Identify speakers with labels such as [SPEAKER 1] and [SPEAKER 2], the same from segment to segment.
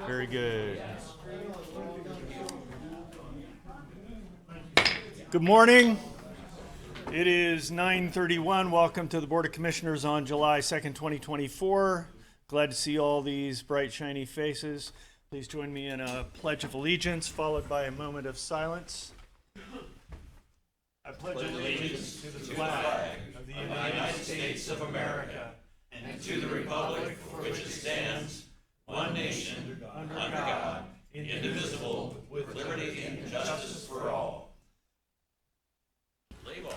[SPEAKER 1] Very good. Good morning. It is 9:31. Welcome to the Board of Commissioners on July 2nd, 2024. Glad to see all these bright, shiny faces. Please join me in a Pledge of Allegiance, followed by a moment of silence. I pledge allegiance to the flag of the United States of America and to the republic for which it stands, one nation, under God, indivisible, with liberty and justice for all. Play ball.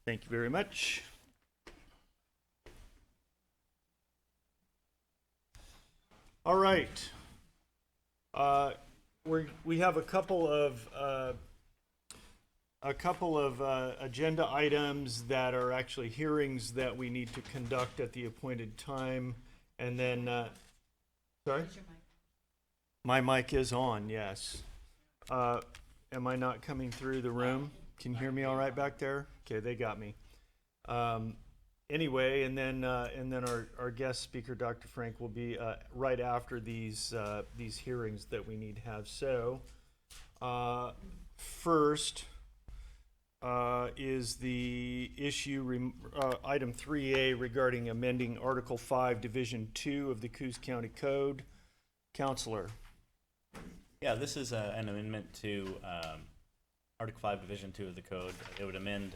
[SPEAKER 1] Thank you very much. All right. We have a couple of agenda items that are actually hearings that we need to conduct at the appointed time, and then sorry. My mic is on. Yes. Am I not coming through the room? Can you hear me all right back there? Okay, they got me. Anyway, and then our guest speaker, Dr. Frank, will be right after these hearings that we need to have. So, first is the issue item 3A regarding amending Article 5, Division 2 of the Coos County Code. Counselor.
[SPEAKER 2] Yeah, this is an amendment to Article 5, Division 2 of the code. It would amend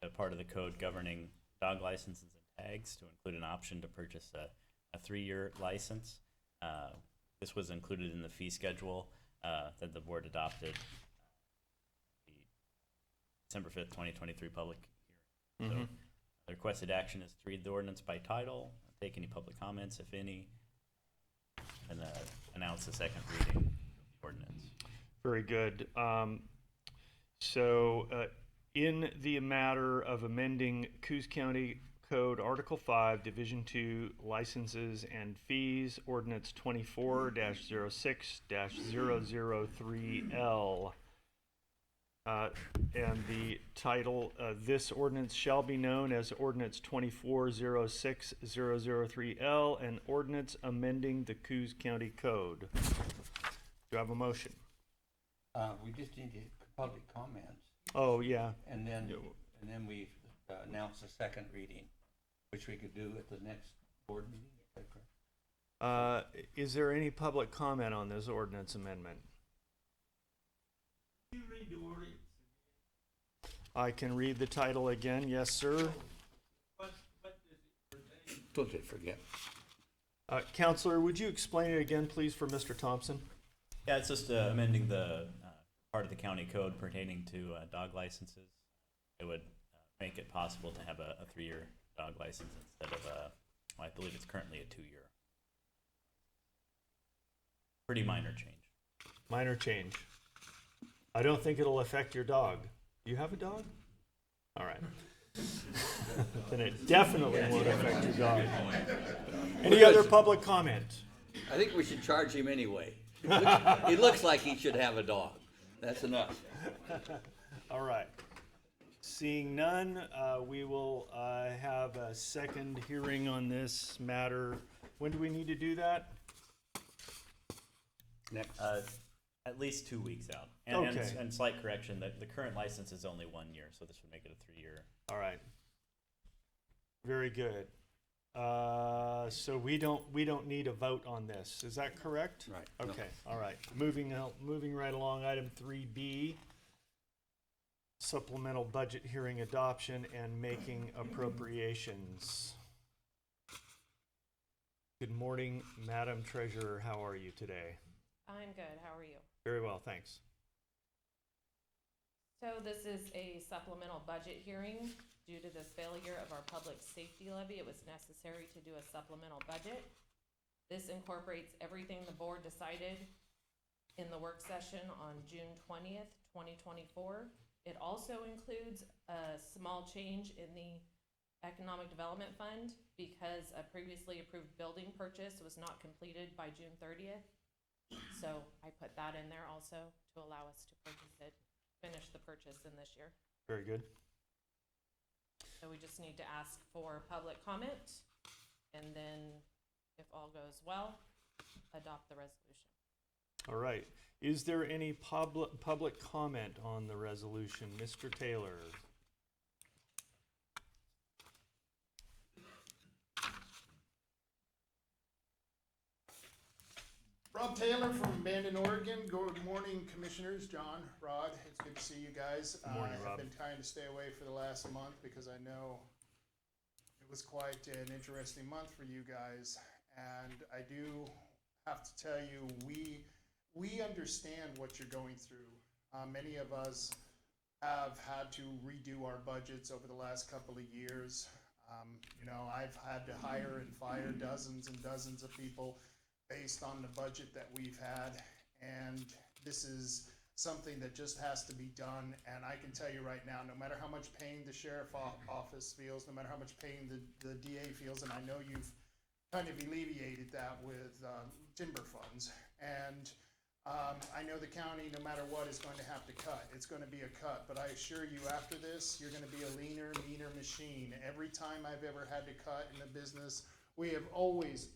[SPEAKER 2] a part of the code governing dog licenses and tags to include an option to purchase a 3-year license. This was included in the fee schedule that the board adopted the December 5th, 2023 public hearing. Mm-hmm. So the requested action is to read the ordinance by title, take any public comments, if any, and announce the second reading of the ordinance.
[SPEAKER 1] Very good. So in the matter of amending Coos County Code Article 5, Division 2, Licenses and Fees, Ordinance 24-06-003L. And the title, this ordinance shall be known as Ordinance 24-06-003L, and Ordinance amending the Coos County Code. Do I have a motion?
[SPEAKER 3] We just need public comments.
[SPEAKER 1] Oh, yeah.
[SPEAKER 3] And then we announce the second reading, which we could do at the next board meeting. Is that correct?
[SPEAKER 1] Is there any public comment on this ordinance amendment?
[SPEAKER 4] Can you read the ordinance?
[SPEAKER 1] I can read the title again. Yes, sir.
[SPEAKER 4] What does it pertain?
[SPEAKER 3] Don't forget.
[SPEAKER 1] Counselor, would you explain it again, please, for Mr. Thompson?
[SPEAKER 2] Yeah, it's just amending the part of the county code pertaining to dog licenses. It would make it possible to have a 3-year dog license instead of I believe it's currently a 2-year. Pretty minor change.
[SPEAKER 1] Minor change. I don't think it'll affect your dog. Do you have a dog? All right. Then it definitely won't affect your dog. Any other public comment?
[SPEAKER 3] I think we should charge him anyway. He looks like he should have a dog. That's enough.
[SPEAKER 1] All right. Seeing none, we will have a second hearing on this matter. When do we need to do that?
[SPEAKER 3] Next.
[SPEAKER 2] At least 2 weeks out.
[SPEAKER 1] Okay.
[SPEAKER 2] And slight correction, the current license is only 1 year, so this would make it a 3-year.
[SPEAKER 1] All right. Very good. So we don't need a vote on this. Is that correct?
[SPEAKER 3] Right.
[SPEAKER 1] Okay.
[SPEAKER 3] No.
[SPEAKER 1] All right. Moving right along. Item 3B. Supplemental budget hearing adoption and making appropriations. Good morning, Madam Treasurer. How are you today?
[SPEAKER 5] I'm good. How are you?
[SPEAKER 1] Very well, thanks.
[SPEAKER 5] So this is a supplemental budget hearing. Due to the failure of our public safety levy, it was necessary to do a supplemental budget. This incorporates everything the board decided in the work session on June 20th, 2024. It also includes a small change in the Economic Development Fund because a previously approved building purchase was not completed by June 30th. So I put that in there also to allow us to purchase it, finish the purchase in this year.
[SPEAKER 1] Very good.
[SPEAKER 5] So we just need to ask for public comment, and then if all goes well, adopt the resolution.
[SPEAKER 1] All right. Is there any public comment on the resolution? Mr. Taylor?
[SPEAKER 6] Rob Taylor from Bandon, Oregon. Good morning, Commissioners. John, Rod, it's good to see you guys.
[SPEAKER 1] Good morning,
[SPEAKER 6] I
[SPEAKER 1] Rob.
[SPEAKER 6] have been trying to stay away for the last month because I know it was quite an interesting month for you guys. And I do have to tell you, we understand what you're going through. Many of us have had to redo our budgets over the last couple of years. I've had to hire and fire dozens and dozens of people based on the budget that we've had, and this is something that just has to be done. And I can tell you right now, no matter how much pain the sheriff office feels, no matter how much pain the DA feels, and I know you've kind of alleviated that with timber funds, and I know the county, no matter what, is going to have to cut. It's going to be a cut, but I assure you, after this, you're going to be a leaner, meaner machine. Every time I've ever had to cut in the business, we have always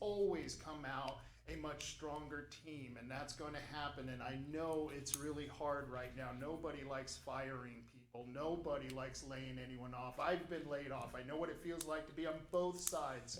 [SPEAKER 6] come out a much stronger team, and that's going to happen. And I know it's really hard right now. Nobody likes firing people. Nobody likes laying anyone off. I've been laid off. I know what it feels like to be on both sides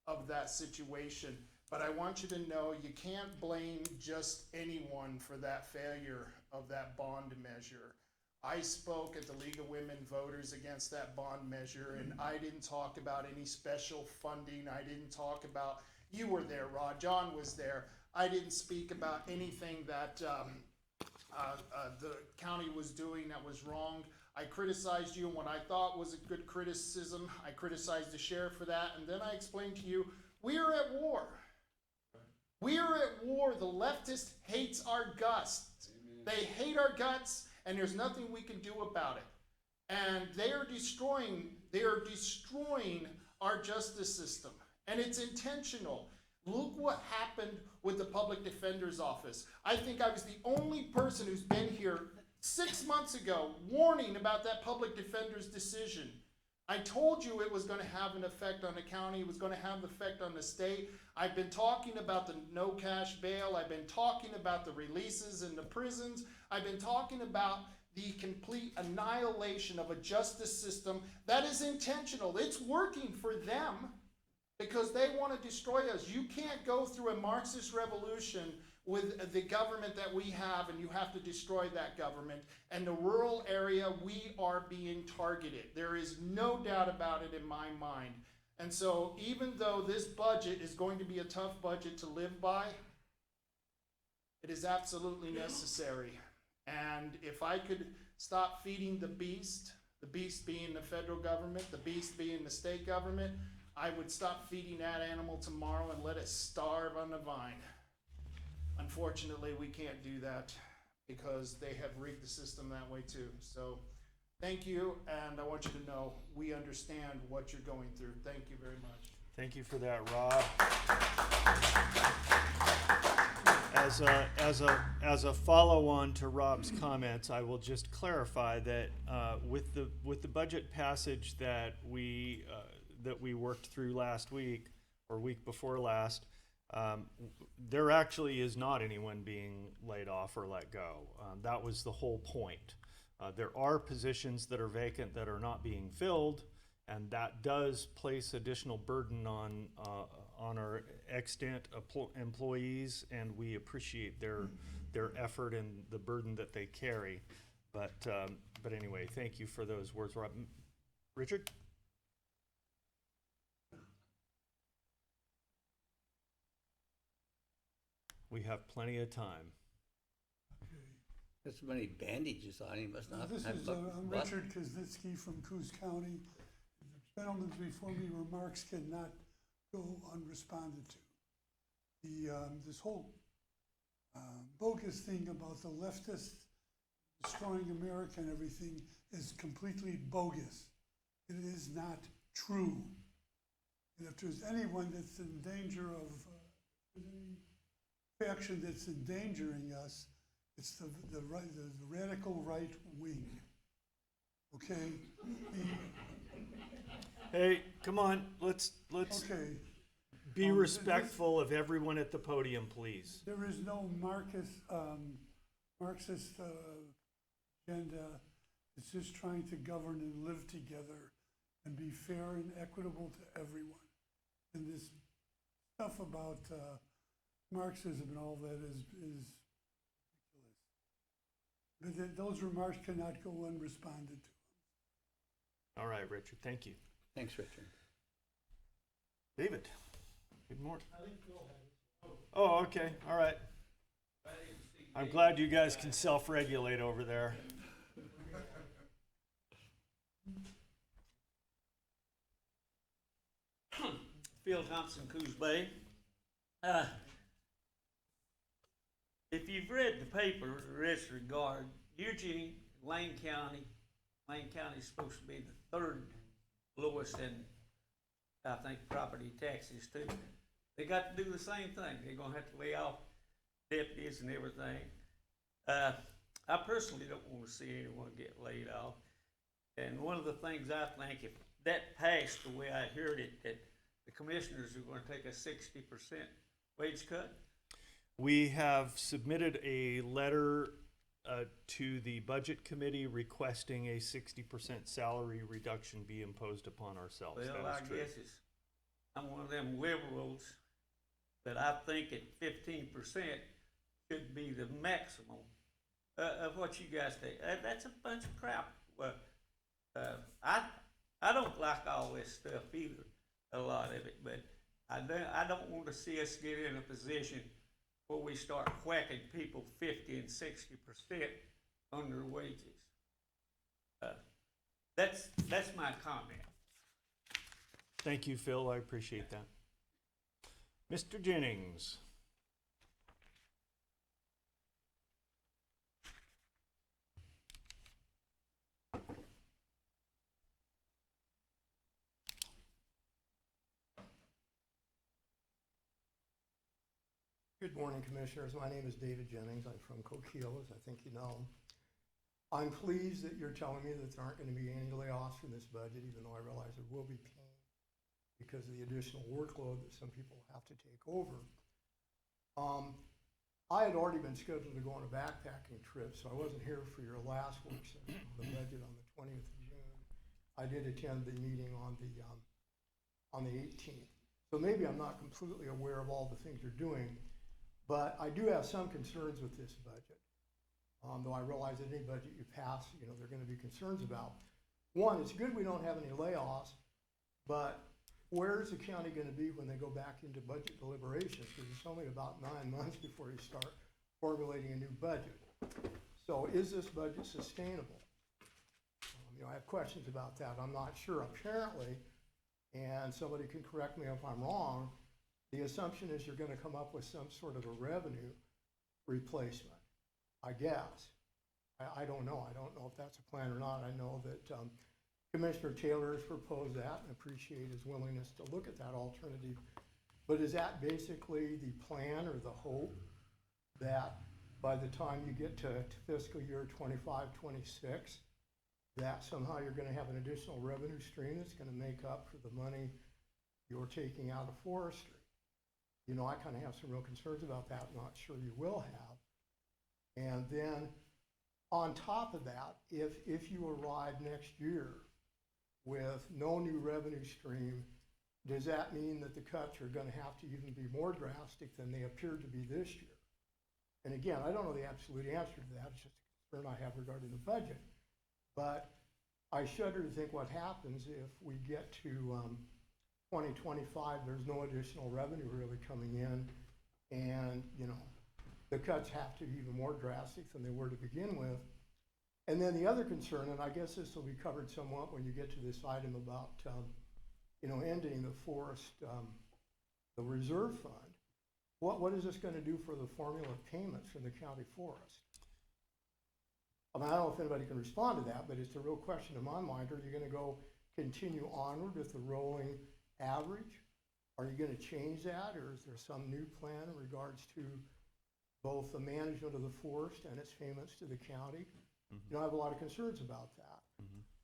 [SPEAKER 6] of that situation. But I want you to know you can't blame just anyone for that failure of that bond measure. I spoke at the League of Women Voters against that bond measure, and I didn't talk about any special funding. I didn't talk about, you were there, Rod, John was there. I didn't speak about anything that the county was doing that was wrong. I criticized you, and what I thought was a good criticism, I criticized the sheriff for that, and then I explained to you, we are at war. We are at war. The leftist hates our guts. They hate our guts, and there's nothing we can do about it. And they are destroying our justice system. And it's intentional. Look what happened with the public defender's office. I think I was the only person who's been here 6 months ago warning about that public defender's decision. I told you it was going to have an effect on the county. It was going to have an effect on the state. I've been talking about the no cash bail. I've been talking about the releases in the prisons. I've been talking about the complete annihilation of a justice system that is intentional. It's working for them because they want to destroy us. You can't go through a Marxist revolution with the government that we have, and you have to destroy that government. And the rural area, we are being targeted. There is no doubt about it in my mind. And so even though this budget is going to be a tough budget to live by, it is absolutely necessary. And if I could stop feeding the beast being the federal government, the beast being the state government, I would stop feeding that animal tomorrow and let it starve on the vine. Unfortunately, we can't do that because they have rigged the system that way too. So thank you, and I want you to know we understand what you're going through. Thank you very much.
[SPEAKER 1] Thank you for that, Rob. As a follow-on to Rob's comments, I will just clarify that with the budget passage that we worked through last week or week before last, there actually is not anyone being laid off or let go. That was the whole point. There are positions that are vacant that are not being filled, and that does place additional burden on our extant employees, and we appreciate their effort and the burden that they carry. But anyway, thank you for those words, Rob. Richard? We have plenty of time.
[SPEAKER 3] There's so many bandages on him, must not
[SPEAKER 7] This
[SPEAKER 3] have
[SPEAKER 7] is,
[SPEAKER 3] blood.
[SPEAKER 7] I'm Richard Koznitsky from Coos County. The gentleman's before me remarks cannot go unresponded to. This whole bogus thing about the leftists destroying America and everything is completely bogus. It is not true. And if there's anyone that's in danger of faction that's endangering us. It's the radical right wing. Okay?
[SPEAKER 1] Hey, come on, let's
[SPEAKER 7] Okay,
[SPEAKER 1] be respectful of everyone at the podium, please.
[SPEAKER 7] there is no Marxist agenda. It's just trying to govern and live together and be fair and equitable to everyone. And this stuff about Marxism and all that is ridiculous. But those remarks cannot go unresponded to.
[SPEAKER 1] All right, Richard, thank you.
[SPEAKER 3] Thanks, Richard.
[SPEAKER 1] David, good morning. Oh, okay, all right. I'm glad you guys can self-regulate over there.
[SPEAKER 4] Phil Thompson, Coos Bay. If you've read the paper in this regard, Eugene, Lane County is supposed to be the third lowest in, I think, property taxes too. They got to do the same thing. They're gonna have to lay off deputies and everything. I personally don't wanna see anyone get laid off. And one of the things I think, if that passed the way I heard it, that the commissioners are gonna take a 60% wage cut.
[SPEAKER 1] We have submitted a letter to the Budget Committee requesting a 60% salary reduction be imposed upon ourselves.
[SPEAKER 4] Well,
[SPEAKER 1] That
[SPEAKER 4] I
[SPEAKER 1] is true.
[SPEAKER 4] guess I'm one of them liberals that I think at 15% should be the maximum of what you guys think. That's a bunch of crap. Well, I don't like all this stuff either, a lot of it, but I don't want to see us get in a position where we start whacking people 50 and 60% on their wages. That's my comment.
[SPEAKER 1] Thank you, Phil. I appreciate that. Mr. Jennings.
[SPEAKER 8] Good morning, Commissioners. My name is David Jennings. I'm from Coquille, as I think you know. I'm pleased that you're telling me that there aren't going to be any layoffs from this budget, even though I realize there will be pain because of the additional workload that some people have to take over. I had already been scheduled to go on a backpacking trip, so I wasn't here for your last work session, the budget on the 20th of June. I did attend the meeting on the 18th. So maybe I'm not completely aware of all the things you're doing, but I do have some concerns with this budget. Though I realize that any budget you pass, there are going to be concerns about. One, it's good we don't have any layoffs, but where is the county going to be when they go back into budget deliberations? Because it's only about 9 months before you start formulating a new budget. So is this budget sustainable? I have questions about that. I'm not sure. Apparently, and somebody can correct me if I'm wrong, the assumption is you're going to come up with some sort of a revenue replacement, I guess. I don't know. I don't know if that's a plan or not. I know that Commissioner Taylor has proposed that and appreciate his willingness to look at that alternative. But is that basically the plan or the hope that by the time you get to fiscal year 25-26, that somehow you're going to have an additional revenue stream that's going to make up for the money you're taking out of forestry? I kind of have some real concerns about that. I'm not sure you will have. And then on top of that, if you arrive next year with no new revenue stream, does that mean that the cuts are going to have to even be more drastic than they appeared to be this year? And again, I don't know the absolute answer to that. It's just a concern I have regarding the budget. But I shudder to think what happens if we get to 2025, there's no additional revenue really coming in, and the cuts have to be even more drastic than they were to begin with. And then the other concern, and I guess this will be covered somewhat when you get to this item about ending the forest, the reserve fund. What is this going to do for the formula of payments from the county forest? I don't know if anybody can respond to that, but it's a real question in my mind. Are you going to continue onward with the rolling average? Are you going to change that, or is there some new plan in regards to both the management of the forest and its payments to the county. You know, I have a lot of concerns about that.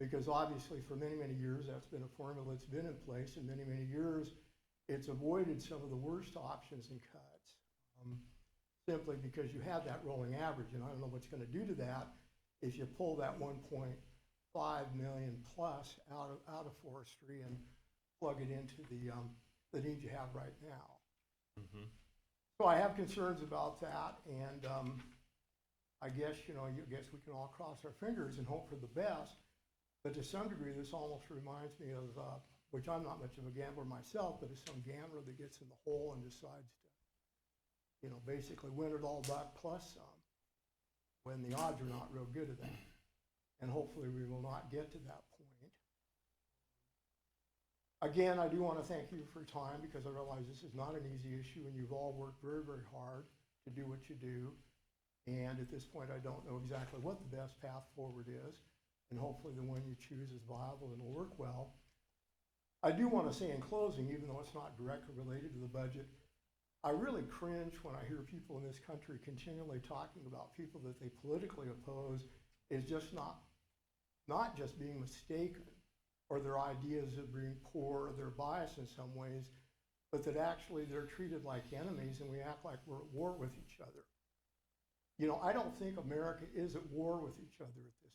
[SPEAKER 8] Because obviously for many, many years, that's been a formula that's been in place, and many, many years, it's avoided some of the worst options and cuts. Simply because you have that rolling average, and I don't know what's gonna do to that if you pull that 1.5 million plus out of forestry and plug it into the need you have right now. So I have concerns about that, and I guess, you know, I guess we can all cross our fingers and hope for the best. But to some degree, this almost reminds me of, which I'm not much of a gambler myself, but it's some gambler that gets in the hole and decides to, you know, basically win it all back plus some, when the odds are not real good at that. And hopefully we will not get to that point. Again, I do want to thank you for your time, because I realize this is not an easy issue, and you've all worked very, very hard to do what you do. And at this point, I don't know exactly what the best path forward is, and hopefully the one you choose is viable and will work well. I do want to say in closing, even though it's not directly related to the budget, I really cringe when I hear people in this country continually talking about people that they politically oppose is just not just being mistaken, or their ideas of being poor, or their bias in some ways, but that actually they're treated like enemies and we act like we're at war with each other. You know, I don't think America is at war with each other at this point.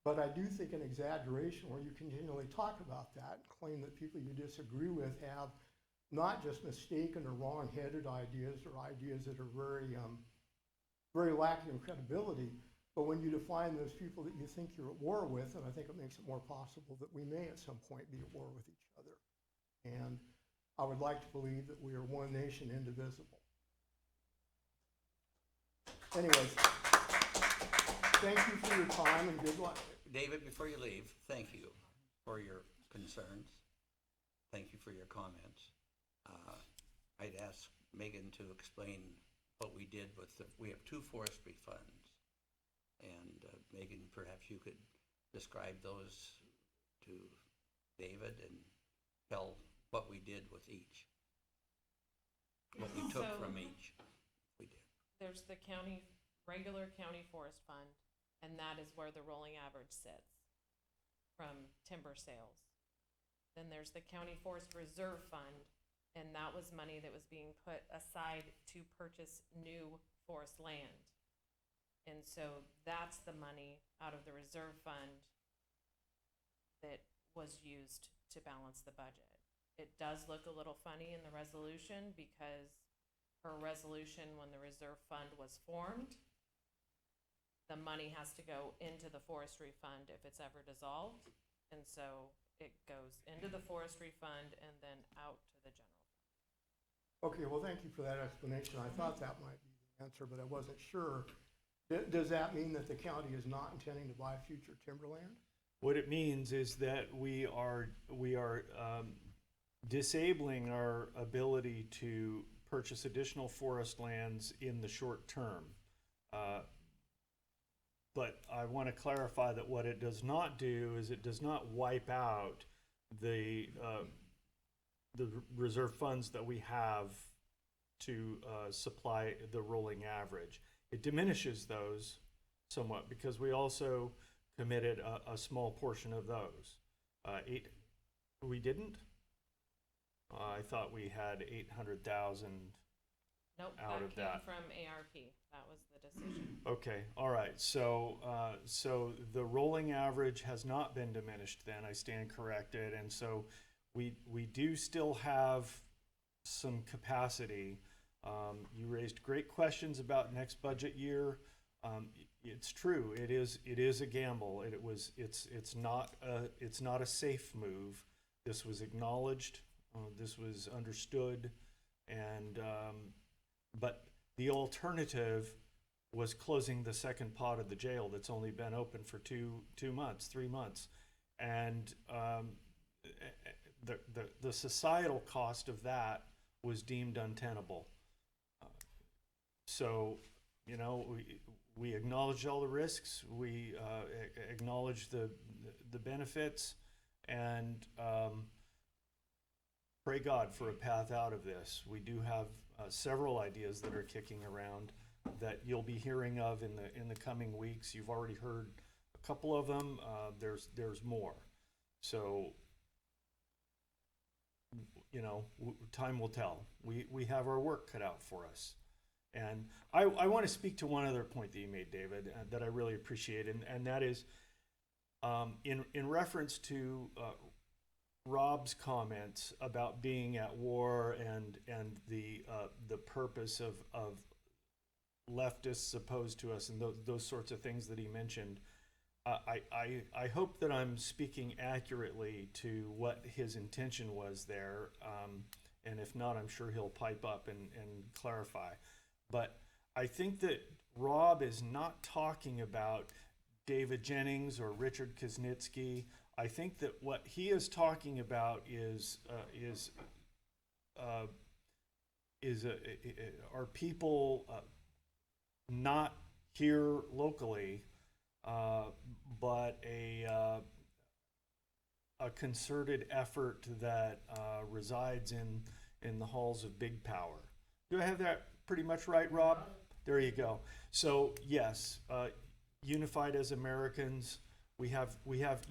[SPEAKER 8] But I do think an exaggeration where you continually talk about that and claim that people you disagree with have not just mistaken or wrong-headed ideas, or ideas that are very, very lacking in credibility, but when you define those people that you think you're at war with, then I think it makes it more possible that we may at some point be at war with each other. And I would like to believe that we are one nation, indivisible. Anyways, thank you for your time and good luck.
[SPEAKER 3] David, before you leave, thank you for your concerns. Thank you for your comments. I'd ask Megan to explain what we did with we have 2 forestry funds. And Megan, perhaps you could describe those to David and tell what we did with each. What we took from each, we did.
[SPEAKER 5] There's the regular county forest fund, and that is where the rolling average sits from timber sales. Then there's the county forest reserve fund, and that was money that was being put aside to purchase new forest land. And so that's the money out of the reserve fund that was used to balance the budget. It does look a little funny in the resolution, because her resolution, when the reserve fund was formed, the money has to go into the forestry fund if it's ever dissolved. And so it goes into the forestry fund and then out to the general fund.
[SPEAKER 8] Okay, well, thank you for that explanation. I thought that might be the answer, but I wasn't sure. Does that mean that the county is not intending to buy future timberland?
[SPEAKER 1] What it means is that we are disabling our ability to purchase additional forest lands in the short term. But I want to clarify that what it does not do is it does not wipe out the reserve funds that we have to supply the rolling average. It diminishes those somewhat, because we also committed a small portion of those. We didn't? I thought we had 800,000
[SPEAKER 5] Nope,
[SPEAKER 1] out of
[SPEAKER 5] that came
[SPEAKER 1] that.
[SPEAKER 5] from ARP. That was the decision.
[SPEAKER 1] Okay, all right. So the rolling average has not been diminished then. I stand corrected. And so we do still have some capacity. You raised great questions about next budget year. It's true. It is a gamble. It's not a safe move. This was acknowledged. This was understood, and but the alternative was closing the second pod of the jail that's only been open for 3 months, and the societal cost of that was deemed untenable. So, you know, we acknowledge all the risks. We acknowledge the benefits, and pray God for a path out of this. We do have several ideas that are kicking around that you'll be hearing of in the coming weeks. You've already heard a couple of them. There's more. So, you know, time will tell. We have our work cut out for us. And I want to speak to one other point that you made, David, that I really appreciate, and that is in reference to Rob's comments about being at war and the purpose of leftists opposed to us and those sorts of things that he mentioned. I hope that I'm speaking accurately to what his intention was there, and if not, I'm sure he'll pipe up and clarify. But I think that Rob is not talking about David Jennings or Richard Kuznitsky. I think that what he is talking about are people not here locally, but a concerted effort that resides in the halls of big power. Do I have that pretty much right, Rob? There you go. So yes, unified as Americans, we have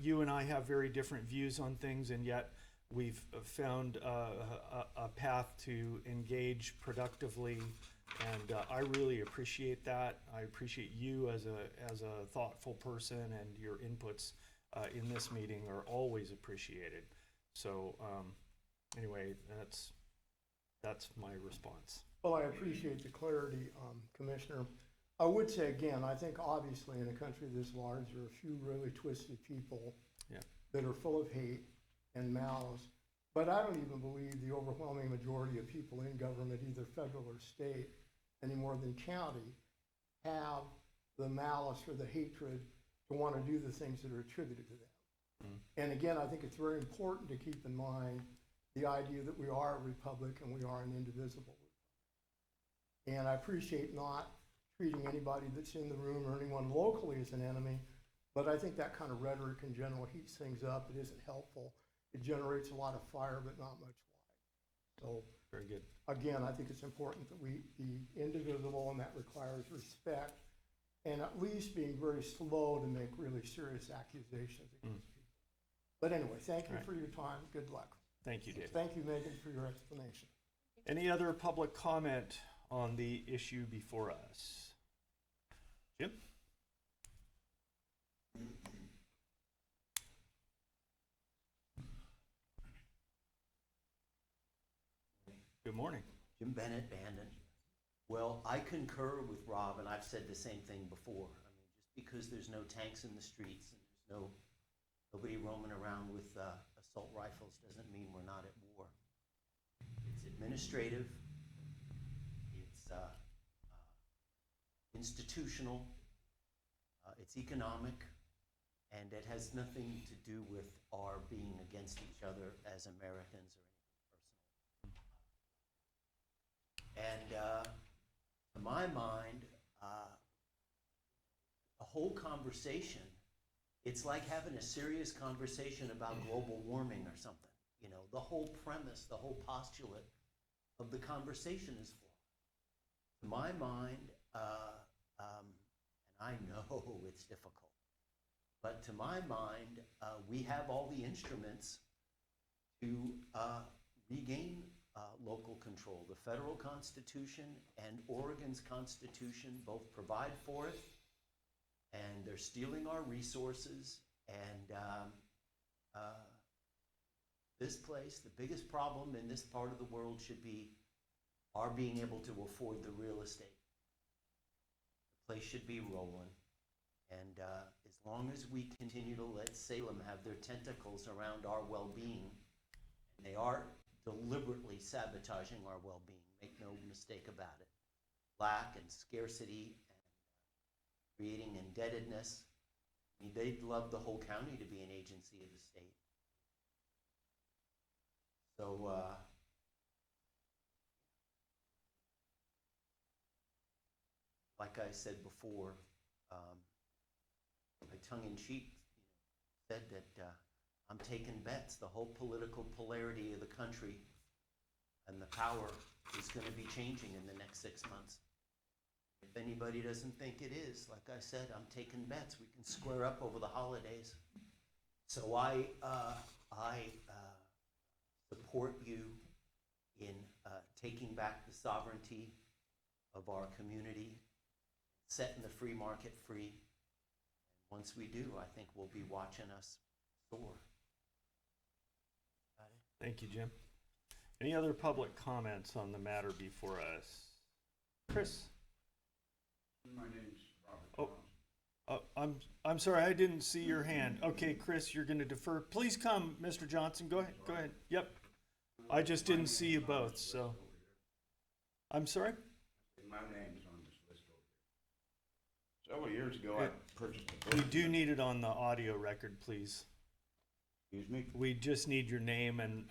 [SPEAKER 1] you and I have very different views on things, and yet we've found a path to engage productively, and I really appreciate that. I appreciate you as a thoughtful person, and your inputs in this meeting are always appreciated. So anyway, that's my response.
[SPEAKER 8] Well, I appreciate the clarity, Commissioner. I would say again, I think obviously in a country this large, there are a few really twisted people that are full of hate and malice. But I don't even believe the overwhelming majority of people in government, either federal or state, any more than county, have the malice or the hatred to want to do the things that are attributed to them. And again, I think it's very important to keep in mind the idea that we are a republic and we are an indivisible. And I appreciate not treating anybody that's in the room or anyone locally as an enemy, but I think that kind of rhetoric in general heats things up. It isn't helpful. It generates a lot of fire, but not much light. So,
[SPEAKER 1] very good.
[SPEAKER 8] Again, I think it's important that we be indivisible, and that requires respect, and at least being very slow to make really serious accusations against people. But anyway, thank you for your time. Good luck.
[SPEAKER 1] Thank you, David.
[SPEAKER 8] Thank you, Megan, for your explanation.
[SPEAKER 1] Any other public comment on the issue before us? Jim? Good morning.
[SPEAKER 9] Jim Bennett, Bandon. Well, I concur with Rob, and I've said the same thing before. I mean, just because there's no tanks in the streets and there's nobody roaming around with assault rifles doesn't mean we're not at war. It's administrative, it's institutional, it's economic, and it has nothing to do with our being against each other as Americans or anything personal. And to my mind, a whole conversation, it's like having a serious conversation about global warming or something. You know, the whole premise, the whole postulate of the conversation is flawed. To my mind, and I know it's difficult, but to my mind, we have all the instruments to regain local control. The federal Constitution and Oregon's Constitution both provide for it, and they're stealing our resources. And this place, the biggest problem in this part of the world should be our being able to afford the real estate. The place should be rolling. And as long as we continue to let Salem have their tentacles around our well-being, and they are deliberately sabotaging our well-being, make no mistake about it. Lack and scarcity and creating indebtedness. I mean, they'd love the whole county to be an agency of the state. So, like I said before, my tongue-in-cheek said that I'm taking bets. The whole political polarity of the country power is gonna be changing in the next 6 months. If anybody doesn't think it is, like I said, I'm taking bets. We can square up over the holidays. So I support you in taking back the sovereignty of our community, setting the free market free. Once we do, I think we'll be watching us soar.
[SPEAKER 1] Thank you, Jim. Any other public comments on the matter before us? Chris?
[SPEAKER 10] My name's Robert
[SPEAKER 1] Oh.
[SPEAKER 10] Johnson.
[SPEAKER 1] I'm sorry, I didn't see your hand. Okay, Chris, you're gonna defer. Please come, Mr. Johnson. Go ahead. Yep. I just didn't see you both, so. I'm sorry?
[SPEAKER 10] My name's on this list over here. Several years ago, I purchased a
[SPEAKER 1] We
[SPEAKER 10] building.
[SPEAKER 1] do need it on the audio record, please.
[SPEAKER 10] Excuse me?
[SPEAKER 1] We just need your name and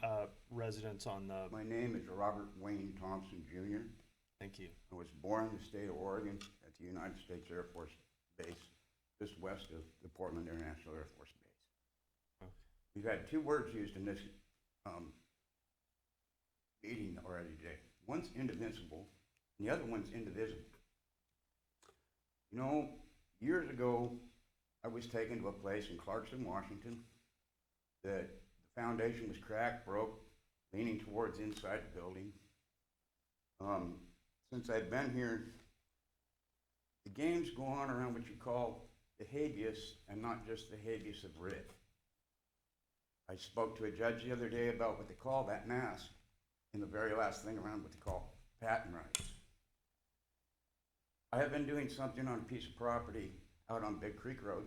[SPEAKER 1] residence on the,
[SPEAKER 10] My name is Robert Wayne Thompson Jr.
[SPEAKER 1] thank you.
[SPEAKER 10] I was born in the state of Oregon at the United States Air Force Base, just west of the Portland International Air Force Base.
[SPEAKER 1] Okay.
[SPEAKER 10] We've had two words used in this meeting already today. One's indivisible, and the other one's indivisible. You know, years ago, I was taken to a place in Clarkson, Washington, that the foundation was cracked, broke, leaning towards inside the building. Since I've been here, the games go on around what you call the habeas and not just the habeas of writ. I spoke to a judge the other day about what they call that mask, and the very last thing around what they call patent rights. I have been doing something on a piece of property out on Big Creek Road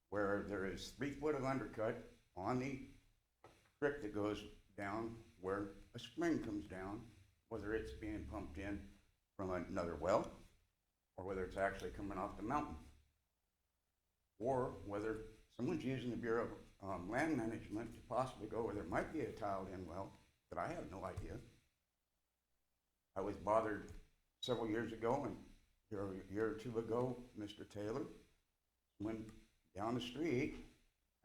[SPEAKER 10] where there is 3 foot of undercut on the creek that goes down where a spring comes down, whether it's being pumped in from another well or whether it's actually coming off the mountain, or whether someone's using the Bureau of Land Management to possibly go where there might be a tiled-in well that I have no idea. I was bothered several years ago, and a year or two ago, Mr. Taylor went down the street,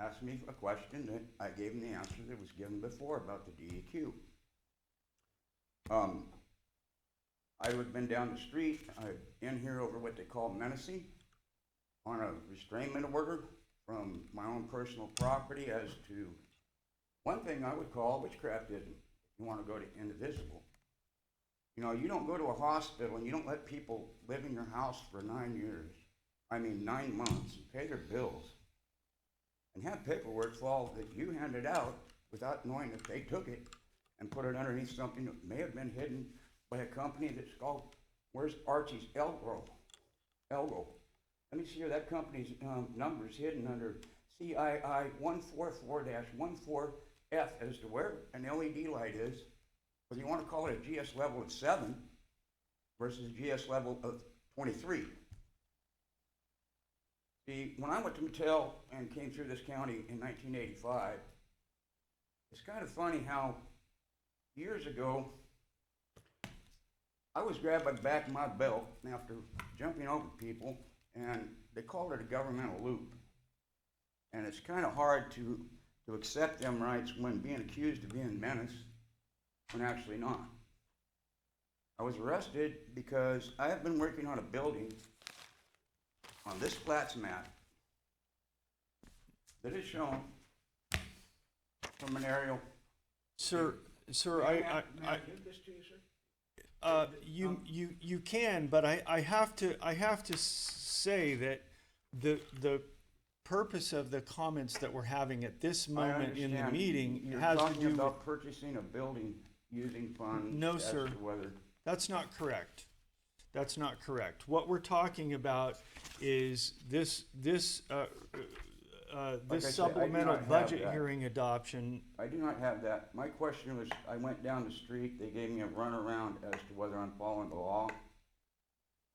[SPEAKER 10] asked me a question that I gave him the answer that was given before about the DEQ. I would have been down the street, in here over what they call menacing, on a restrainment order from my own personal property as to one thing I would call witchcraftism. You want to go to indivisible. You know, you don't go to a hospital and you don't let people live in your house for 9 years. 9 months, and pay their bills, and have paperwork fall that you handed out without knowing that they took it and put it underneath something that may have been hidden by a company that's called, where's Archie's Elgo? Let me see here, that company's number's hidden under CII 144-14F as to where an LED light is, whether you want to call it a GS level of 7 versus a GS level of 23. See, when I went to Mattel and came through this county in 1985, it's kind of funny how years ago, I was grabbed by the back of my belt after jumping over people, and they called it a governmental loop. And it's kind of hard to accept them rights when being accused of being menace, when actually not. I was arrested because I have been working on a building on this flats map that is shown from an aerial.
[SPEAKER 1] Sir,
[SPEAKER 10] May I give this to you, sir?
[SPEAKER 1] you can, but I have to say that the purpose of the comments that we're having at this moment in the
[SPEAKER 10] understand.
[SPEAKER 1] meeting
[SPEAKER 10] You're
[SPEAKER 1] has to
[SPEAKER 10] talking
[SPEAKER 1] do with,
[SPEAKER 10] about purchasing a building using funds.
[SPEAKER 1] No,
[SPEAKER 10] as
[SPEAKER 1] sir.
[SPEAKER 10] to whether
[SPEAKER 1] that's not correct. That's not correct. What we're talking about is this
[SPEAKER 10] I said, I do
[SPEAKER 1] supplemental
[SPEAKER 10] not have
[SPEAKER 1] budget
[SPEAKER 10] that.
[SPEAKER 1] hearing adoption.
[SPEAKER 10] I do not have that. My question was, I went down the street, they gave me a runaround as to whether I'm following the law.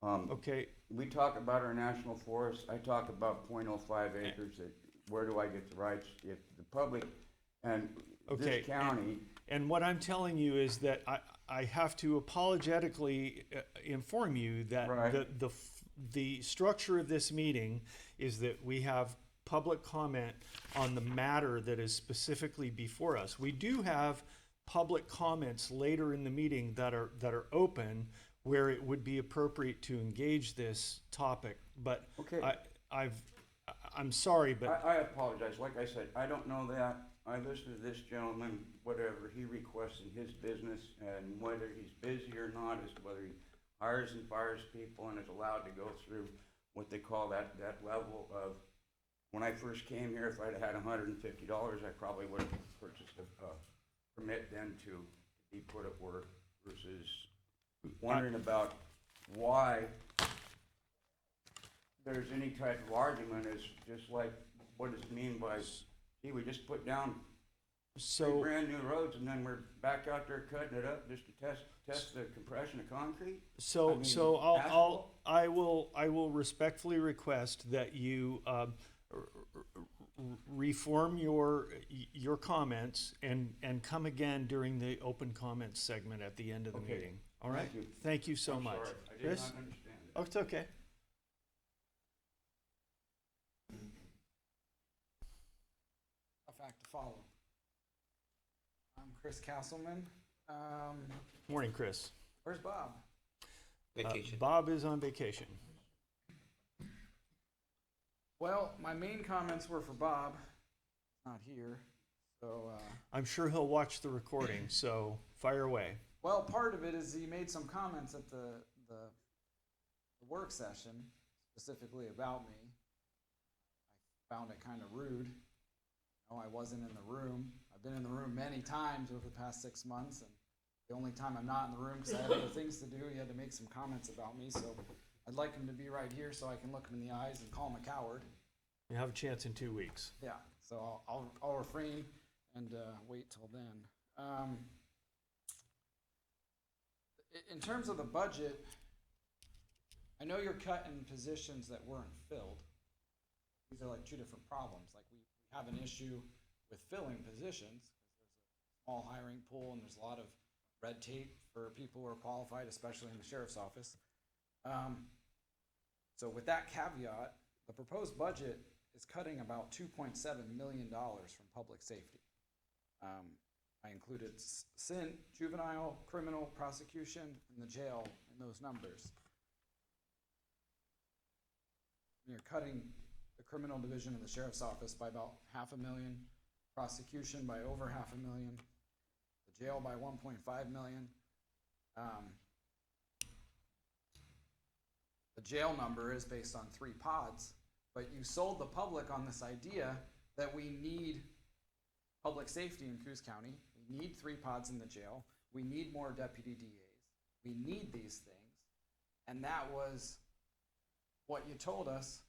[SPEAKER 1] Okay,
[SPEAKER 10] We talk about our national forest, I talk about 0.05 acres, that where do I get the rights? If the public and
[SPEAKER 1] Okay,
[SPEAKER 10] this county,
[SPEAKER 1] and what I'm telling you is that I have to apologetically inform you that
[SPEAKER 10] Right.
[SPEAKER 1] the structure of this meeting is that we have public comment on the matter that is specifically before us. We do have public comments later in the meeting that are open, where it would be appropriate to engage this topic. But
[SPEAKER 10] Okay.
[SPEAKER 1] I'm sorry, but
[SPEAKER 10] I apologize. Like I said, I don't know that. I listened to this gentleman, whatever he requests in his business, and whether he's busy or not is whether he hires and fires people and is allowed to go through what they call that level of, when I first came here, if I'd had $150, I probably would have purchased a permit then to be put at work, versus wondering about why there's any type of argument. Is just like, what does it mean by, gee, we just put down three
[SPEAKER 1] so
[SPEAKER 10] brand new roads and then we're back out there cutting it up just to test the compression of concrete? I mean, asphalt?
[SPEAKER 1] I will respectfully request that you reform your comments and come again during the open comments segment at the end of the
[SPEAKER 10] Okay.
[SPEAKER 1] meeting. All right?
[SPEAKER 10] Thank you.
[SPEAKER 1] Thank you so
[SPEAKER 10] I'm
[SPEAKER 1] much.
[SPEAKER 10] sorry. I did
[SPEAKER 1] Chris?
[SPEAKER 10] not understand that.
[SPEAKER 1] Oh, it's okay.
[SPEAKER 11] Tough act to follow. I'm Chris Castleman.
[SPEAKER 1] Morning, Chris.
[SPEAKER 11] Where's Bob?
[SPEAKER 3] Vacation.
[SPEAKER 1] Bob is on vacation.
[SPEAKER 11] Well, my main comments were for Bob. Not here. So,
[SPEAKER 1] I'm sure he'll watch the recording, so fire away.
[SPEAKER 11] well, part of it is he made some comments at the work session, specifically about me. I found it kind of rude. I wasn't in the room. I've been in the room many times over the past 6 months, and the only time I'm not in the room because I have other things to do, he had to make some comments about me. So I'd like him to be right here so I can look him in the eyes and call him a coward.
[SPEAKER 1] You have a chance in 2 weeks.
[SPEAKER 11] Yeah, so I'll refrain and wait till then. In terms of the budget, I know you're cutting positions that weren't filled. These are like two different problems. Like we have an issue with filling positions because there's a small hiring pool and there's a lot of red tape for people who are qualified, especially in the sheriff's office. So with that caveat, the proposed budget is cutting about $2.7 million from public safety. I included SINT, juvenile, criminal prosecution, and the jail in those numbers. You're cutting the criminal division of the sheriff's office by about $500,000, prosecution by over $500,000, the jail by $1.5 million. The jail number is based on 3 pods, but you sold the public on this idea that we need public safety in Coos County. We need 3 pods in the jail. We need more deputy DAs. We need these things. And that was what you told us,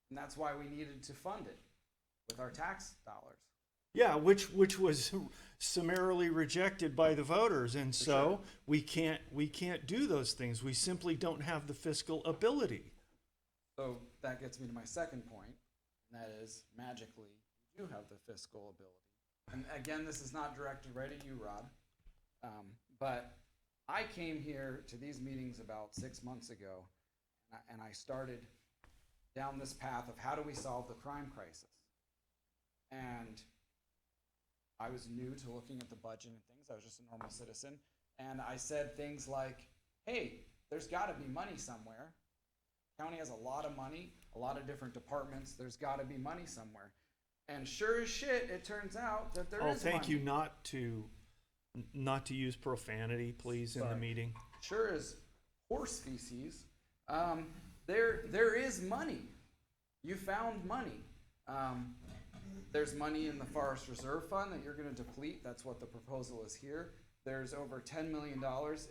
[SPEAKER 11] and that's why we needed to fund it with our tax dollars.
[SPEAKER 1] Yeah, which was summarily rejected by the voters, and so we can't do those things. We simply don't have the fiscal ability.
[SPEAKER 11] So that gets me to my second point, and that is magically you do have the fiscal ability. And again, this is not directed right at you, Rod, but I came here to these meetings about 6 months ago, and I started down this path of how do we solve the crime crisis. And I was new to looking at the budget and things. I was just a normal citizen. And I said things like, hey, there's got to be money somewhere. County has a lot of money, a lot of different departments. There's got to be money somewhere. And sure as shit, it turns out that there is money.
[SPEAKER 1] Thank you not to use profanity, please, in the
[SPEAKER 11] Sorry.
[SPEAKER 1] meeting.
[SPEAKER 11] Sure as horse feces. There is money. You found money. There's money in the Forest Reserve Fund that you're going to deplete. That's what the proposal is here. There's over $10 million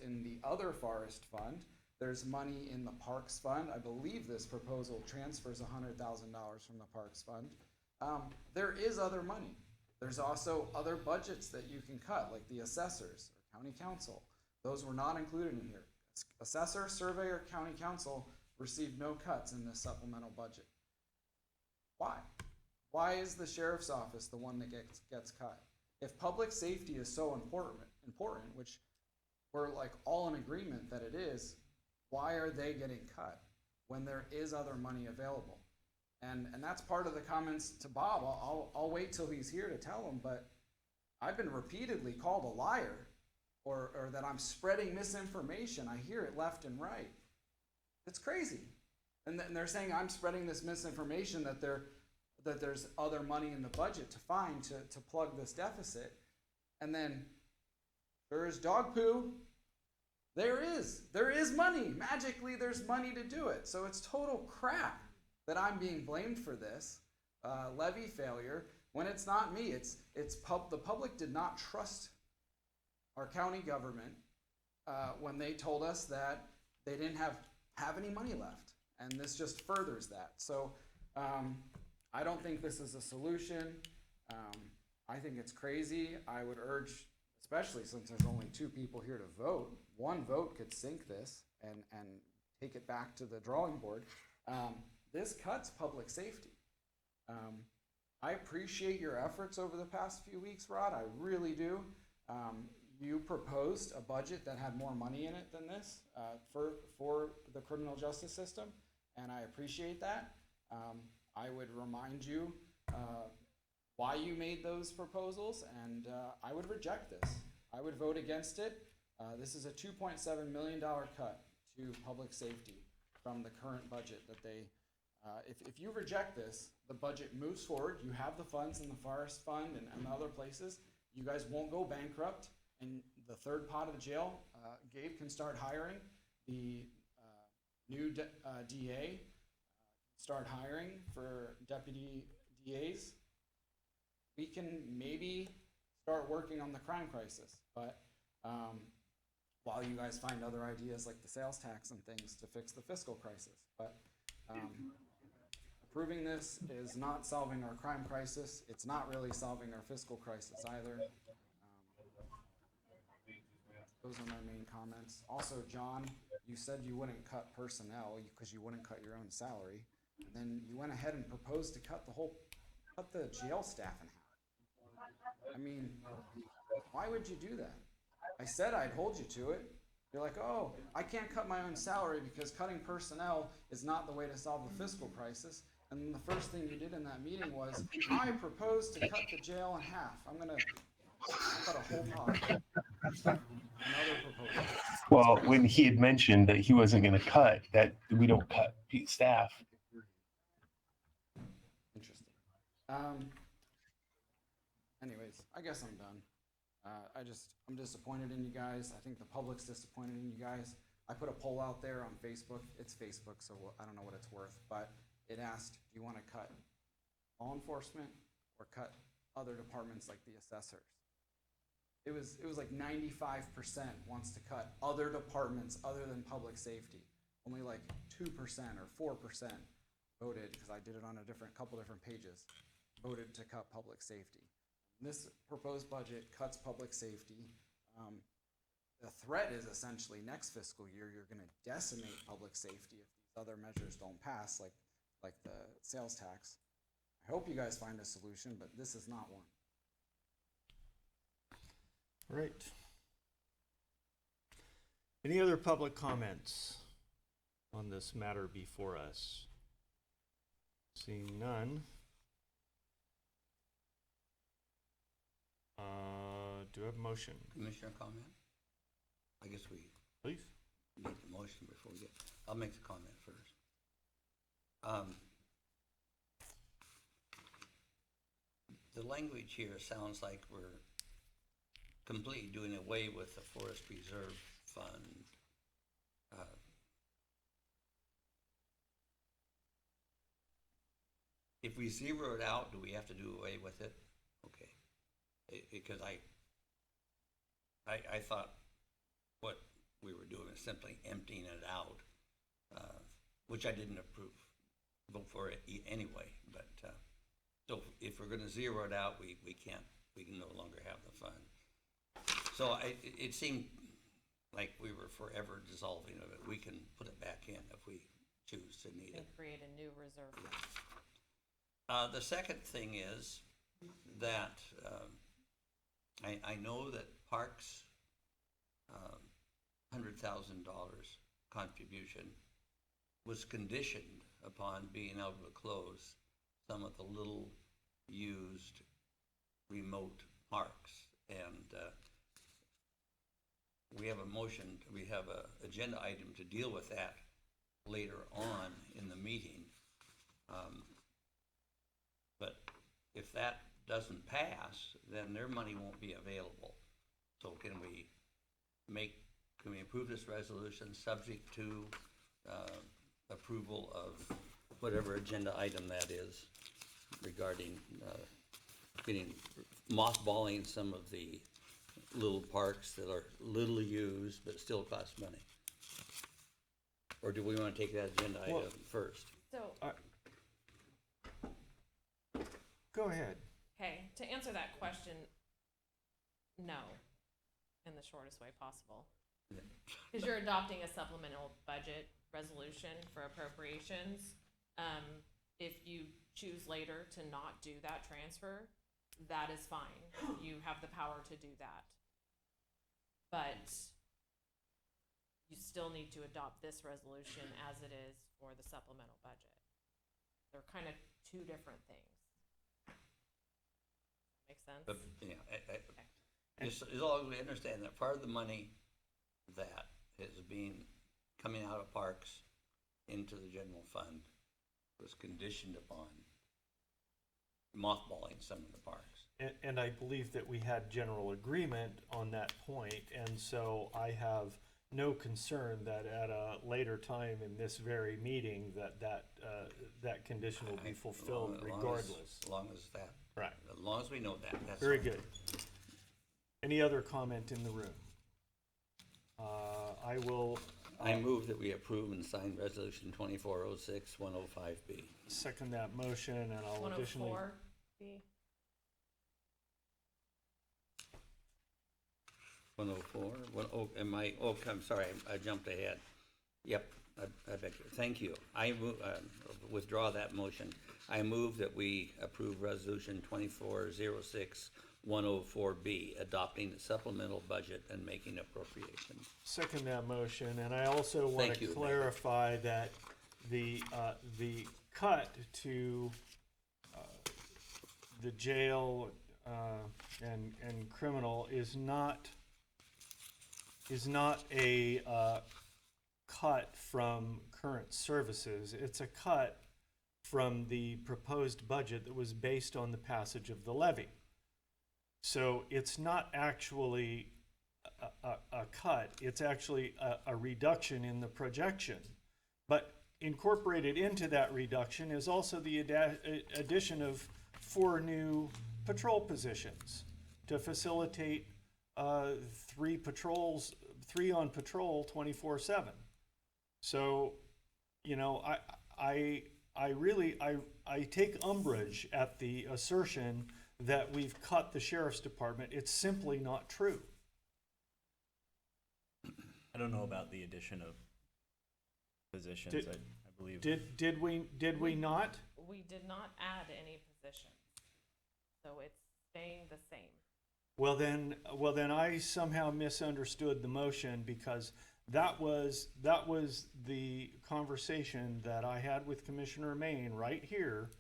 [SPEAKER 11] in the other forest fund. There's money in the Parks Fund. I believe this proposal transfers $100,000 from the Parks Fund. There is other money. There's also other budgets that you can cut, like the assessors or county council. Those were not included in here. Assessor, surveyor, county council received no cuts in this supplemental budget. Why? Why is the sheriff's office the one that gets cut? If public safety is so important, which we're like all in agreement that it is, why are they getting cut when there is other money available? And that's part of the comments to Bob. I'll wait till he's here to tell him, but I've been repeatedly called a liar or that I'm spreading misinformation. I hear it left and right. It's crazy. And they're saying I'm spreading this misinformation that there's other money in the budget to find to plug this deficit. And then there is dog poo. There is money. Magically, there's money to do it. So it's total crap that I'm being blamed for this levy failure when it's not me. The public did not trust our county government when they told us that they didn't have any money left, and this just furthers that. So I don't think this is a solution. I think it's crazy. I would urge, especially since there's only 2 people here to vote, 1 vote could sink this and take it back to the drawing board. This cuts public safety. I appreciate your efforts over the past few weeks, Rod. I really do. You proposed a budget that had more money in it than this for the criminal justice system, and I appreciate that. I would remind you why you made those proposals, and I would reject this. I would vote against it. This is a $2.7 million cut to public safety from the current budget that they, if you reject this, the budget moves forward. You have the funds in the forest fund and other places. You guys won't go bankrupt. And the third pot of the jail, Gabe can start hiring. The new DA start hiring for deputy DAs. We can maybe start working on the crime crisis. But while you guys find other ideas like the sales tax and things to fix the fiscal crisis. But approving this is not solving our crime crisis. It's not really solving our fiscal crisis either. Those are my main comments. Also, John, you said you wouldn't cut personnel because you wouldn't cut your own salary. And then you went ahead and proposed to cut the jail staff in half. I mean, why would you do that? I said I'd hold you to it. You're like, oh, I can't cut my own salary because cutting personnel is not the way to solve the fiscal crisis. And then the first thing you did in that meeting was, I propose to cut the jail in half. I'm going to cut a whole pot. Another proposal.
[SPEAKER 12] Well, when he had mentioned that he wasn't going to cut, that we don't cut staff.
[SPEAKER 11] Interesting. Anyways, I guess I'm done. I'm disappointed in you guys. I think the public's disappointed in you guys. I put a poll out there on Facebook. It's Facebook, so I don't know what it's worth, but it asked, do you want to cut law enforcement or cut other departments like the assessors? It was like 95% wants to cut other departments other than public safety. Only like 2% or 4% voted, because I did it on a couple different pages, voted to cut public safety. This proposed budget cuts public safety. The threat is essentially next fiscal year you're going to decimate public safety if these other measures don't pass, like the sales tax. I hope you guys find a solution, but this is not one.
[SPEAKER 1] Right. Any other public comments on this matter before us? Seeing none. Do I have a motion?
[SPEAKER 3] Commissioner comment? I guess we
[SPEAKER 1] Please.
[SPEAKER 3] need the motion before we get, I'll make the comment first. The language here sounds like we're completely doing away with the Forest Reserve Fund. If we zero it out, do we have to do away with it? Okay. Because I thought what we were doing is simply emptying it out, which I didn't vote for it anyway. But so if we're going to zero it out, we can no longer have the fund. So it seemed like we were forever dissolving of it. We can put it back in if we choose to need it.
[SPEAKER 5] And create a new reserve fund.
[SPEAKER 3] The second thing is that I know that Parks' $100,000 contribution was conditioned upon being able to close some of the little used remote parks And we have a motion, we have a agenda item to deal with that later on in the meeting. But if that doesn't pass, then their money won't be available. So can we approve this resolution subject to approval of whatever agenda item that is regarding mothballing some of the little parks that are little used but still cost money? Or do we want to take that agenda item first?
[SPEAKER 5] So,
[SPEAKER 1] Go ahead.
[SPEAKER 5] okay, to answer that question, no, in the shortest way possible. Because you're adopting a supplemental budget resolution for appropriations. If you choose later to not do that transfer, that is fine. You have the power to do that. But you still need to adopt this resolution as it is for the supplemental budget. They're kind of two different things. Make sense?
[SPEAKER 3] But, as long as we understand that part of the money that is coming out of parks into the general fund was conditioned upon mothballing some of the parks.
[SPEAKER 1] And I believe that we had general agreement on that point, and so I have no concern that at a later time in this very meeting that condition will be fulfilled regardless.
[SPEAKER 3] As long as that.
[SPEAKER 1] Right.
[SPEAKER 3] As long as we know that, that's.
[SPEAKER 1] Very
[SPEAKER 3] fine.
[SPEAKER 1] good. Any other comment in the room?
[SPEAKER 3] I move that we approve and sign resolution 2406-105B.
[SPEAKER 1] Second that motion, and I'll additionally.
[SPEAKER 5] 104B.
[SPEAKER 3] 104, I'm sorry, I jumped ahead. Yep, I beg you, thank you. I withdraw that motion. I move that we approve resolution 2406-104B, adopting the supplemental budget and making appropriations.
[SPEAKER 1] Second that motion, and I also want
[SPEAKER 3] Thank
[SPEAKER 1] to
[SPEAKER 3] you,
[SPEAKER 1] clarify that the cut to the jail and criminal is not a cut from current services. It's a cut from the proposed budget that was based on the passage of the levy. So it's not actually a cut, it's actually a reduction in the projection. But incorporated into that reduction is also the addition of 4 new patrol positions to facilitate 3 on patrol 24/7. So, I take umbrage at the assertion that we've cut the sheriff's department. It's simply not true.
[SPEAKER 2] I don't know about the addition of positions.
[SPEAKER 1] Did-
[SPEAKER 2] I believe.
[SPEAKER 1] Did we not?
[SPEAKER 5] We did not add any positions, so it's staying the same.
[SPEAKER 1] Well then I somehow misunderstood the motion, because that was the conversation that I had with Commissioner Main right here.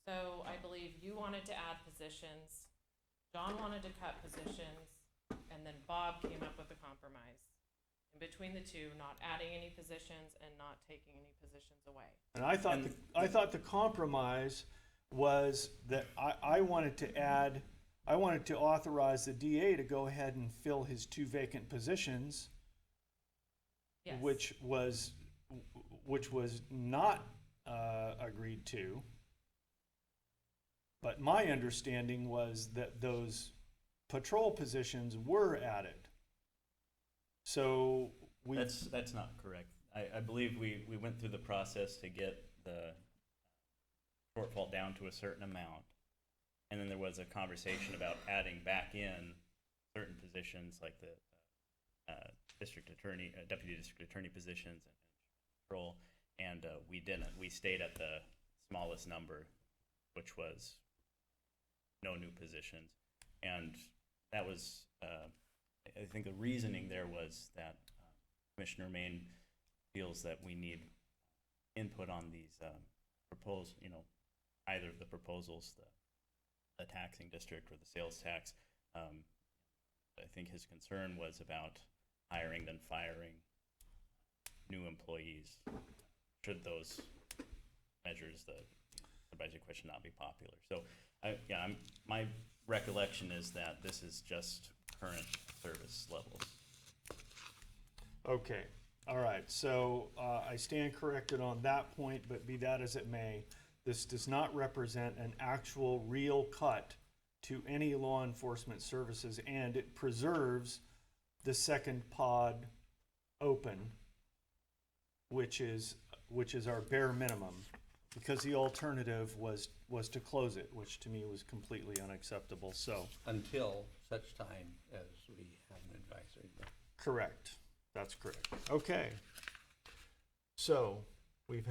[SPEAKER 5] So I believe you wanted to add positions, John wanted to cut positions, and then Bob came up with a compromise. In between the two, not adding any positions and not taking any positions away.
[SPEAKER 1] And I thought the compromise was that I wanted to authorize the DA to go ahead and fill his 2 vacant positions,
[SPEAKER 5] Yes.
[SPEAKER 1] which was not agreed to. But my understanding was that those patrol positions were added. So
[SPEAKER 2] That's not correct. I believe we went through the process to get the shortfall down to a certain amount. And then there was a conversation about adding back in certain positions like the district attorney, deputy district attorney positions and patrol. And we didn't. We stayed at the smallest number, which was no new positions. And that was, I think the reasoning there was that Commissioner Main feels that we need input on these either of the proposals, the taxing district or the sales tax. I think his concern was about hiring then firing new employees. Should those measures, the budget question, not be popular? So, my recollection is that this is just current service levels.
[SPEAKER 1] Okay, all right, so I stand corrected on that point, but be that as it may, this does not represent an actual real cut to any law enforcement services, and it preserves the second pod open, which is our bare minimum, because the alternative was to close it, which to me was completely unacceptable. So
[SPEAKER 3] Until such time as we have an advisory.
[SPEAKER 1] correct, that's correct. Okay, so we've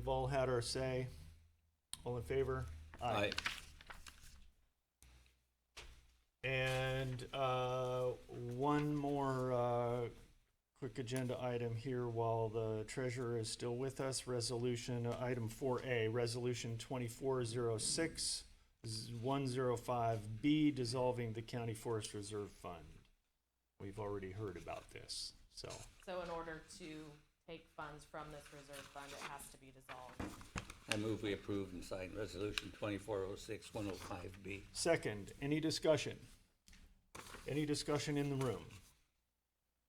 [SPEAKER 1] all had our say. All in favor?
[SPEAKER 3] Aye.
[SPEAKER 1] And one more quick agenda item here while the treasurer is still with us. Resolution, item 4A, Resolution 2406-105B, dissolving the County Forest Reserve Fund. We've already heard about this, so.
[SPEAKER 5] So in order to take funds from this reserve fund, it has to be dissolved.
[SPEAKER 3] I move we approve and sign resolution 2406-105B.
[SPEAKER 1] Second, any discussion? Any discussion in the room?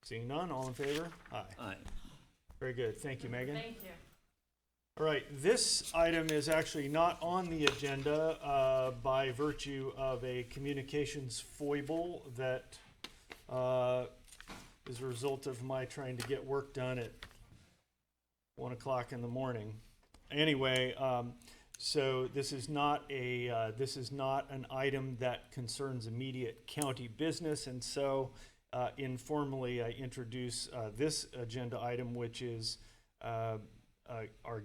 [SPEAKER 1] Seeing none, all in favor? Aye.
[SPEAKER 3] Aye.
[SPEAKER 1] Very good, thank you, Megan.
[SPEAKER 5] Thank you.
[SPEAKER 1] All right, this item is actually not on the agenda by virtue of a communications foible that is a result of my trying to get work done at 1 o'clock in the morning. Anyway, so this is not an item that concerns immediate county business, and so informally I introduce this agenda item, which is our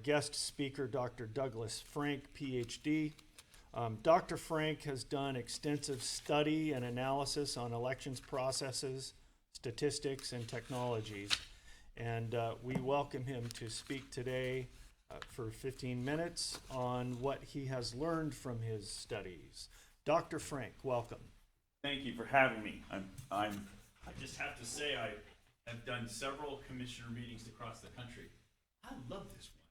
[SPEAKER 1] guest speaker, Dr. Douglas Frank, PhD. Dr. Frank has done extensive study and analysis on elections processes, statistics, and technologies, and we welcome him to speak today for 15 minutes on what he has learned from his studies. Dr. Frank, welcome.
[SPEAKER 13] Thank you for having me. I just have to say I have done several commissioner meetings across the country. I love this one.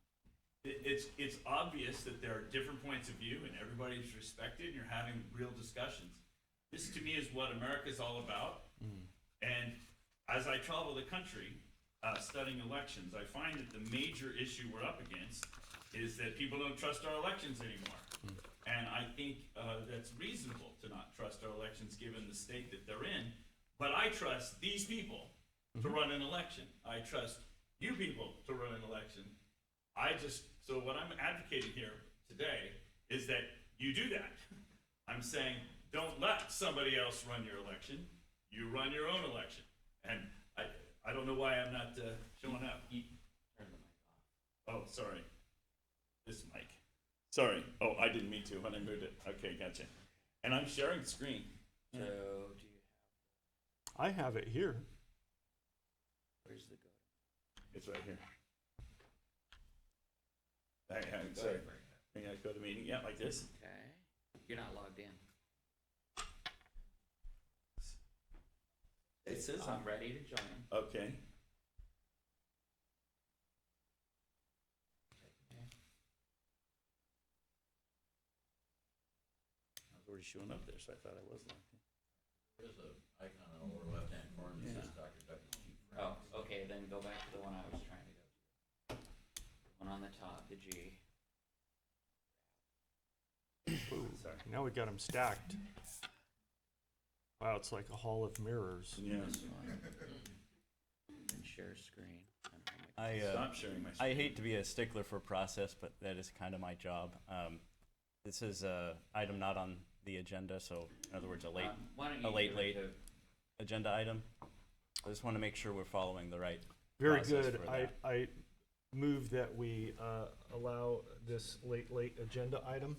[SPEAKER 13] It's obvious that there are different points of view and everybody's respected and you're having real discussions. This to me is what America's all about. And as I travel the country, studying elections, I find that the major issue we're up against is that people don't trust our elections anymore. And I think that's reasonable to not trust our elections given the state that they're in. But I trust these people to run an election. I trust you people to run an election. So what I'm advocating here today is that you do that. I'm saying don't let somebody else run your election. You run your own election. And I don't know why I'm not showing up.
[SPEAKER 2] Turn the mic off.
[SPEAKER 13] Oh, sorry. This mic. Sorry. Oh, I didn't mean to when I moved it. Okay, gotcha. And I'm sharing the screen.
[SPEAKER 2] So, do you
[SPEAKER 1] I have it here.
[SPEAKER 2] where's the go?
[SPEAKER 13] It's right here. Sorry. May I go to meeting? Yeah, like this.
[SPEAKER 2] Okay. You're not logged in.
[SPEAKER 13] It says
[SPEAKER 2] I'm ready to join.
[SPEAKER 13] Okay. I was already showing up there, so I thought I was logged in.
[SPEAKER 14] There's an icon on the lower left-hand corner that says Dr. Douglas G.
[SPEAKER 2] Oh, okay, then go back to the one I was trying to go to. One on the top, the G.
[SPEAKER 1] Ooh,
[SPEAKER 13] Sorry.
[SPEAKER 1] now we got them stacked. Wow, it's like a hall of mirrors.
[SPEAKER 13] Yeah.
[SPEAKER 2] This one. And share screen.
[SPEAKER 13] Stop sharing my screen.
[SPEAKER 2] I hate to be a stickler for process, but that is kind of my job. This is a item not on the agenda, so in other words, a late agenda item. I just want to make sure we're following the right
[SPEAKER 1] Very
[SPEAKER 2] process
[SPEAKER 1] good.
[SPEAKER 2] for that.
[SPEAKER 1] I move that we allow this late agenda item.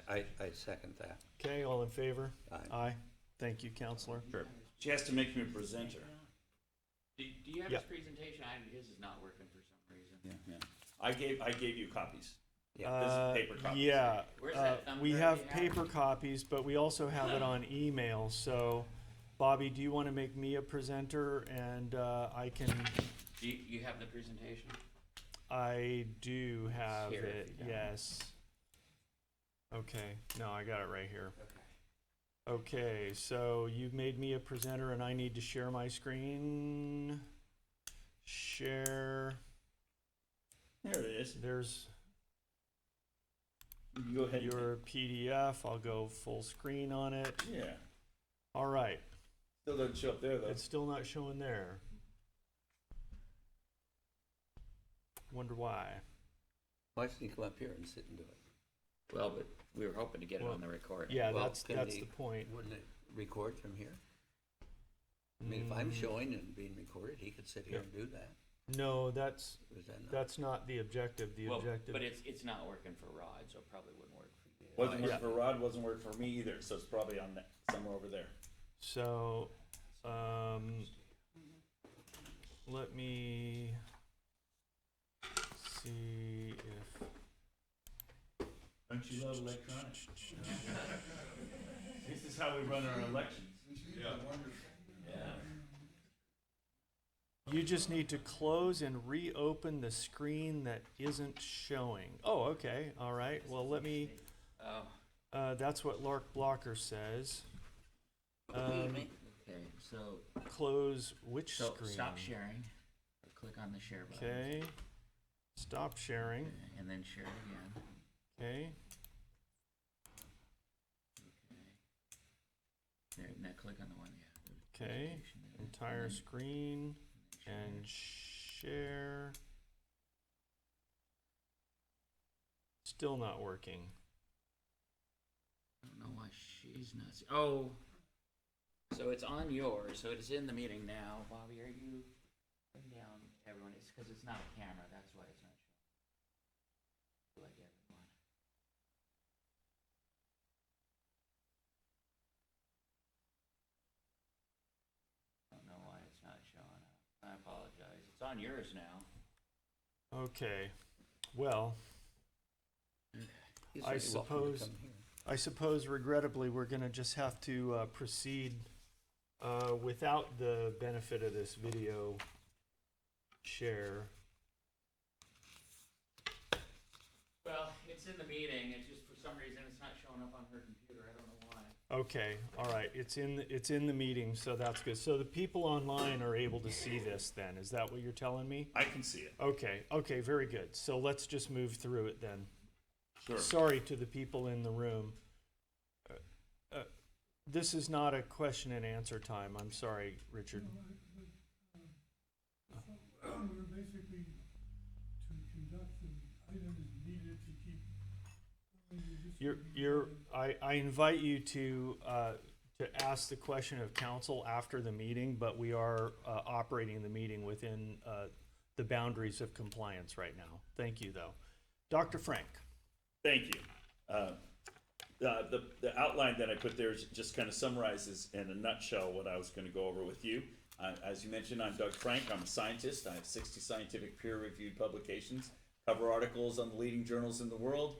[SPEAKER 3] I second that.
[SPEAKER 1] Okay, all in favor?
[SPEAKER 3] Aye.
[SPEAKER 1] Aye. Thank you, Counselor.
[SPEAKER 2] Sure.
[SPEAKER 13] She has to make me a presenter.
[SPEAKER 2] Do you have
[SPEAKER 1] Yeah.
[SPEAKER 2] his presentation? His is not working for some reason.
[SPEAKER 13] Yeah. I gave you copies.
[SPEAKER 3] Yeah.
[SPEAKER 13] This is paper copies.
[SPEAKER 1] Yeah,
[SPEAKER 11] Where's that thumb
[SPEAKER 1] we
[SPEAKER 11] drive
[SPEAKER 1] have
[SPEAKER 11] you have?
[SPEAKER 1] paper copies, but we also have it on email, so Bobby, do you want to make me a presenter and I can,
[SPEAKER 11] Do you have the presentation?
[SPEAKER 1] I do have
[SPEAKER 11] Here, if
[SPEAKER 1] it,
[SPEAKER 11] you don't.
[SPEAKER 1] yes. Okay, no, I got it right here.
[SPEAKER 11] Okay.
[SPEAKER 1] Okay, so you've made me a presenter and I need to share my screen. Share,
[SPEAKER 13] There it is.
[SPEAKER 1] there's
[SPEAKER 13] You can go ahead.
[SPEAKER 1] your PDF, I'll go full screen on it.
[SPEAKER 13] Yeah.
[SPEAKER 1] All right,
[SPEAKER 13] Still doesn't show up there though.
[SPEAKER 1] it's still not showing there. Wonder why.
[SPEAKER 3] Why doesn't he come up here and sit and do it?
[SPEAKER 11] Well, but we were hoping to get it
[SPEAKER 1] Well,
[SPEAKER 11] on the recording.
[SPEAKER 1] Yeah,
[SPEAKER 3] Well,
[SPEAKER 1] that's
[SPEAKER 3] can
[SPEAKER 1] the
[SPEAKER 3] he-
[SPEAKER 1] point.
[SPEAKER 3] Wouldn't it record from here? I mean, if I'm
[SPEAKER 1] Mm,
[SPEAKER 3] showing and being recorded, he could sit here and do that.
[SPEAKER 1] No, that's,
[SPEAKER 3] Or is that not?
[SPEAKER 1] that's not the objective, the objective.
[SPEAKER 11] But it's not working for Rod, so it probably wouldn't work for you.
[SPEAKER 13] Wasn't
[SPEAKER 1] Yeah.
[SPEAKER 13] working for Rod, wasn't working for me either, so it's probably on that, somewhere over there.
[SPEAKER 1] So, let me see if,
[SPEAKER 13] Don't you love electronics? This is how we run our elections. Yeah.
[SPEAKER 1] you just need to close and reopen the screen that isn't showing. Oh, okay, all right, well, let me,
[SPEAKER 11] Oh,
[SPEAKER 1] that's what Lark Blocker says.
[SPEAKER 11] okay, so,
[SPEAKER 1] Close which
[SPEAKER 11] so
[SPEAKER 1] screen?
[SPEAKER 11] stop sharing, or click on the share button.
[SPEAKER 1] Okay, stop sharing,
[SPEAKER 11] And then share it again.
[SPEAKER 1] okay.
[SPEAKER 11] There, now click on the one, yeah. the
[SPEAKER 1] Okay,
[SPEAKER 11] presentation there.
[SPEAKER 1] entire
[SPEAKER 11] And then-
[SPEAKER 1] screen
[SPEAKER 11] and then
[SPEAKER 1] and share. Still not working.
[SPEAKER 11] I don't know why she's not. Oh, so it's on yours. So it is in the meeting now. Bobby, are you putting down everyone? It's because it's not a camera. That's why it's not showing. Like everyone. I don't know why it's not showing up. I apologize. It's on yours now.
[SPEAKER 1] Okay, well,
[SPEAKER 3] He's
[SPEAKER 1] I
[SPEAKER 3] very welcome to
[SPEAKER 1] suppose-
[SPEAKER 3] come here.
[SPEAKER 1] I suppose regrettably, we're gonna just have to proceed without the benefit of this video share.
[SPEAKER 11] Well, it's in the meeting. It's just for some reason it's not showing up on her computer. I don't know why.
[SPEAKER 1] Okay, all right, it's in the meeting, so that's good. So the people online are able to see this then, is that what you're telling me?
[SPEAKER 13] I can see it.
[SPEAKER 1] Okay, very good. So let's just move through it then.
[SPEAKER 13] Sure.
[SPEAKER 1] Sorry to the people in the room. This is not a question and answer time. I'm sorry, Richard.
[SPEAKER 7] We're basically to conduct the items needed to keep.
[SPEAKER 1] I invite you to ask the question of council after the meeting, but we are operating the meeting within the boundaries of compliance right now. Thank you, though. Dr. Frank.
[SPEAKER 13] Thank you. The outline that I put there just kind of summarizes in a nutshell what I was going to go over with you. As you mentioned, I'm Doug Frank. I'm a scientist. I have 60 scientific peer-reviewed publications, cover articles on the leading journals in the world,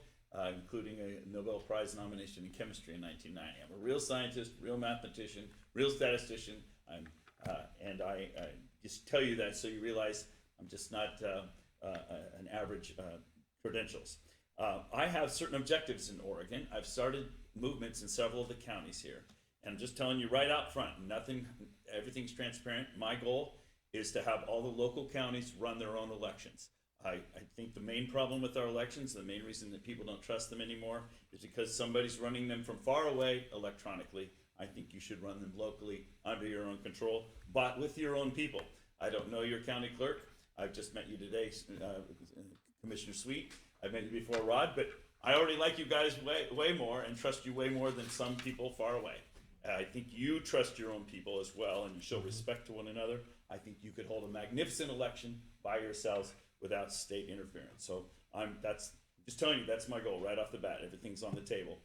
[SPEAKER 13] including a Nobel Prize nomination in chemistry in 1990. I'm a real scientist, real mathematician, real statistician. And I just tell you that so you realize I'm just not an average credentials. I have certain objectives in Oregon. I've started movements in several of the counties here. And I'm just telling you right out front, everything's transparent. My goal is to have all the local counties run their own elections. I think the main problem with our elections, the main reason that people don't trust them anymore, is because somebody's running them from far away electronically. I think you should run them locally under your own control, but with your own people. I don't know your county clerk. I've just met you today, Commissioner Sweet. I've met you before, Rod, but I already like you guys way more and trust you way more than some people far away. I think you trust your own people as well, and you show respect to one another. I think you could hold a magnificent election by yourselves without state interference. So that's just telling you that's my goal right off the bat. Everything's on the table.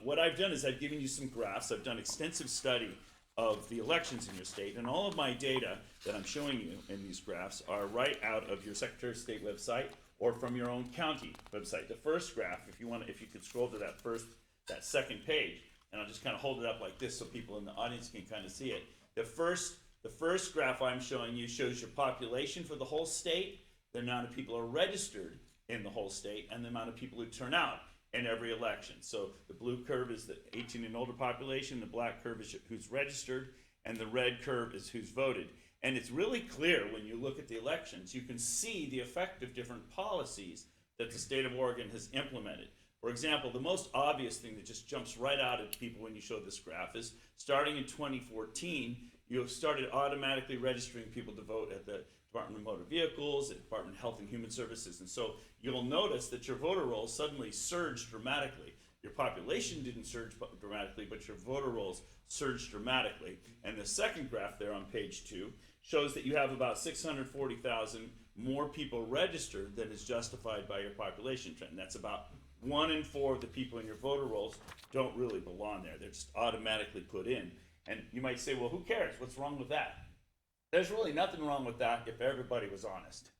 [SPEAKER 13] What I've done is I've given you some graphs. I've done extensive study of the elections in your state, and all of my data that I'm showing you in these graphs are right out of your Secretary of State website or from your own county website. The first graph, if you could scroll to that second page, and I'll just kind of hold it up like this so people in the audience can kind of see it. The first graph I'm showing you shows your population for the whole state, the amount of people who are registered in the whole state, and the amount of people who turn out in every election. So the blue curve is the 18 and older population, the black curve is who's registered, and the red curve is who's voted. And it's really clear when you look at the elections, you can see the effect of different policies that the state of Oregon has implemented. For example, the most obvious thing that just jumps right out at people when you show this graph is starting in 2014, you have started automatically registering people to vote at the Department of Motor Vehicles, at Department of Health and Human Services. And so you'll notice that your voter rolls suddenly surged dramatically. Your population didn't surge dramatically, but your voter rolls surged dramatically. And the second graph there on page 2 shows that you have about 640,000 more people registered than is justified by your population trend. That's about 1 in 4 of the people in your voter rolls don't really belong there. They're just automatically put in. And you might say, well, who cares? What's wrong with that? There's really nothing wrong with that if everybody was honest.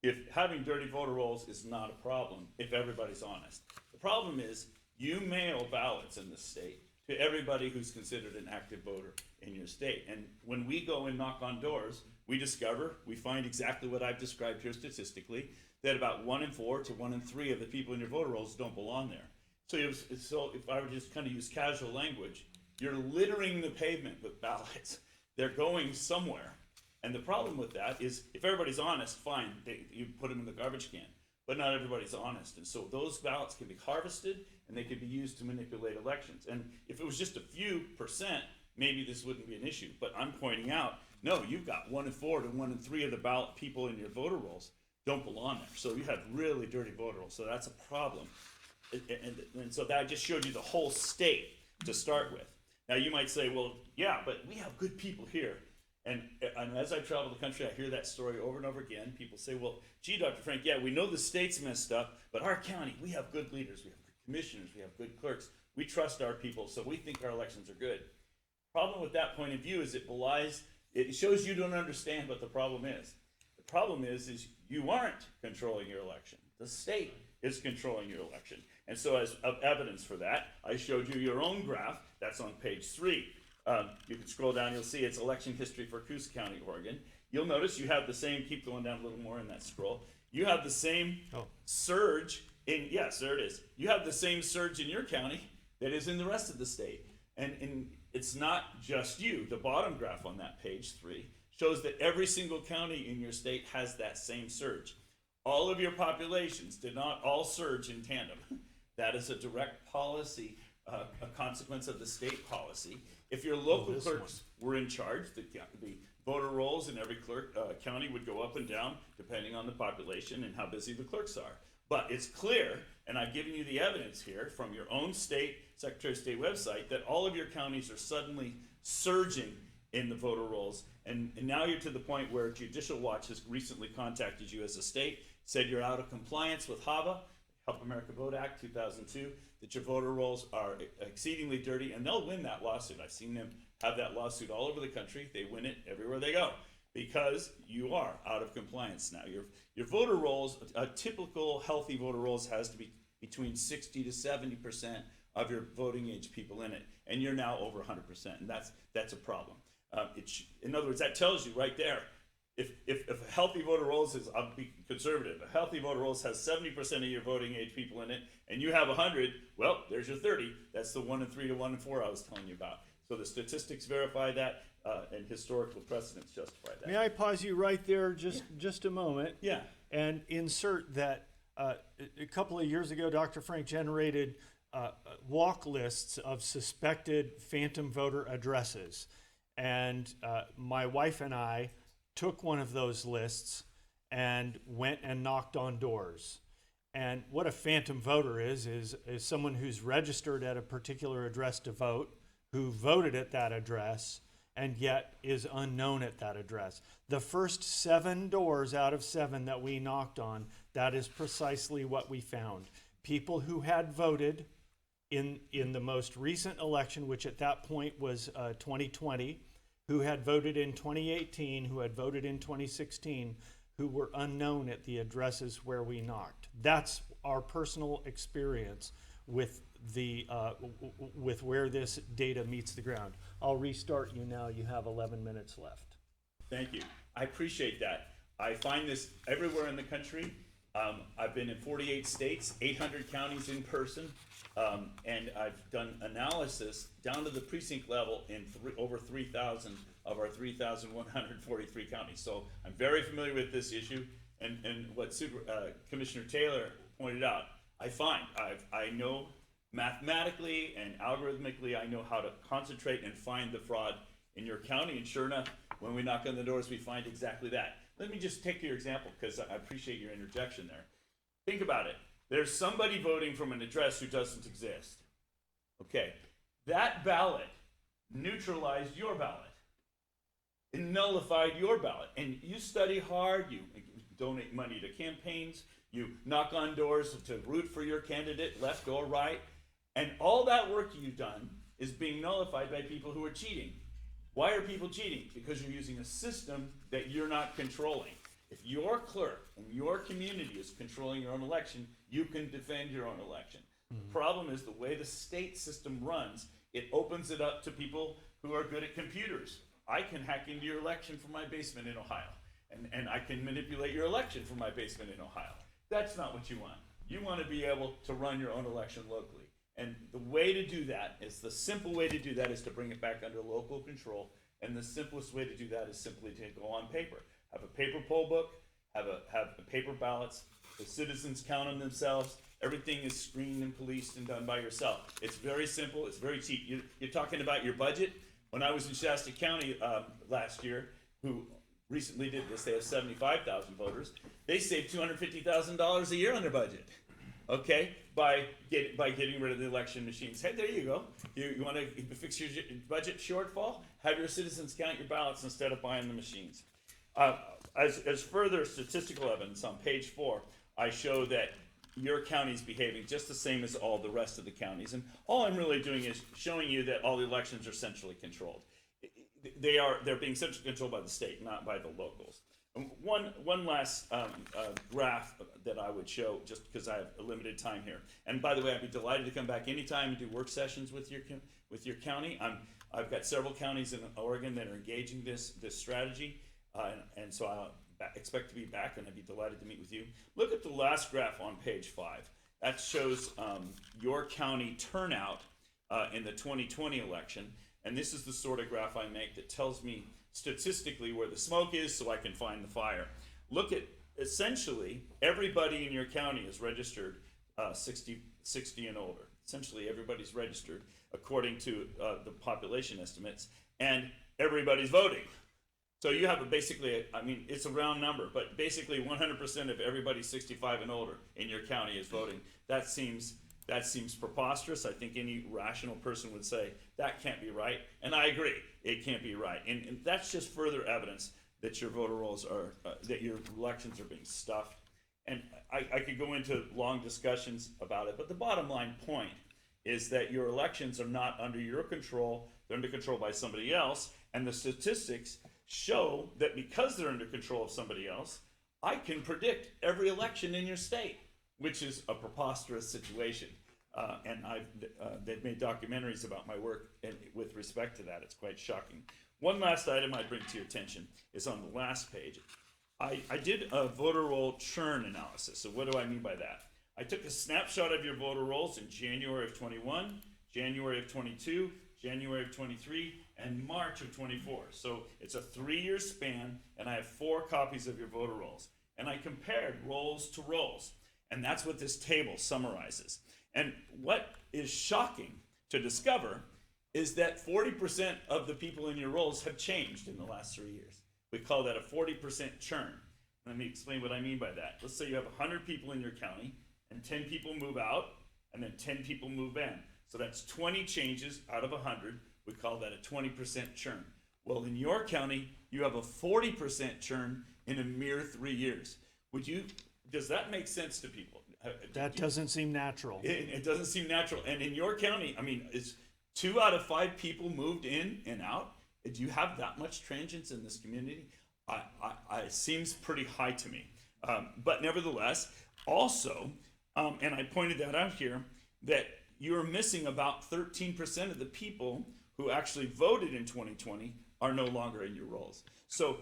[SPEAKER 13] If having dirty voter rolls is not a problem if everybody's honest. The problem is you mail ballots in this state to everybody who's considered an active voter in your state. And when we go and knock on doors, we find exactly what I've described here statistically, that about 1 in 4 to 1 in 3 of the people in your voter rolls don't belong there. So if I were to just kind of use casual language, you're littering the pavement with ballots. They're going somewhere. And the problem with that is if everybody's honest, fine, you put them in the garbage can. But not everybody's honest. And so those ballots can be harvested and they can be used to manipulate elections. And if it was just a few percent, maybe this wouldn't be an issue. But I'm pointing out, no, you've got 1 in 4 to 1 in 3 of the ballot people in your voter rolls don't belong there. So you have really dirty voter rolls. So that's a problem. And so that just showed you the whole state to start with. Now you might say, well, yeah, but we have good people here. And as I travel the country, I hear that story over and over again. People say, well, gee, Dr. Frank, yeah, we know the state's messed up, but our county, we have good leaders, we have good commissioners, we have good clerks. We trust our people, so we think our elections are good. Problem with that point of view is it shows you don't understand what the problem is. The problem is you aren't controlling your election. The state is controlling your election. And so as evidence for that, I showed you your own graph. That's on page 3. You can scroll down, you'll see it's election history for Coos County, Oregon. You'll notice you have the same, keep going down a little more in that scroll. You have the same surge yes, there it is. You have the same surge in your county that is in the rest of the state. And it's not just you. The bottom graph on that page 3 shows that every single county in your state has that same surge. All of your populations did not all surge in tandem. That is a direct policy, a consequence of the state policy. If your local clerks were in charge, the voter rolls in every county would go up and down depending on the population and how busy the clerks are. But it's clear, and I've given you the evidence here from your own state, Secretary of State website, that all of your counties are suddenly surging in the voter rolls. And now you're to the point where Judicial Watch has recently contacted you as a state, said you're out of compliance with HAVA, Help America Vote Act 2002, that your voter rolls are exceedingly dirty, and they'll win that lawsuit. I've seen them have that lawsuit all over the country. They win it everywhere they go because you are out of compliance now. Your voter rolls, a typical healthy voter rolls has to be between 60 to 70% of your voting age people in it, and you're now over 100%, and that's a problem. In other words, that tells you right there, if a healthy voter rolls is, I'll be conservative, a healthy voter rolls has 70% of your voting age people in it, and you have 100, well, there's your 30. That's the 1 in 3 to 1 in 4 I was telling you about. So the statistics verify that, and historical precedents justify that.
[SPEAKER 1] May I pause you right there just a moment?
[SPEAKER 13] Yeah.
[SPEAKER 1] And insert that a couple of years ago, Dr. Frank generated walk lists of suspected phantom voter addresses. And my wife and I took one of those lists and went and knocked on doors. And what a phantom voter is someone who's registered at a particular address to vote, who voted at that address, and yet is unknown at that address. The first 7 doors out of 7 that we knocked on, that is precisely what we found. People who had voted in the most recent election, which at that point was 2020, who had voted in 2018, who had voted in 2016, who were unknown at the addresses where we knocked. That's our personal experience with with where this data meets the ground. I'll restart you now. You have 11 minutes left.
[SPEAKER 13] Thank you. I appreciate that. I find this everywhere in the country. I've been in 48 states, 800 counties in person, and I've done analysis down to the precinct level in over 3,000 of our 3,143 counties. So I'm very familiar with this issue, and what Commissioner Taylor pointed out, I know mathematically and algorithmically, I know how to concentrate and find the fraud in your county, and sure enough, when we knock on the doors, we find exactly that. Let me just take your example, because I appreciate your interjection there. Think about it. There's somebody voting from an address who doesn't exist. Okay, that ballot neutralized your ballot. It nullified your ballot. And you study hard, you donate money to campaigns, you knock on doors to root for your candidate, left or right, and all that work you've done is being nullified by people who are cheating. Why are people cheating? Because you're using a system that you're not controlling. If your clerk in your community is controlling your own election, you can defend your own election. The problem is the way the state system runs, it opens it up to people who are good at computers. I can hack into your election from my basement in Ohio, and I can manipulate your election from my basement in Ohio. That's not what you want. You want to be able to run your own election locally. And the way to do that is, the simple way to do that is to bring it back under local control. And the simplest way to do that is simply to go on paper. Have a paper poll book, have paper ballots, the citizens count them themselves. Everything is screened and policed and done by yourself. It's very simple, it's very cheap. You're talking about your budget. When I was in Shasta County last year, who recently did this, they have 75,000 voters. They saved $250,000 a year on their budget. Okay, by getting rid of the election machines. Hey, there you go. You want to fix your budget shortfall? Have your citizens count your ballots instead of buying the machines. As further statistical evidence, on page 4, I show that your county's behaving just the same as all the rest of the counties. And all I'm really doing is showing you that all the elections are centrally controlled. They're being centrally controlled by the state, not by the locals. One last graph that I would show, just because I have a limited time here. And by the way, I'd be delighted to come back anytime and do work sessions with your county. I've got several counties in Oregon that are engaging this strategy, and so I expect to be back, and I'd be delighted to meet with you. Look at the last graph on page 5. That shows your county turnout in the 2020 election, and this is the sort of graph I make that tells me statistically where the smoke is so I can find the fire. Look at, essentially, everybody in your county is registered 60 and older. Essentially, everybody's registered according to the population estimates, and everybody's voting. So you have basically, I mean, it's a round number, but basically 100% of everybody 65 and older in your county is voting. That seems preposterous. I think any rational person would say that can't be right, and I agree, it can't be right. And that's just further evidence that your voter rolls are, that your elections are being stuffed. And I could go into long discussions about it, but the bottom line point is that your elections are not under your control, they're under control by somebody else, and the statistics show that because they're under control of somebody else, I can predict every election in your state, which is a preposterous situation. And they've made documentaries about my work, and with respect to that, it's quite shocking. One last item I bring to your attention is on the last page. I did a voter roll churn analysis. So what do I mean by that? I took a snapshot of your voter rolls in January of 21, January of 22, January of 23, and March of 24. So it's a 3-year span, and I have 4 copies of your voter rolls. And I compared rolls to rolls. And that's what this table summarizes. And what is shocking to discover is that 40% of the people in your rolls have changed in the last 3 years. We call that a 40% churn. Let me explain what I mean by that. Let's say you have 100 people in your county, and 10 people move out, and then 10 people move in. So that's 20 changes out of 100. We call that a 20% churn. Well, in your county, you have a 40% churn in a mere 3 years. Does that make sense to people?
[SPEAKER 1] That doesn't seem natural.
[SPEAKER 13] It doesn't seem natural. And in your county, I mean, is 2 out of 5 people moved in and out? Do you have that much transience in this community? It seems pretty high to me. But nevertheless, also, and I pointed that out here, that you're missing about 13% of the people who actually voted in 2020 are no longer in your rolls. So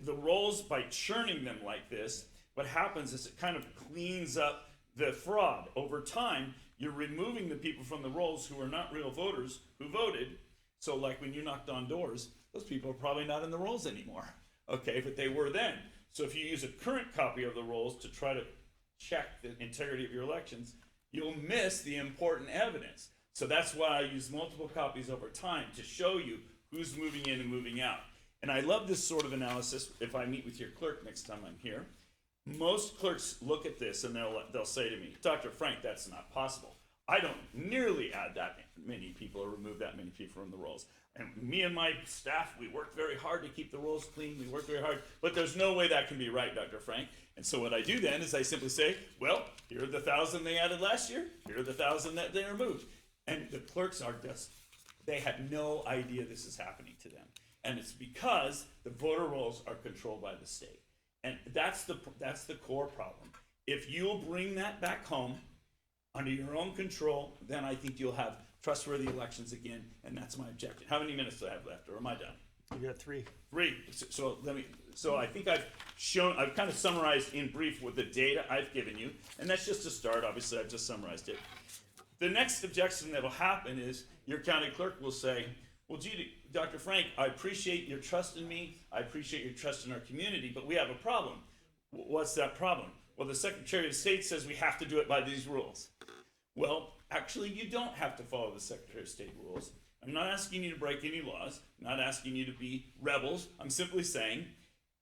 [SPEAKER 13] the rolls, by churning them like this, what happens is it kind of cleans up the fraud. Over time, you're removing the people from the rolls who are not real voters who voted. So like when you knocked on doors, those people are probably not in the rolls anymore. Okay, but they were then. So if you use a current copy of the rolls to try to check the integrity of your elections, you'll miss the important evidence. So that's why I use multiple copies over time to show you who's moving in and moving out. And I love this sort of analysis if I meet with your clerk next time I'm here. Most clerks look at this and they'll say to me, Dr. Frank, that's not possible. I don't nearly add that many people or remove that many people from the rolls. And me and my staff, we work very hard to keep the rolls clean. We work very hard, but there's no way that can be right, Dr. Frank. And so what I do then is I simply say, well, here are the 1,000 they added last year. Here are the 1,000 that they removed. And the clerks are just, they had no idea this is happening to them. And it's because the voter rolls are controlled by the state. And that's the core problem. If you'll bring that back home under your own control, then I think you'll have trustworthy elections again, and that's my objective. How many minutes do I have left, or am I done?
[SPEAKER 1] You got 3.
[SPEAKER 13] 3. So I think I've kind of summarized in brief with the data I've given you, and that's just a start. Obviously, I've just summarized it. The next objection that'll happen is your county clerk will say, well, gee, Dr. Frank, I appreciate your trust in me. I appreciate your trust in our community, but we have a problem. What's that problem? Well, the Secretary of State says we have to do it by these rules. Well, actually, you don't have to follow the Secretary of State rules. I'm not asking you to break any laws. I'm not asking you to be rebels. I'm simply saying,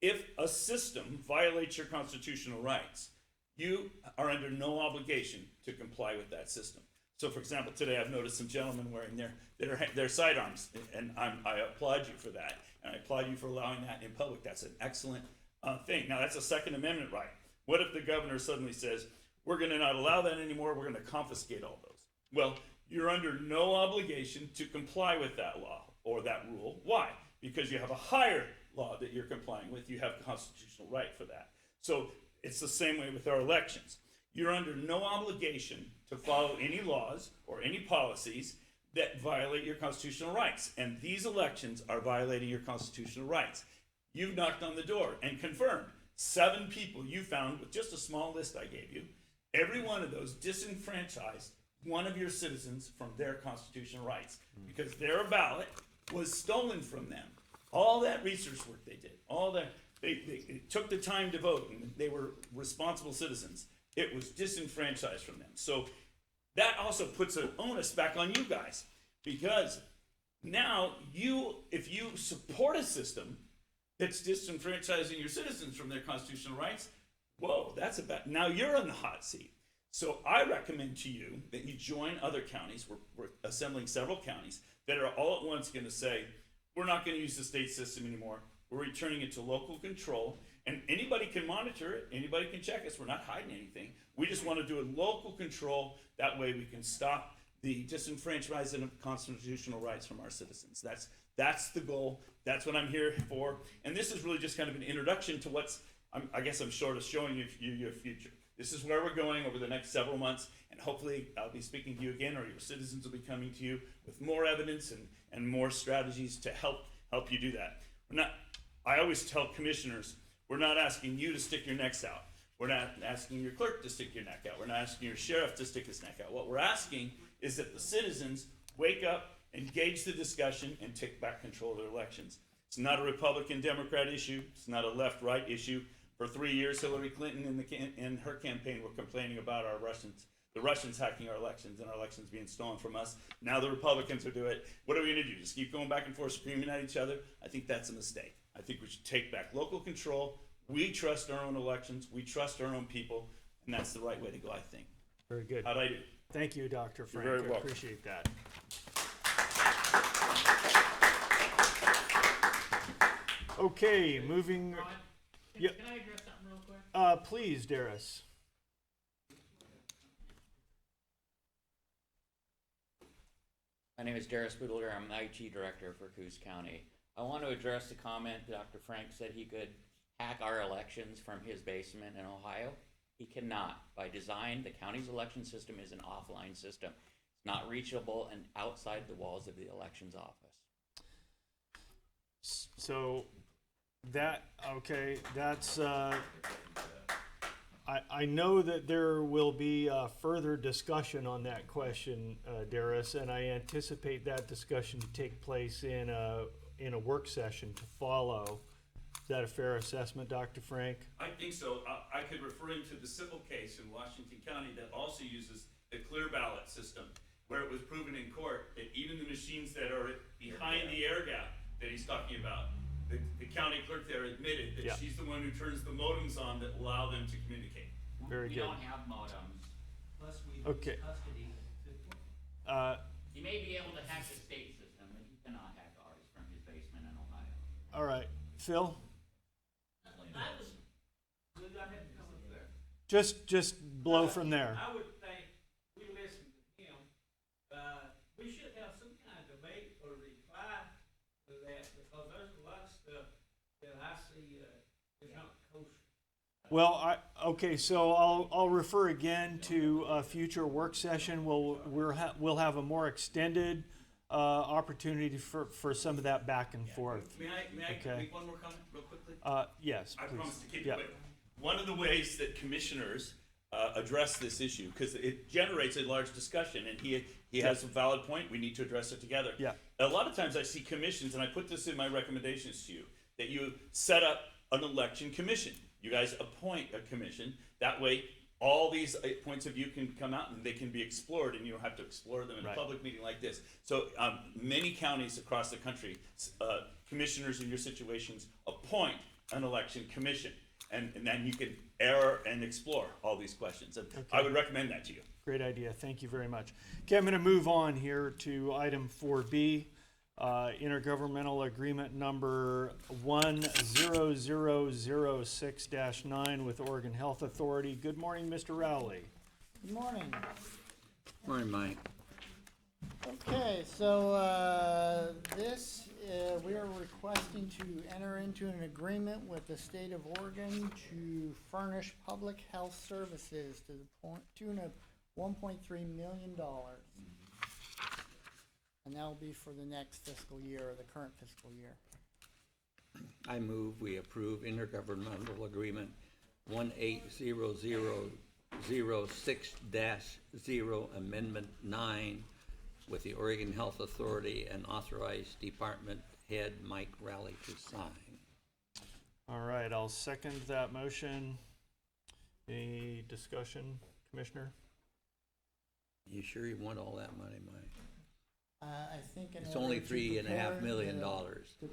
[SPEAKER 13] if a system violates your constitutional rights, you are under no obligation to comply with that system. So, for example, today I've noticed some gentlemen wearing their sidearms, and I applaud you for that, and I applaud you for allowing that in public. That's an excellent thing. Now, that's a Second Amendment right. What if the governor suddenly says, we're going to not allow that anymore, we're going to confiscate all those? Well, you're under no obligation to comply with that law or that rule. Why? Because you have a higher law that you're complying with. You have a constitutional right for that. So it's the same way with our elections. You're under no obligation to follow any laws or any policies that violate your constitutional rights. And these elections are violating your constitutional rights. You've knocked on the door and confirmed 7 people you found with just a small list I gave you. Every one of those disenfranchised one of your citizens from their constitutional rights because their ballot was stolen from them. All that research work they did, all that, they took the time to vote, and they were responsible citizens. It was disenfranchised from them. So that also puts an onus back on you guys, because now if you support a system that's disenfranchising your citizens from their constitutional rights, whoa, now you're in the hot seat. So I recommend to you that you join other counties. We're assembling several counties that are all at once going to say, we're not going to use the state system anymore. We're returning it to local control, and anybody can monitor it. Anybody can check us. We're not hiding anything. We just want to do a local control. That way we can stop the disenfranchisement of constitutional rights from our citizens. That's the goal. That's what I'm here for. And this is really just kind of an introduction to I guess I'm short of showing you your future. This is where we're going over the next several months, and hopefully I'll be speaking to you again, or your citizens will be coming to you with more evidence and more strategies to help you do that. I always tell commissioners, we're not asking you to stick your necks out. We're not asking your clerk to stick your neck out. We're not asking your sheriff to stick his neck out. What we're asking is that the citizens wake up, engage the discussion, and take back control of their elections. It's not a Republican-Democrat issue. It's not a left-right issue. For 3 years, Hillary Clinton and her campaign were complaining about the Russians hacking our elections and our elections being stolen from us. Now the Republicans will do it. What are we going to do? Just keep going back and forth, screaming at each other? I think that's a mistake. I think we should take back local control. We trust our own elections. We trust our own people. And that's the right way to go, I think.
[SPEAKER 1] Very good.
[SPEAKER 13] How'd I do?
[SPEAKER 1] Thank you, Dr. Frank.
[SPEAKER 13] You're very
[SPEAKER 1] I
[SPEAKER 13] welcome.
[SPEAKER 1] appreciate that. Okay, moving.
[SPEAKER 15] Can I address something real quick?
[SPEAKER 1] Please, Darius.
[SPEAKER 15] My name is Darius Boodler. I'm the IT director for Coos County. I want to address the comment Dr. Frank said he could hack our elections from his basement in Ohio? He cannot. By design, the county's election system is an offline system. It's not reachable and outside the walls of the elections office.
[SPEAKER 1] So that, okay, that's, I know that there will be further discussion on that question, Darius, and I anticipate that discussion to take place in a work session to follow. Is that a fair assessment, Dr. Frank?
[SPEAKER 13] I think so. I could refer him to the civil case in Washington County that also uses the clear ballot system, where it was proven in court that even the machines that are behind the air gap that he's talking about, the county clerk there admitted that
[SPEAKER 1] Yeah.
[SPEAKER 13] she's the one who turns the modems on that allow them to communicate.
[SPEAKER 1] Very
[SPEAKER 15] We
[SPEAKER 1] good.
[SPEAKER 15] don't have modems.
[SPEAKER 4] Plus we
[SPEAKER 1] Okay.
[SPEAKER 4] lose custody.
[SPEAKER 15] He may be able to hack the state system, but he cannot hack ours from his basement in Ohio.
[SPEAKER 1] All right, Phil,
[SPEAKER 4] We got him coming there.
[SPEAKER 1] just blow from there.
[SPEAKER 4] I would think, we listen to him, we should have some kind of debate or reply to that, because there's a lot of stuff that I see, is not kosher.
[SPEAKER 1] Well, okay, so I'll refer again to a future work session. We'll have a more extended opportunity for some of that back and forth.
[SPEAKER 13] May I
[SPEAKER 1] Okay.
[SPEAKER 13] make one more comment real quickly?
[SPEAKER 1] Yes,
[SPEAKER 13] I
[SPEAKER 1] please.
[SPEAKER 13] promise to keep
[SPEAKER 1] Yeah.
[SPEAKER 13] it quick. One of the ways that commissioners address this issue, because it generates a large discussion, and he has a valid point, we need to address it together.
[SPEAKER 1] Yeah.
[SPEAKER 13] A lot of times I see commissions, and I put this in my recommendations to you, that you set up an election commission. You guys appoint a commission. That way, all these points of view can come out and they can be explored, and you don't have to explore them in
[SPEAKER 1] Right.
[SPEAKER 13] a public meeting like this. So many counties across the country, commissioners in your situations appoint an election commission, and then you can air and explore all these questions. And I would recommend that to you.
[SPEAKER 1] Great idea. Thank you very much. Okay, I'm going to move on here to item 4B, intergovernmental agreement number 10006-9 with Oregon Health Authority. Good morning, Mr. Rowley.
[SPEAKER 16] Good morning.
[SPEAKER 3] Morning, Mike.
[SPEAKER 16] Okay, so we are requesting to enter into an agreement with the state of Oregon to furnish public health services to the tune of $1.3 million. And that will be for the next fiscal year, or the current fiscal year.
[SPEAKER 3] I move we approve intergovernmental agreement 180006-0 Amendment 9 with the Oregon Health Authority and authorize Department Head Mike Rowley to sign.
[SPEAKER 1] All right, I'll second that motion. Any discussion, Commissioner?
[SPEAKER 3] You sure you want all that money, Mike?
[SPEAKER 16] I think in
[SPEAKER 3] It's
[SPEAKER 16] order
[SPEAKER 3] only
[SPEAKER 16] to
[SPEAKER 3] $3.5 million.
[SPEAKER 16] prepare to,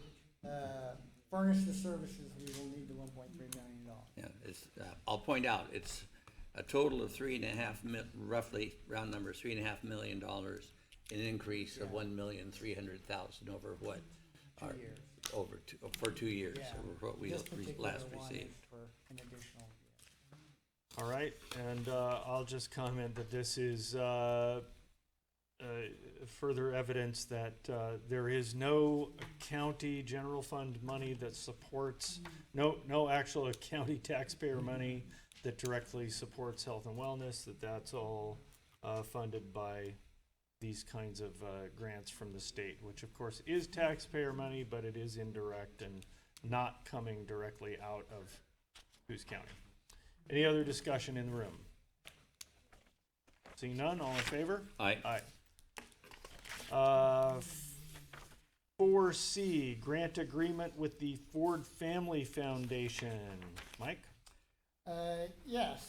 [SPEAKER 16] furnish the services, we will need the $1.3 million.
[SPEAKER 3] Yeah, it's, I'll point out, it's a total of roughly round number, $3.5 million, an increase of $1,300,000 over what?
[SPEAKER 16] 2 years.
[SPEAKER 3] For 2 years,
[SPEAKER 16] Yeah,
[SPEAKER 3] over what we
[SPEAKER 16] this particular
[SPEAKER 3] last
[SPEAKER 16] one
[SPEAKER 3] received.
[SPEAKER 16] is for an additional year.
[SPEAKER 1] All right, and I'll just comment that this is further evidence that there is no county general fund money that supports, no actual county taxpayer money that directly supports health and wellness, that's all funded by these kinds of grants from the state, which of course is taxpayer money, but it is indirect and not coming directly out of Coos County. Any other discussion in the room? Seeing none, all in favor?
[SPEAKER 3] Aye.
[SPEAKER 1] Aye. 4C, grant agreement with the Ford Family Foundation. Mike?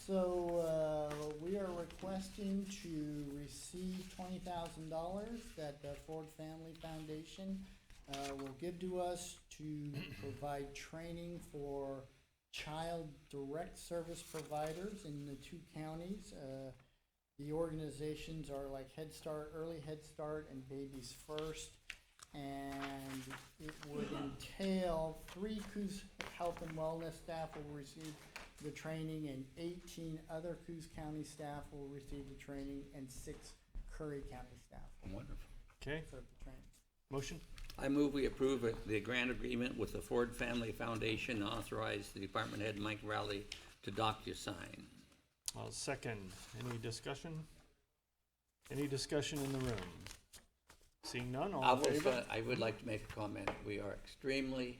[SPEAKER 16] So we are requesting to receive $20,000 that the Ford Family Foundation will give to us to provide training for child direct service providers in the 2 counties. The organizations are like Head Start, Early Head Start, and Babies First. And it would entail 3 Coos Health and Wellness staff will receive the training, and 18 other Coos County staff will receive the training, and 6 Curry County staff will
[SPEAKER 3] Wonderful.
[SPEAKER 1] Okay,
[SPEAKER 16] serve the training.
[SPEAKER 1] motion?
[SPEAKER 3] I move we approve the grant agreement with the Ford Family Foundation and authorize the department head, Mike Rowley, to DocuSign.
[SPEAKER 1] I'll second. Any discussion? Any discussion in the room? Seeing none, all in favor?
[SPEAKER 3] I would like to make a comment. We are extremely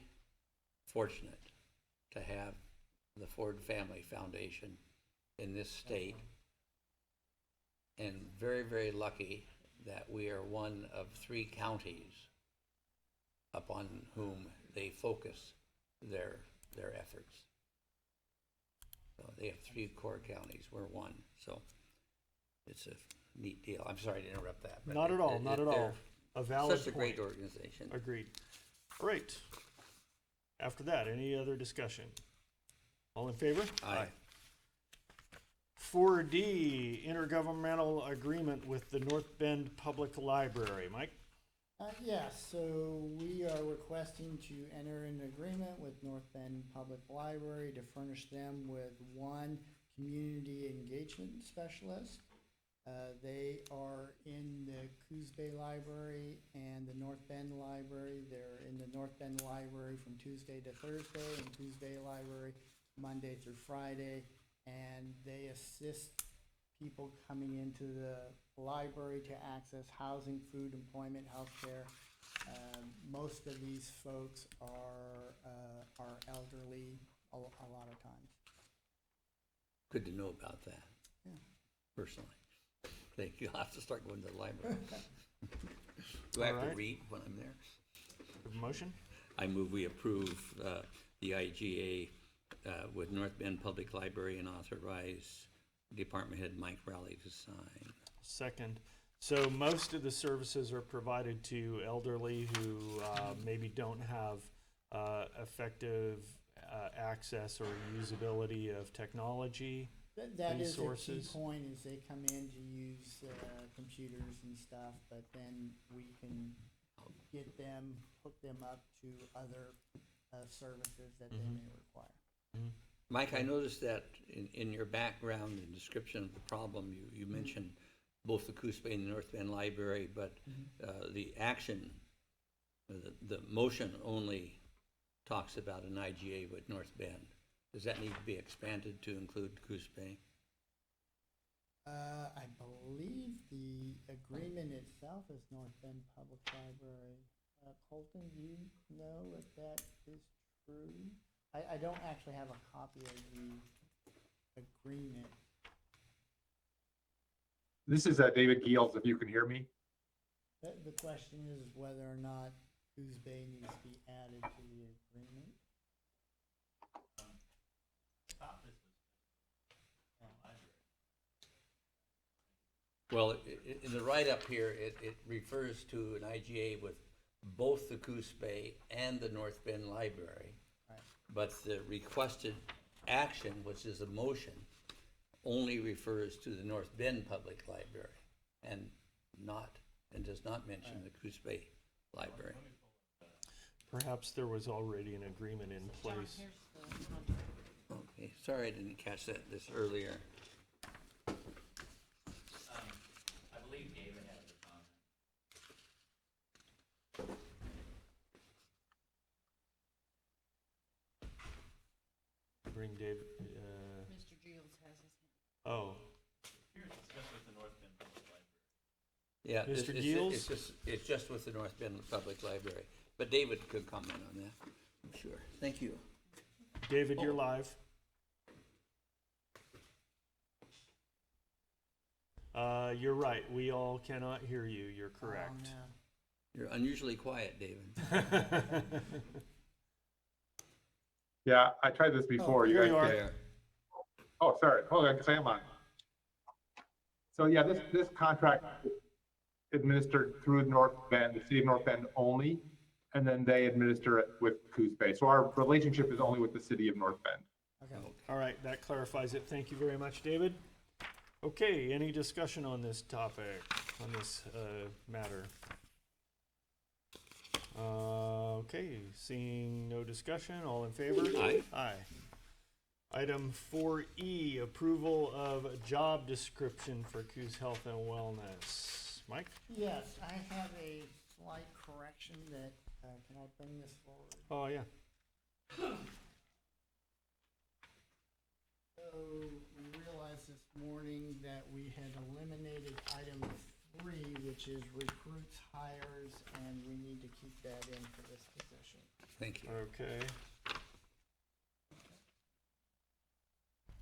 [SPEAKER 3] fortunate to have the Ford Family Foundation in this state, and very, very lucky that we are one of 3 counties upon whom they focus their efforts. So they have 3 core counties, we're one, so it's a neat deal. I'm sorry to interrupt that. but
[SPEAKER 1] Not at all, not at all.
[SPEAKER 3] they're
[SPEAKER 1] A valid
[SPEAKER 3] Such a great
[SPEAKER 1] point.
[SPEAKER 3] organization.
[SPEAKER 1] Agreed. All right. After that, any other discussion? All in favor?
[SPEAKER 3] Aye.
[SPEAKER 1] 4D, intergovernmental agreement with the North Bend Public Library. Mike?
[SPEAKER 16] Yes, so we are requesting to enter an agreement with North Bend Public Library to furnish them with 1 community engagement specialist. They are in the Coos Bay Library and the North Bend Library. They're in the North Bend Library from Tuesday to Thursday, and Coos Bay Library Monday through Friday. And they assist people coming into the library to access housing, food, employment, healthcare. Most of these folks are elderly a lot of times.
[SPEAKER 3] Good to know about that.
[SPEAKER 16] Yeah.
[SPEAKER 3] Personally. Thank you. I'll have to start going to the library. Do I have to read when I'm there?
[SPEAKER 1] Motion?
[SPEAKER 3] I move we approve the IGA with North Bend Public Library and authorize Department Head Mike Rowley to sign.
[SPEAKER 1] Second. So most of the services are provided to elderly who maybe don't have effective access or usability of technology.
[SPEAKER 16] That is a key
[SPEAKER 1] resources.
[SPEAKER 16] point, is they come in to use computers and stuff, but then we can get them, hook them up to other services that they may require.
[SPEAKER 3] Mike, I noticed that in your background and description of the problem, you mentioned both the Coos Bay and the North Bend Library, but the action, the motion only talks about an IGA with North Bend. Does that need to be expanded to include Coos Bay?
[SPEAKER 16] I believe the agreement itself is North Bend Public Library. Colton, do you know if that is true? I don't actually have a copy of the agreement.
[SPEAKER 17] This is David Giels, if you can hear me.
[SPEAKER 16] The question is whether or not Coos Bay needs to be added to the agreement.
[SPEAKER 3] Well, in the write-up here, it refers to an IGA with both the Coos Bay and the North Bend Library.
[SPEAKER 16] Right.
[SPEAKER 3] But the requested action, which is a motion, only refers to the North Bend Public Library and does not mention the Coos Bay Library.
[SPEAKER 1] Perhaps there was already an agreement in
[SPEAKER 5] John,
[SPEAKER 1] place.
[SPEAKER 5] here's the contract.
[SPEAKER 3] Okay, sorry I didn't catch this earlier.
[SPEAKER 15] I believe David has a comment.
[SPEAKER 1] Bring David.
[SPEAKER 5] Mr. Giles has his hand.
[SPEAKER 1] Oh,
[SPEAKER 2] Here's discussed with the North Bend Public Library.
[SPEAKER 3] Yeah,
[SPEAKER 1] Mr.
[SPEAKER 3] it's
[SPEAKER 1] Giels?
[SPEAKER 3] it's just with the North Bend Public Library, but David could comment on that, I'm sure. Thank you.
[SPEAKER 1] David, you're live. You're right. We all cannot hear you. You're correct.
[SPEAKER 16] Oh, no.
[SPEAKER 3] You're unusually quiet, David.
[SPEAKER 17] Yeah, I tried this before.
[SPEAKER 1] here
[SPEAKER 17] guys
[SPEAKER 1] you are.
[SPEAKER 17] did. Oh, sorry. Hold on, because I am on. So yeah, this contract administered through North Bend, the city of North Bend only, and then they administer it with Coos Bay. So our relationship is only with the city of North Bend.
[SPEAKER 16] Okay.
[SPEAKER 1] All right, that clarifies it. Thank you very much, David. Okay, any discussion on this topic, on this matter? Okay, seeing no discussion, all in favor?
[SPEAKER 3] Aye.
[SPEAKER 1] Aye. Item 4E, approval of a job description for Coos Health and Wellness. Mike?
[SPEAKER 16] Yes, I have a slight correction that can I bring this forward?
[SPEAKER 1] Oh, yeah.
[SPEAKER 16] So we realized this morning that we had eliminated item 3, which is recruits, hires, and we need to keep that in for this position.
[SPEAKER 3] Thank you.
[SPEAKER 1] Okay.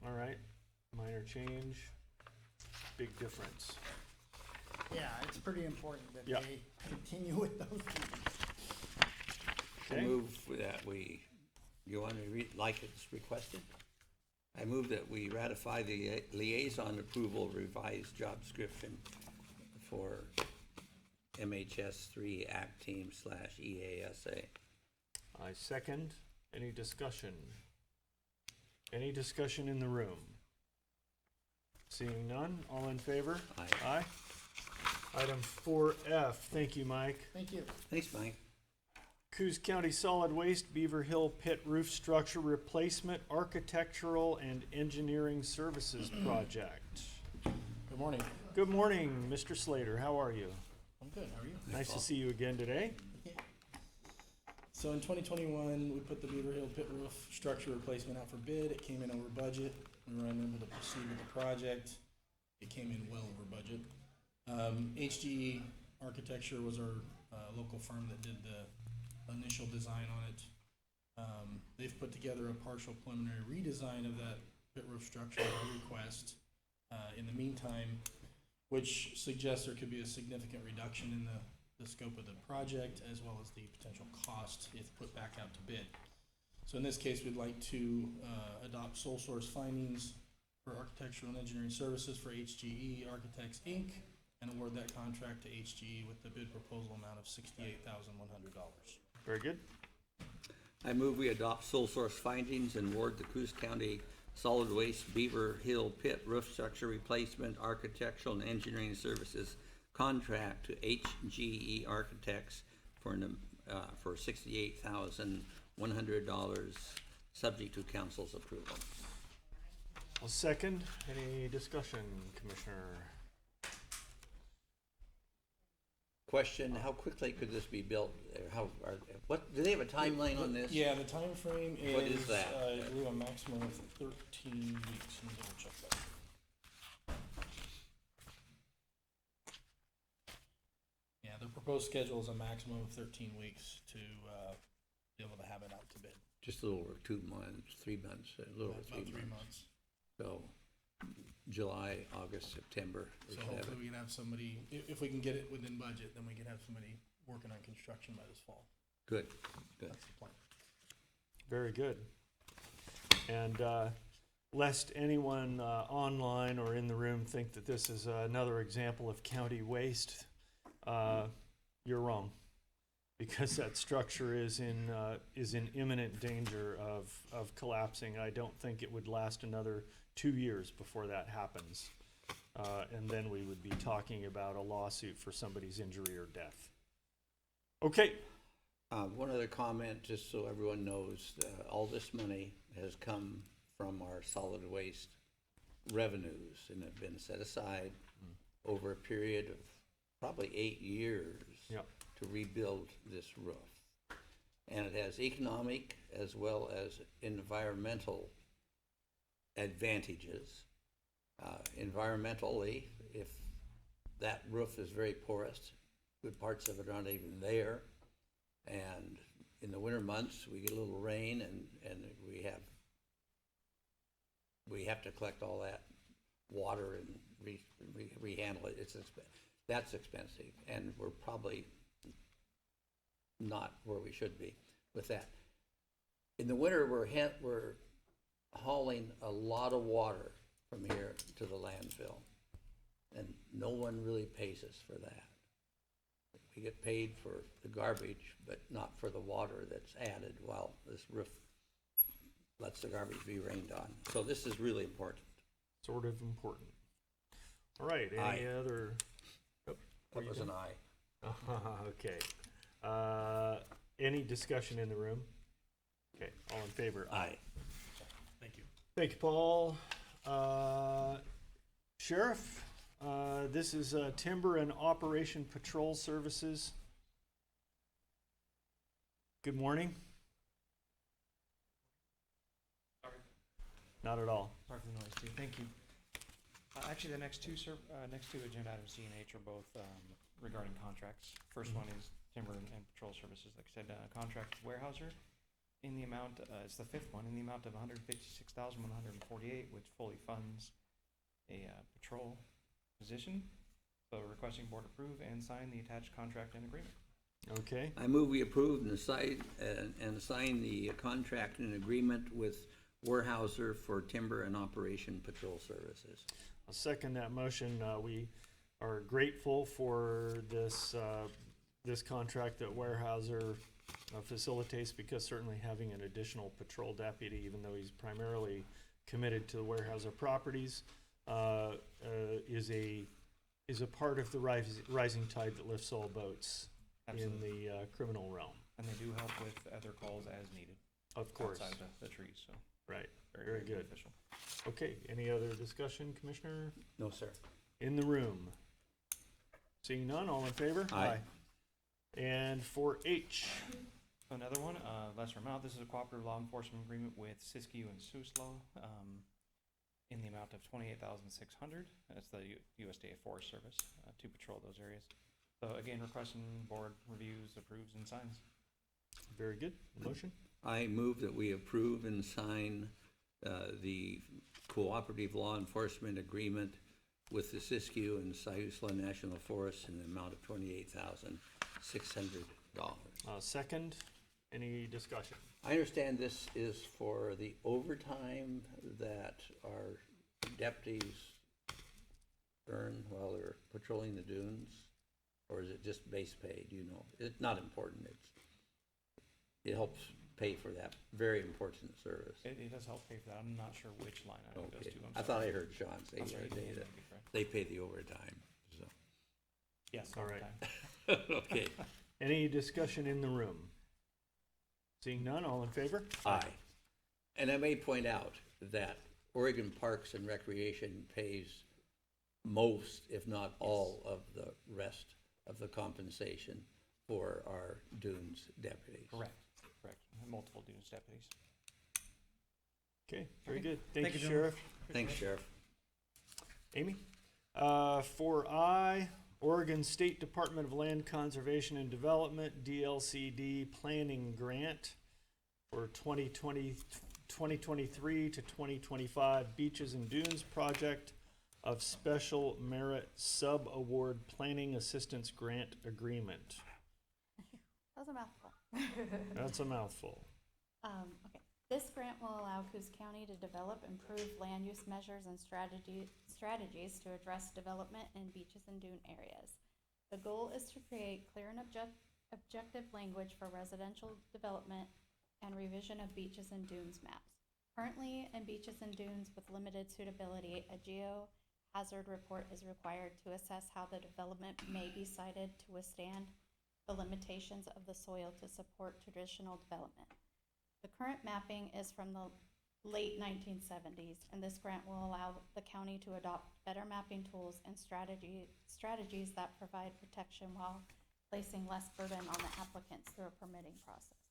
[SPEAKER 1] All right, minor change, big difference.
[SPEAKER 16] Yeah, it's pretty important that
[SPEAKER 1] Yeah.
[SPEAKER 16] they continue with those duties.
[SPEAKER 3] I
[SPEAKER 1] Okay.
[SPEAKER 3] move that you want to like it's requested? I move that we ratify the liaison approval revised job description for MHS 3 ACT Team / EASA.
[SPEAKER 1] I second. Any discussion? Any discussion in the room? Seeing none, all in favor?
[SPEAKER 3] Aye.
[SPEAKER 1] Aye. Item 4F, thank you, Mike.
[SPEAKER 16] Thank you.
[SPEAKER 3] Thanks, Mike.
[SPEAKER 1] Coos County Solid Waste Beaver Hill Pit Roof Structure Replacement Architectural and Engineering Services Project.
[SPEAKER 18] Good morning.
[SPEAKER 1] Good morning, Mr. Slater. How are you?
[SPEAKER 18] I'm good. How are you?
[SPEAKER 1] Nice to see you again today.
[SPEAKER 18] So in 2021, we put the Beaver Hill pit roof structure replacement out for bid. It came in over budget. We were unable to proceed with the project. It came in well over budget. HGE Architecture was our local firm that did the initial design on it. They've put together a partial preliminary redesign of that pit roof structure at our request in the meantime, which suggests there could be a significant reduction in the scope of the project as well as the potential cost if put back out to bid. So in this case, we'd like to adopt sole source findings for architectural and engineering services for HGE Architects, Inc., and award that contract to HGE with the bid proposal amount of $68,100.
[SPEAKER 1] Very good.
[SPEAKER 3] I move we adopt sole source findings and award the Coos County Solid Waste Beaver Hill Pit Roof Structure Replacement Architectural and Engineering Services contract to HGE Architects for $68,100, subject to council's approval.
[SPEAKER 1] I'll second. Any discussion, Commissioner?
[SPEAKER 3] Question, how quickly could this be built? What, do they have a timeline on this?
[SPEAKER 18] Yeah, the time frame is,
[SPEAKER 3] What is that?
[SPEAKER 18] I believe a maximum of 13 weeks. Let me double check that. Yeah, the proposed schedule is a maximum of 13 weeks to be able to have it out to bid.
[SPEAKER 3] Just a little over 2 months, 3 months, a little over
[SPEAKER 18] About
[SPEAKER 3] 3
[SPEAKER 18] 3
[SPEAKER 3] months.
[SPEAKER 18] months.
[SPEAKER 3] So, July, August, September.
[SPEAKER 18] So hopefully we can have somebody, if we can get it within budget, then we can have somebody working on construction by this fall.
[SPEAKER 3] Good, good.
[SPEAKER 18] That's the plan.
[SPEAKER 1] Very good. And lest anyone online or in the room think that this is another example of county waste, you're wrong. Because that structure is in imminent danger of collapsing. I don't think it would last another 2 years before that happens. And then we would be talking about a lawsuit for somebody's injury or death. Okay.
[SPEAKER 3] One other comment, just so everyone knows, all this money has come from our solid waste revenues and have been set aside over a period of probably 8 years to rebuild this roof. And it has economic as well as environmental advantages. Environmentally, if that roof is very porous, good parts of it aren't even there. And in the winter months, we get a little rain and we have to collect all that water and rehandle it. That's expensive, and we're probably not where we should be with that. In the winter, we're hauling a lot of water from here to the landfill, and no one really pays us for that. We get paid for the garbage, but not for the water that's added while this roof lets the garbage be rained on. So this is really important.
[SPEAKER 1] Sort of important. All right, any other? Oh,
[SPEAKER 3] That was an aye.
[SPEAKER 1] Okay. Any discussion in the room? Okay, all in favor?
[SPEAKER 3] Aye.
[SPEAKER 18] Thank you.
[SPEAKER 1] Thank you, Paul. Sheriff, this is Timber and Operation Patrol Services. Good morning. Not at all.
[SPEAKER 19] Sorry for the noise too. Thank you. Actually, the next two agenda items, C and H, are both regarding contracts. First one is timber and patrol services. Like I said, contract with Weyerhaeuser in the amount, it's the fifth one, in the amount of $156,148, which fully funds a patrol position. So requesting board approve and sign the attached contract and agreement.
[SPEAKER 1] Okay.
[SPEAKER 3] I move we approve and sign the contract and agreement with Weyerhaeuser for timber and operation patrol services.
[SPEAKER 1] I'll second that motion. We are grateful for this this contract that Weyerhaeuser facilitates, because certainly having an additional patrol deputy, even though he's primarily committed to the Weyerhaeuser properties, is a part of the rising tide that lifts all boats. Absolutely. In the criminal realm.
[SPEAKER 19] And they do help with other calls as needed.
[SPEAKER 1] Of course.
[SPEAKER 19] Outside the trees, so.
[SPEAKER 1] Right, very good.
[SPEAKER 19] Beneficial.
[SPEAKER 1] Okay, any other discussion, Commissioner?
[SPEAKER 3] No, sir.
[SPEAKER 1] In the room? Seeing none, all in favor?
[SPEAKER 3] Aye.
[SPEAKER 1] And for H?
[SPEAKER 19] Another one, lesser amount. This is a cooperative law enforcement agreement with Siskiyou and Siuslaw in the amount of $28,600. That's the USDA Forest Service to patrol those areas. So again, requesting board reviews, approves, and signs.
[SPEAKER 1] Very good. Motion?
[SPEAKER 3] I move that we approve and sign the cooperative law enforcement agreement with the Siskiyou and Siuslaw National Forests in the amount of $28,600.
[SPEAKER 1] Second. Any discussion?
[SPEAKER 3] I understand this is for the overtime that our deputies earn while they're patrolling the dunes, or is it just base pay? Do you know? It's not important. It helps pay for that very important service.
[SPEAKER 19] It does help pay for that. I'm not sure which line item it goes to.
[SPEAKER 3] I thought I heard Sean say
[SPEAKER 19] I'm
[SPEAKER 3] the
[SPEAKER 19] sorry,
[SPEAKER 3] other day
[SPEAKER 19] you
[SPEAKER 3] that
[SPEAKER 19] may be correct.
[SPEAKER 3] they pay the overtime, so.
[SPEAKER 19] Yes,
[SPEAKER 1] all right.
[SPEAKER 3] Okay.
[SPEAKER 1] Any discussion in the room? Seeing none, all in favor?
[SPEAKER 3] Aye. And I may point out that Oregon Parks and Recreation pays most, if not all, of the rest of the compensation for our dunes deputies.
[SPEAKER 19] Correct. Multiple dunes deputies.
[SPEAKER 1] Okay, very good. Thank you,
[SPEAKER 19] gentlemen.
[SPEAKER 1] Sheriff.
[SPEAKER 3] Thanks, Sheriff.
[SPEAKER 1] Amy? For I, Oregon State Department of Land Conservation and Development, DLCD Planning Grant for 2023 to 2025 Beaches and Dunes Project of Special Merit Sub-Award Planning Assistance Grant Agreement.
[SPEAKER 20] That was a mouthful.
[SPEAKER 1] That's a mouthful.
[SPEAKER 20] Okay. This grant will allow Coos County to develop improved land use measures and strategies to address development in beaches and dune areas. The goal is to create clear and objective language for residential development and revision of beaches and dunes maps. Currently, in beaches and dunes with limited suitability, a geohazard report is required to assess how the development may be sited to withstand the limitations of the soil to support traditional development. The current mapping is from the late 1970s, and this grant will allow the county to adopt better mapping tools and strategies that provide protection while placing less burden on the applicants through a permitting process.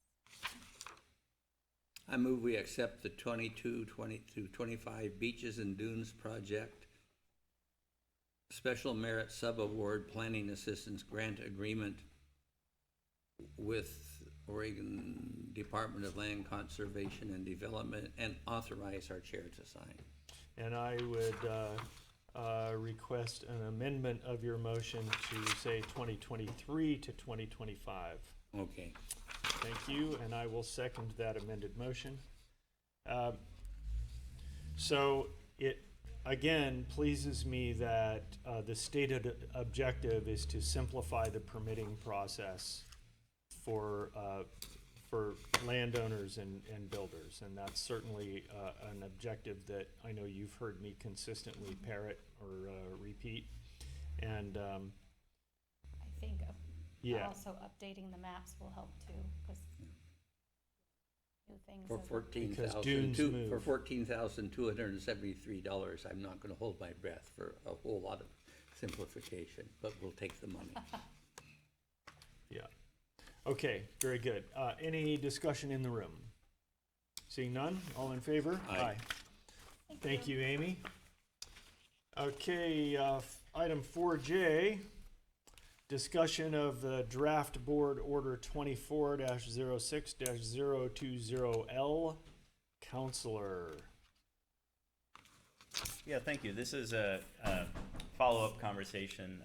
[SPEAKER 3] I move we accept the 22-25 Beaches and Dunes Project Special Merit Sub-Award Planning Assistance Grant Agreement with Oregon Department of Land Conservation and Development, and authorize our chair to sign.
[SPEAKER 1] And I would request an amendment of your motion to say 2023 to 2025.
[SPEAKER 3] Okay.
[SPEAKER 1] Thank you, and I will second that amended motion. So it, again, pleases me that the stated objective is to simplify the permitting process for landowners and builders, and that's certainly an objective that I know you've heard me consistently parrot or repeat. And
[SPEAKER 20] I think
[SPEAKER 1] yeah,
[SPEAKER 20] also updating the maps will help too, because new things.
[SPEAKER 3] For $14,273, I'm not going to hold my breath for a whole lot of simplification, but we'll take the money.
[SPEAKER 1] yeah. Okay, very good. Any discussion in the room? Seeing none, all in favor?
[SPEAKER 3] Aye.
[SPEAKER 1] Thank you, Amy. Okay, item 4J, discussion of the draft board order 24-06-020L, counselor.
[SPEAKER 2] Yeah, thank you. This is a follow-up conversation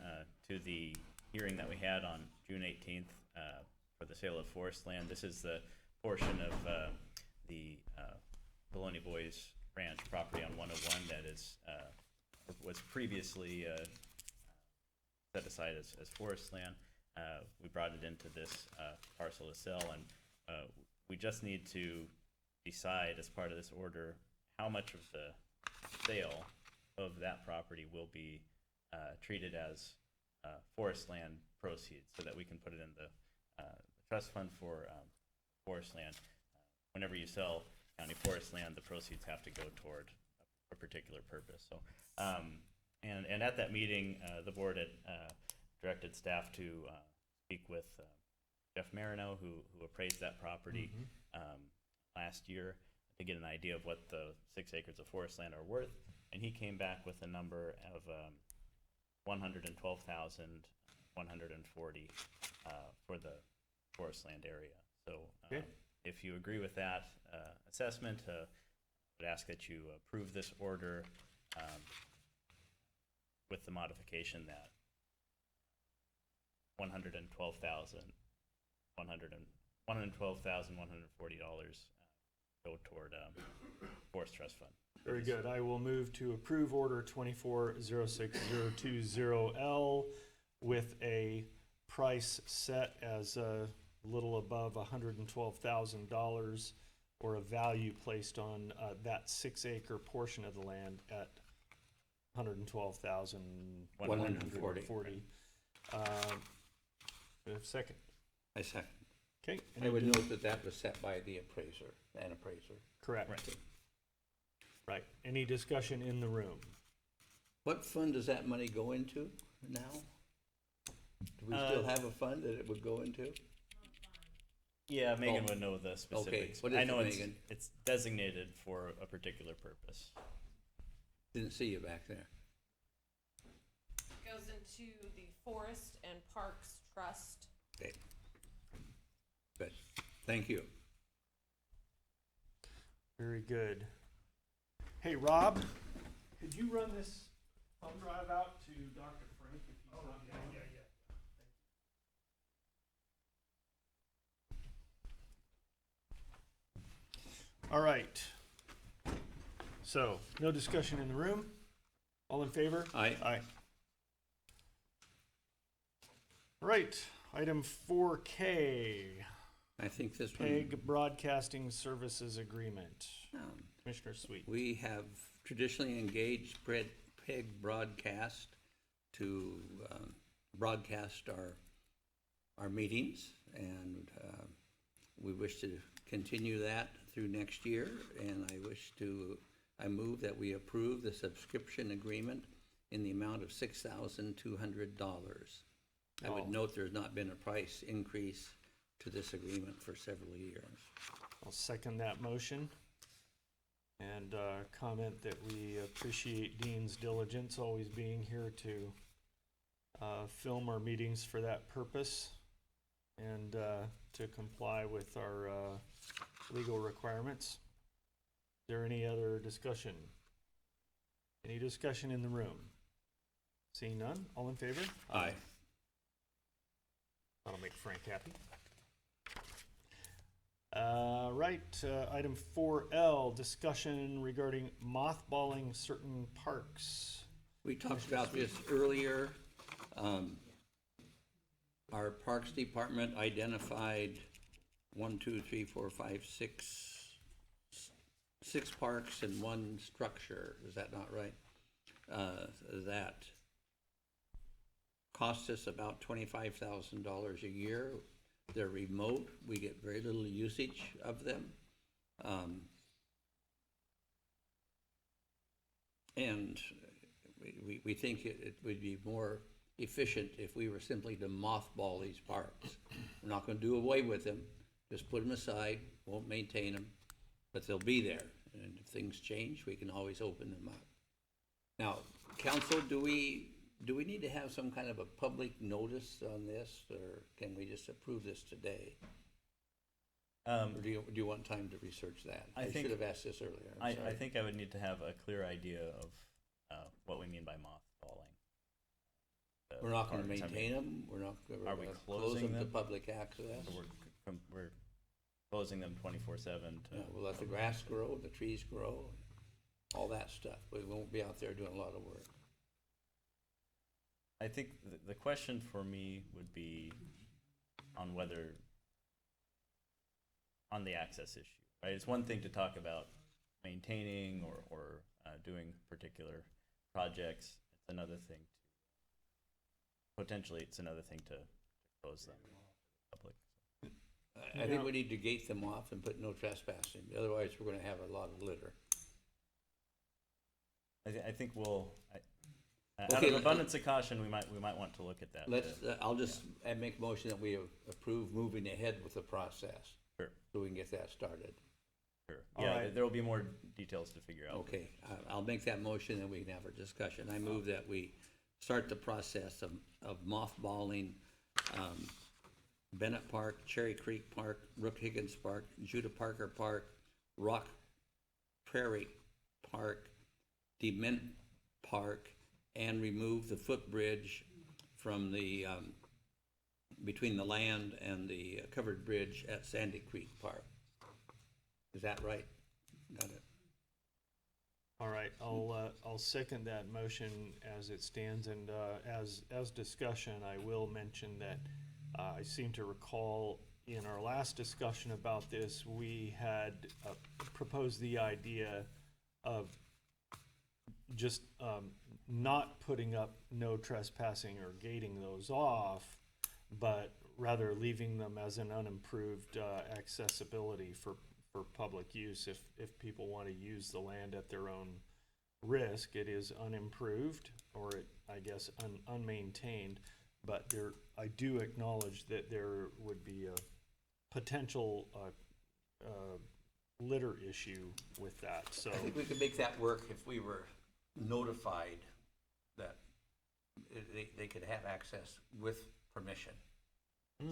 [SPEAKER 2] to the hearing that we had on June 18th for the sale of forest land. This is the portion of the Baloney Boys Ranch property on 101 that is was previously set aside as forest land. We brought it into this parcel to sell, and we just need to decide as part of this order how much of the sale of that property will be treated as forest land proceeds, so that we can put it in the trust fund for forest land. Whenever you sell county forest land, the proceeds have to go toward a particular purpose. So, and at that meeting, the board had directed staff to speak with Jeff Marino, who appraised that property last year, to get an idea of what the 6 acres of forest land are worth, and he came back with a number of $112,140 for the forest land area. So, if you agree with that assessment, I would ask that you approve this order with the modification that $112,140 go toward forest trust fund.
[SPEAKER 1] Very good. I will move to approve order 24-06-020L with a price set as a little above $112,000, or a value placed on that 6 acre portion of the land at $112,140. Second.
[SPEAKER 3] I second.
[SPEAKER 1] Okay.
[SPEAKER 3] I would note that that was set by the appraiser, an appraiser.
[SPEAKER 1] Correct. Right. Any discussion in the room?
[SPEAKER 3] What fund does that money go into now? Do we still have a fund that it would go into?
[SPEAKER 2] Yeah, Megan would know the specifics.
[SPEAKER 3] What is
[SPEAKER 2] I know
[SPEAKER 3] it,
[SPEAKER 2] it's,
[SPEAKER 3] Megan?
[SPEAKER 2] it's designated for a particular purpose.
[SPEAKER 3] Didn't see you back there.
[SPEAKER 5] Goes into the Forest and Parks Trust.
[SPEAKER 3] Okay. Good. Thank you.
[SPEAKER 1] Very good. Hey, Rob, could you run this thumb drive out to Dr. Frank if he's not down? All right. So, no discussion in the room? All in favor?
[SPEAKER 3] Aye.
[SPEAKER 1] Aye. All right, item 4K.
[SPEAKER 3] I think this one.
[SPEAKER 1] PEG Broadcasting Services Agreement. Commissioner Sweet.
[SPEAKER 3] We have traditionally engaged PEG Broadcast to broadcast our meetings, and we wish to continue that through next year, and I move that we approve the subscription agreement in the amount of $6,200. I would note there's not been a price increase to this agreement for several years.
[SPEAKER 1] I'll second that motion, and comment that we appreciate Dean's diligence, always being here to film our meetings for that purpose, and to comply with our legal requirements. Is there any other discussion? Any discussion in the room? Seeing none, all in favor?
[SPEAKER 3] Aye.
[SPEAKER 1] That'll make Frank happy. Right, item 4L, discussion regarding mothballing certain parks.
[SPEAKER 3] We talked about this earlier. Our Parks Department identified 6 parks and 1 structure. Is that not right? That costs us about $25,000 a year. They're remote. We get very little usage of them. And we think it would be more efficient if we were simply to mothball these parks. We're not gonna do away with them, just put them aside, won't maintain them, but they'll be there. And if things change, we can always open them up. Now, council, do we need to have some kind of a public notice on this, or can we just approve this today? Or do you want time to research that? I should have asked this earlier. I'm
[SPEAKER 2] I
[SPEAKER 3] sorry.
[SPEAKER 2] think I would need to have a clear idea of what we mean by mothballing.
[SPEAKER 3] We're not gonna
[SPEAKER 2] parks. I mean,
[SPEAKER 3] maintain them, we're not
[SPEAKER 2] Are we
[SPEAKER 3] gonna close
[SPEAKER 2] closing
[SPEAKER 3] them to
[SPEAKER 2] them?
[SPEAKER 3] public access.
[SPEAKER 2] So we're closing them 24/7 to.
[SPEAKER 3] Yeah, we'll let the grass grow, the trees grow, all that stuff, but we won't be out there doing a lot of work.
[SPEAKER 2] I think the question for me would be on whether, on the access issue, right? It's one thing to talk about maintaining or doing particular projects. It's another thing to close them to the public.
[SPEAKER 3] I think we need to gate them off and put no trespassing, otherwise we're gonna have a lot of litter.
[SPEAKER 2] I think we'll, out
[SPEAKER 3] Okay,
[SPEAKER 2] of abundance of caution, we might want to look at that.
[SPEAKER 3] Let's, I'll just make a motion that we approve moving ahead with the process.
[SPEAKER 2] Sure.
[SPEAKER 3] So we can get that started.
[SPEAKER 2] Sure.
[SPEAKER 3] All
[SPEAKER 2] Yeah,
[SPEAKER 3] right.
[SPEAKER 2] there will be more details to figure out.
[SPEAKER 3] Okay, I'll make that motion and we can have our discussion. I move that we start the process of mothballing, Bennett Park, Cherry Creek Park, Rook Higgins Park, Judah Parker Park, Rock Prairie Park, Dement Park, and remove the footbridge from the, between the land and the covered bridge at Sandy Creek Park. Is that right? Got it.
[SPEAKER 1] All right, I'll second that motion as it stands, and as discussion, I will mention that I seem to recall in our last discussion about this, we had proposed the idea of just not putting up no trespassing or gating those off, but rather leaving them as an unimproved accessibility for public use. If people want to use the land at their own risk, it is unimproved, or I guess unmaintained, but I do acknowledge that there would be a potential litter issue with that, so.
[SPEAKER 3] I think we could make that work if we were notified that they could have access with permission,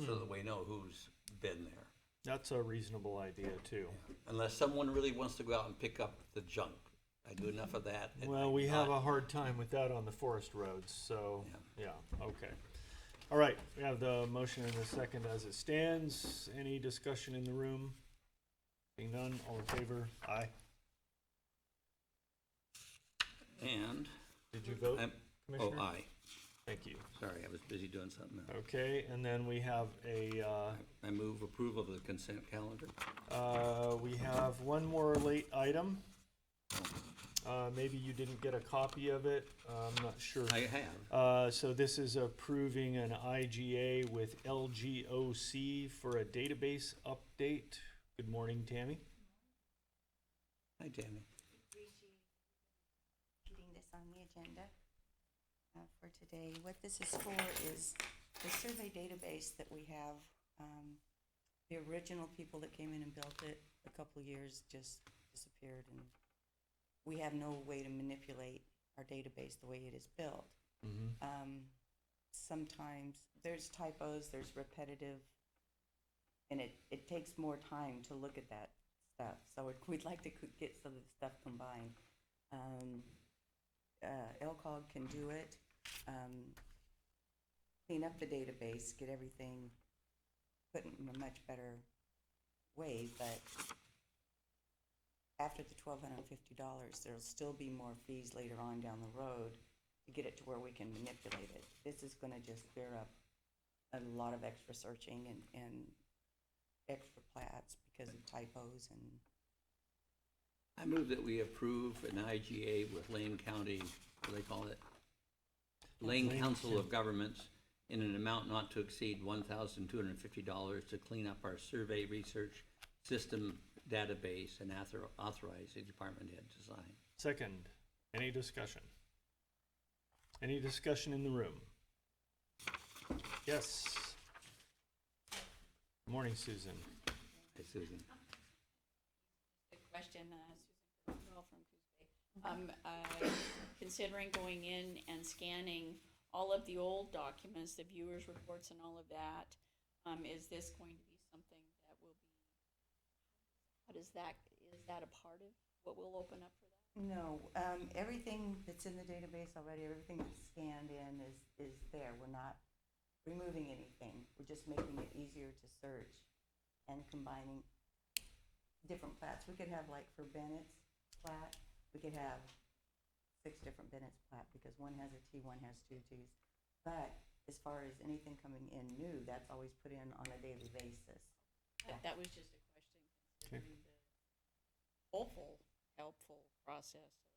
[SPEAKER 3] so that we know who's been there.
[SPEAKER 1] That's a reasonable idea too.
[SPEAKER 3] Unless someone really wants to go out and pick up the junk. I do enough of that. and
[SPEAKER 1] Well,
[SPEAKER 3] I
[SPEAKER 1] we
[SPEAKER 3] do
[SPEAKER 1] have
[SPEAKER 3] not-
[SPEAKER 1] a hard time with that on the forest roads, so, yeah, okay. All right, we have the motion and the second as it stands. Any discussion in the room? Seeing none, all in favor? Aye.
[SPEAKER 3] And.
[SPEAKER 1] Did you vote,
[SPEAKER 3] Oh,
[SPEAKER 1] Commissioner?
[SPEAKER 3] aye.
[SPEAKER 1] Thank you.
[SPEAKER 3] Sorry, I was busy doing something else.
[SPEAKER 1] Okay, and then we have
[SPEAKER 3] I move approval of the consent calendar.
[SPEAKER 1] we have one more late item. Maybe you didn't get a copy of it, I'm not sure.
[SPEAKER 3] I have.
[SPEAKER 1] So this is approving an IGA with LGOC for a database update. Good morning, Tammy.
[SPEAKER 3] Hi, Tammy.
[SPEAKER 21] Getting this on the agenda for today. What this is for is the survey database that we have. The original people that came in and built it a couple of years just disappeared, and we have no way to manipulate our database the way it is built. Sometimes there's typos, there's repetitive, and it takes more time to look at that stuff. So we'd like to get some of the stuff combined. LCOG can do it, clean up the database, get everything put in a much better way, but after the $1,250, there'll still be more fees later on down the road to get it to where we can manipulate it. This is gonna just clear up a lot of extra searching and extra plats because of typos and.
[SPEAKER 3] I move that we approve an IGA with Lane County, what do they call it? Lane Council of Governments in an amount not to exceed $1,250 to clean up our survey research system database and authorize the department head to sign.
[SPEAKER 1] Second, any discussion? Any discussion in the room? Yes. Morning, Susan.
[SPEAKER 3] Hey, Susan.
[SPEAKER 6] Good question, Susan Girl from Coos Bay. Considering going in and scanning all of the old documents, the viewers' reports and all of that, is this going to be something that will be, is that a part of what will open up for that?
[SPEAKER 21] No, everything that's in the database already, everything that's scanned in is there. We're not removing anything. We're just making it easier to search and combining different plats. We could have, like, for Bennett's plat, we could have 6 different Bennett's plat because one has a T, one has 2 Ts. But as far as anything coming in new, that's always put in on a daily basis.
[SPEAKER 6] That was just a question, considering the helpful process of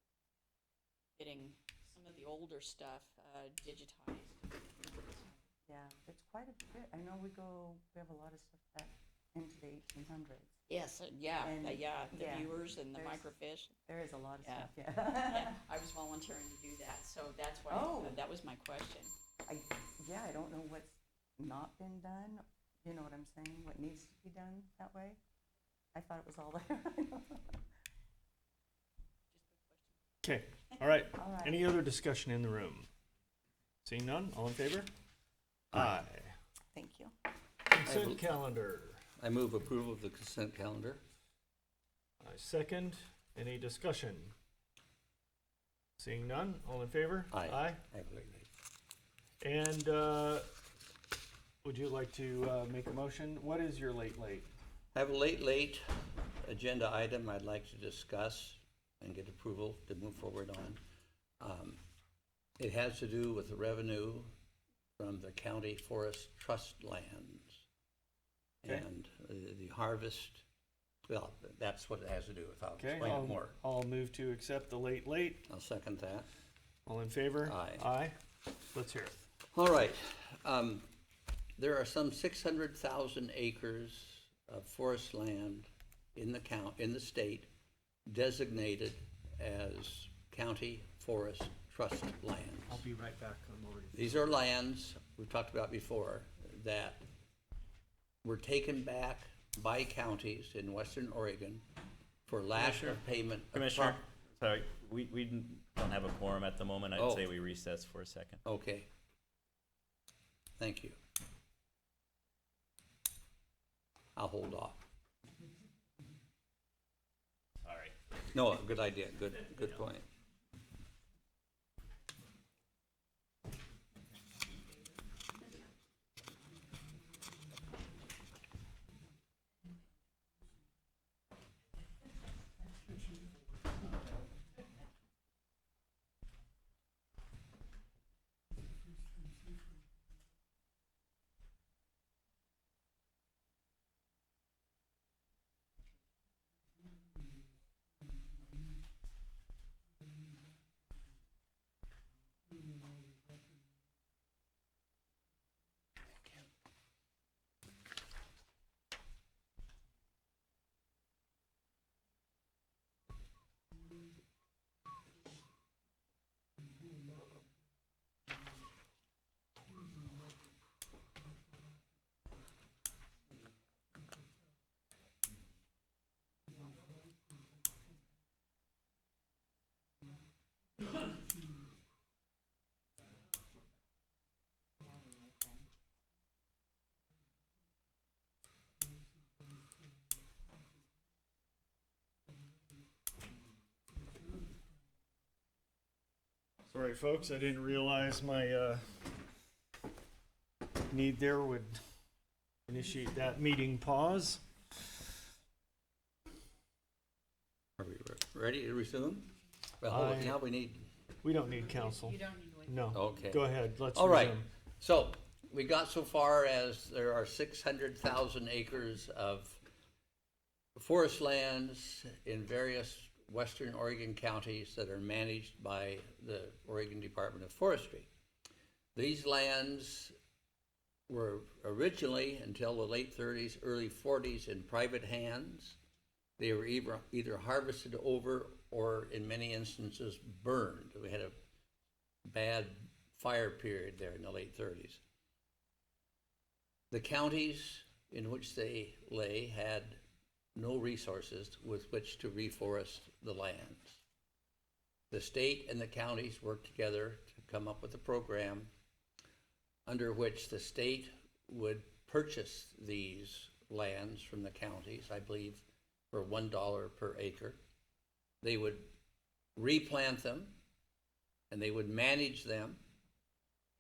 [SPEAKER 6] getting some of the older stuff digitized.
[SPEAKER 21] Yeah, it's quite a bit. I know we have a lot of stuff back into the 1800s.
[SPEAKER 6] Yes, the viewers and the microfiche.
[SPEAKER 21] There is a lot of stuff, yeah.
[SPEAKER 6] Yeah, I was volunteering to do that, so that's why, that was my question.
[SPEAKER 21] I don't know what's not been done, you know what I'm saying, what needs to be done that way. I thought it was all there.
[SPEAKER 1] Okay, all right.
[SPEAKER 21] All right.
[SPEAKER 1] Any other discussion in the room? Seeing none, all in favor? Aye.
[SPEAKER 21] Thank you.
[SPEAKER 1] Consent calendar.
[SPEAKER 3] I move approval of the consent calendar.
[SPEAKER 1] I second. Any discussion? Seeing none, all in favor?
[SPEAKER 3] Aye.
[SPEAKER 1] Aye. And would you like to make a motion? What is your late?
[SPEAKER 3] I have a late agenda item I'd like to discuss and get approval to move forward on. It has to do with the revenue from the county forest trust lands.
[SPEAKER 1] Okay.
[SPEAKER 3] And the harvest, well, that's what it has to do with. I'll
[SPEAKER 1] Okay,
[SPEAKER 3] explain it more.
[SPEAKER 1] I'll move to accept the late.
[SPEAKER 3] I'll second that.
[SPEAKER 1] All in favor?
[SPEAKER 3] Aye.
[SPEAKER 1] Aye. Let's hear it.
[SPEAKER 3] All right. There are some 600,000 acres of forest land in the state designated as county forest trust lands.
[SPEAKER 1] I'll be right back.
[SPEAKER 3] These are lands we've talked about before that were taken back by counties in western Oregon for lack of payment.
[SPEAKER 2] Commissioner, sorry, we don't have a quorum at the moment. I'd say we recess for a second.
[SPEAKER 3] Okay. Thank you. I'll hold off.
[SPEAKER 2] All right.
[SPEAKER 3] No, good idea. Good point.
[SPEAKER 1] Sorry, folks, I didn't realize my need there would initiate that meeting pause.
[SPEAKER 3] Are we ready to resume? Well, hold on, now
[SPEAKER 1] we don't need counsel.
[SPEAKER 6] You don't need to wait.
[SPEAKER 1] No.
[SPEAKER 3] Okay.
[SPEAKER 1] Go ahead, let's
[SPEAKER 3] All right.
[SPEAKER 1] resume.
[SPEAKER 3] So we got so far as there are 600,000 acres of forest lands in various western Oregon counties that are managed by the Oregon Department of Forestry. These lands were originally, until the late 30s, early 40s, in private hands. They were either harvested over or, in many instances, burned. We had a bad fire period there in the late 30s. The counties in which they lay had no resources with which to reforest the lands. The state and the counties worked together to come up with a program under which the state would purchase these lands from the counties, I believe, for $1 per acre. They would replant them, and they would manage them,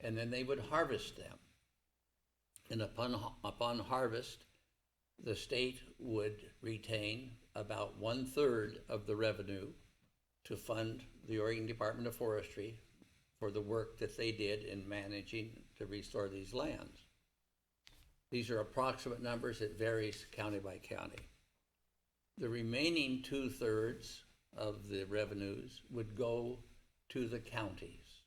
[SPEAKER 3] and then they would harvest them. And upon harvest, the state would retain about 1/3 of the revenue to fund the Oregon Department of Forestry for the work that they did in managing to restore these lands. These are approximate numbers. It varies county by county. The remaining 2/3 of the revenues would go to the counties.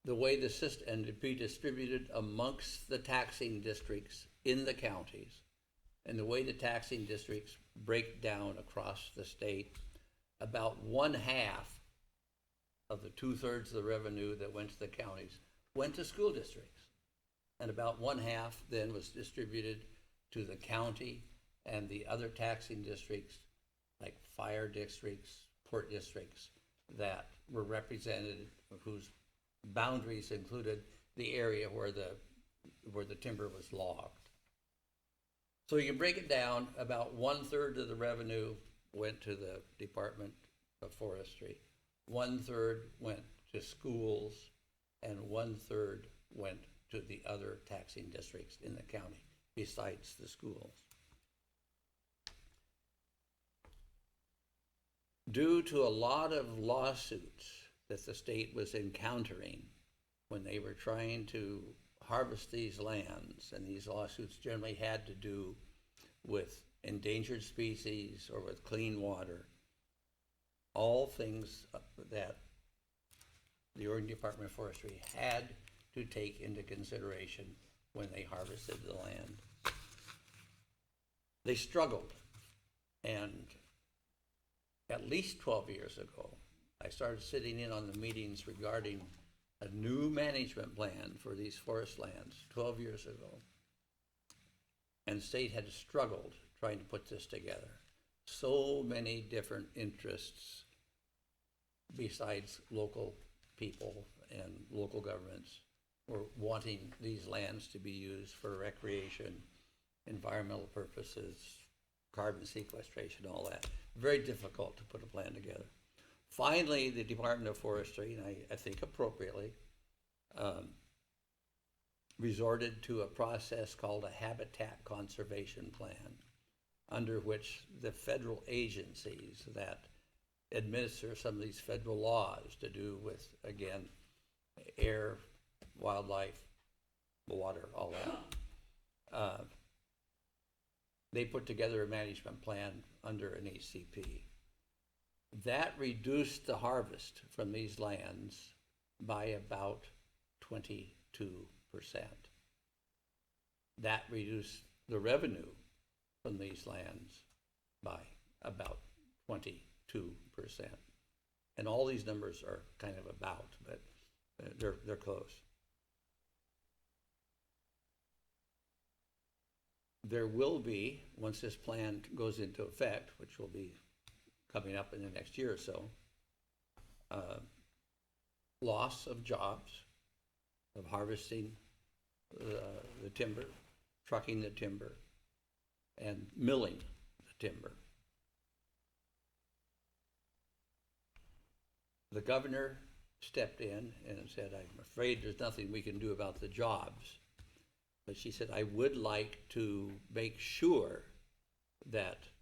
[SPEAKER 3] The way the system, and to be distributed amongst the taxing districts in the counties, and the way the taxing districts break down across the state, about 1/2 of the 2/3 of the revenue that went to the counties went to school districts. And about 1/2 then was distributed to the county and the other taxing districts, like fire districts, port districts, that were represented, whose boundaries included the area where the timber was logged. So you break it down, about 1/3 of the revenue went to the Department of Forestry, 1/3 went to schools, and 1/3 went to the other taxing districts in the county, besides the schools. Due to a lot of lawsuits that the state was encountering when they were trying to harvest these lands, and these lawsuits generally had to do with endangered species or with clean water, all things that the Oregon Department of Forestry had to take into consideration when they harvested the land. They struggled, and at least 12 years ago, I started sitting in on the meetings regarding a new management plan for these forest lands 12 years ago. And the state had struggled trying to put this together. So many different interests besides local people and local governments were wanting these lands to be used for recreation, environmental purposes, carbon sequestration, all that. Very difficult to put a plan together. Finally, the Department of Forestry, and I think appropriately, resorted to a process called a habitat conservation plan, under which the federal agencies that administer some of these federal laws to do with, again, air, wildlife, water, all that, they put together a management plan under an HCP. That reduced the harvest from these lands by about 22%. That reduced the revenue from these lands by about 22%. And all these numbers are kind of about, but they're close. There will be, once this plan goes into effect, which will be coming up in the next year or so, loss of jobs, of harvesting the timber, trucking the timber, and milling the timber. The governor stepped in and said, "I'm afraid there's nothing we can do about the jobs." But she said, "I would like to make sure that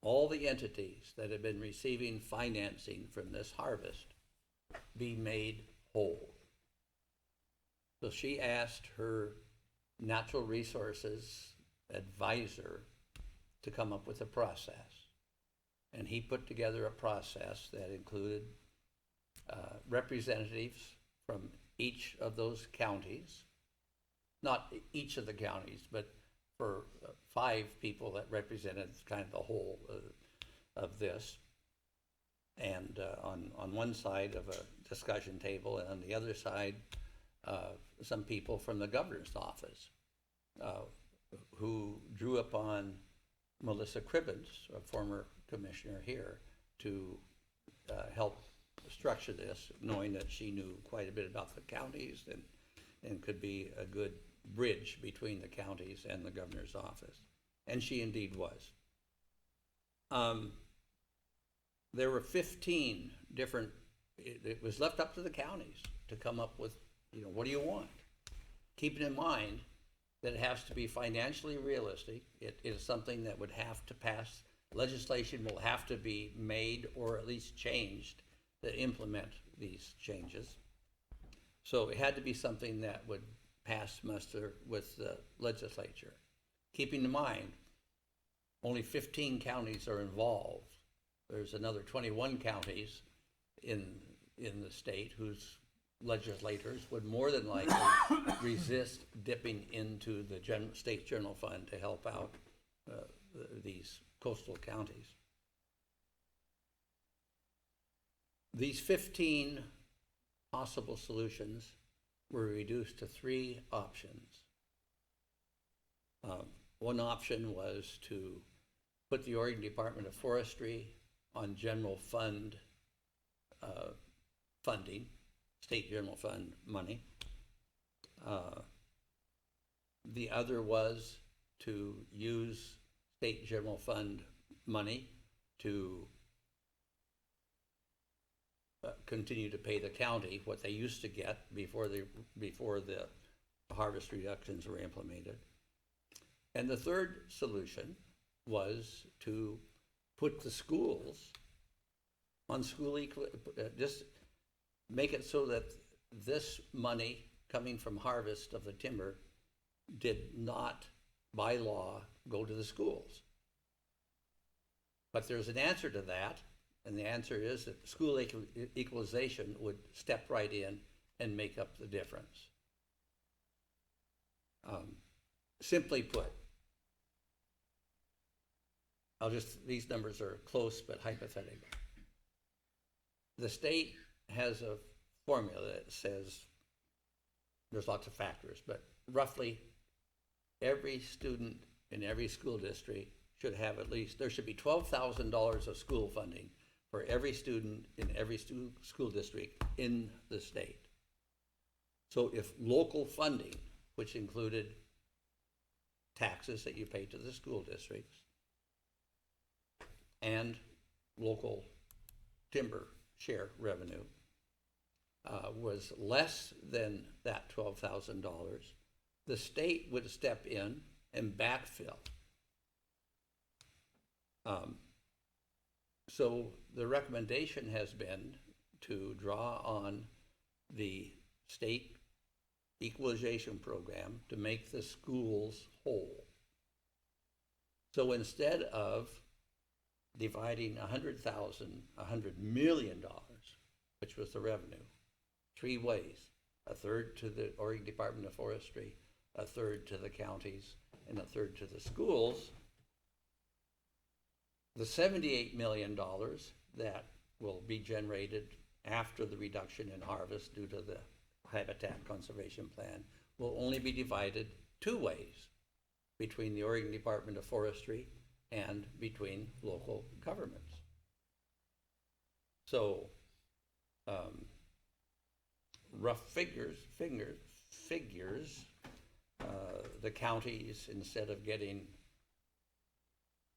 [SPEAKER 3] all the entities that have been receiving financing from this harvest be made whole." So she asked her natural resources advisor to come up with a process. And he put together a process that included representatives from each of those counties, not each of the counties, but for 5 people that represented kind of the whole of this. And on one side of a discussion table, and on the other side, some people from the governor's office who drew upon Melissa Cribbins, a former commissioner here, to help structure this, knowing that she knew quite a bit about the counties and could be a good bridge between the counties and the governor's office. And she indeed was. There were 15 different, it was left up to the counties to come up with, what do you want? Keeping in mind that it has to be financially realistic. It is something that would have to pass, legislation will have to be made or at least changed to implement these changes. So it had to be something that would pass muster with the legislature. Keeping in mind, only 15 counties are involved. There's another 21 counties in the state whose legislators would more than likely resist dipping into the state general fund to help out these coastal counties. These 15 possible solutions were reduced to 3 options. One option was to put the Oregon Department of Forestry on general fund funding, state general fund money. The other was to use state general fund money to continue to pay the county what they used to get before the harvest reductions were implemented. And the third solution was to put the schools on just make it so that this money coming from harvest of the timber did not, by law, go to the schools. But there's an answer to that, and the answer is that school equalization would step right in and make up the difference. Simply put, these numbers are close but hypothetical. The state has a formula that says, there's lots of factors, but roughly every student in every school district should have there should be $12,000 of school funding for every student in every school district in the state. So if local funding, which included taxes that you pay to the school districts and local timber share revenue, was less than that $12,000, the state would step in and backfill. So the recommendation has been to draw on the state equalization program to make the schools whole. So instead of dividing $100 million, which was the revenue, 3 ways, a third to the Oregon Department of Forestry, a third to the counties, and a third to the schools, the $78 million that will be generated after the reduction in harvest due to the Habitat Conservation Plan will only be divided 2 ways, between the Oregon Department of Forestry and between local governments. So, rough figures, the counties, instead of getting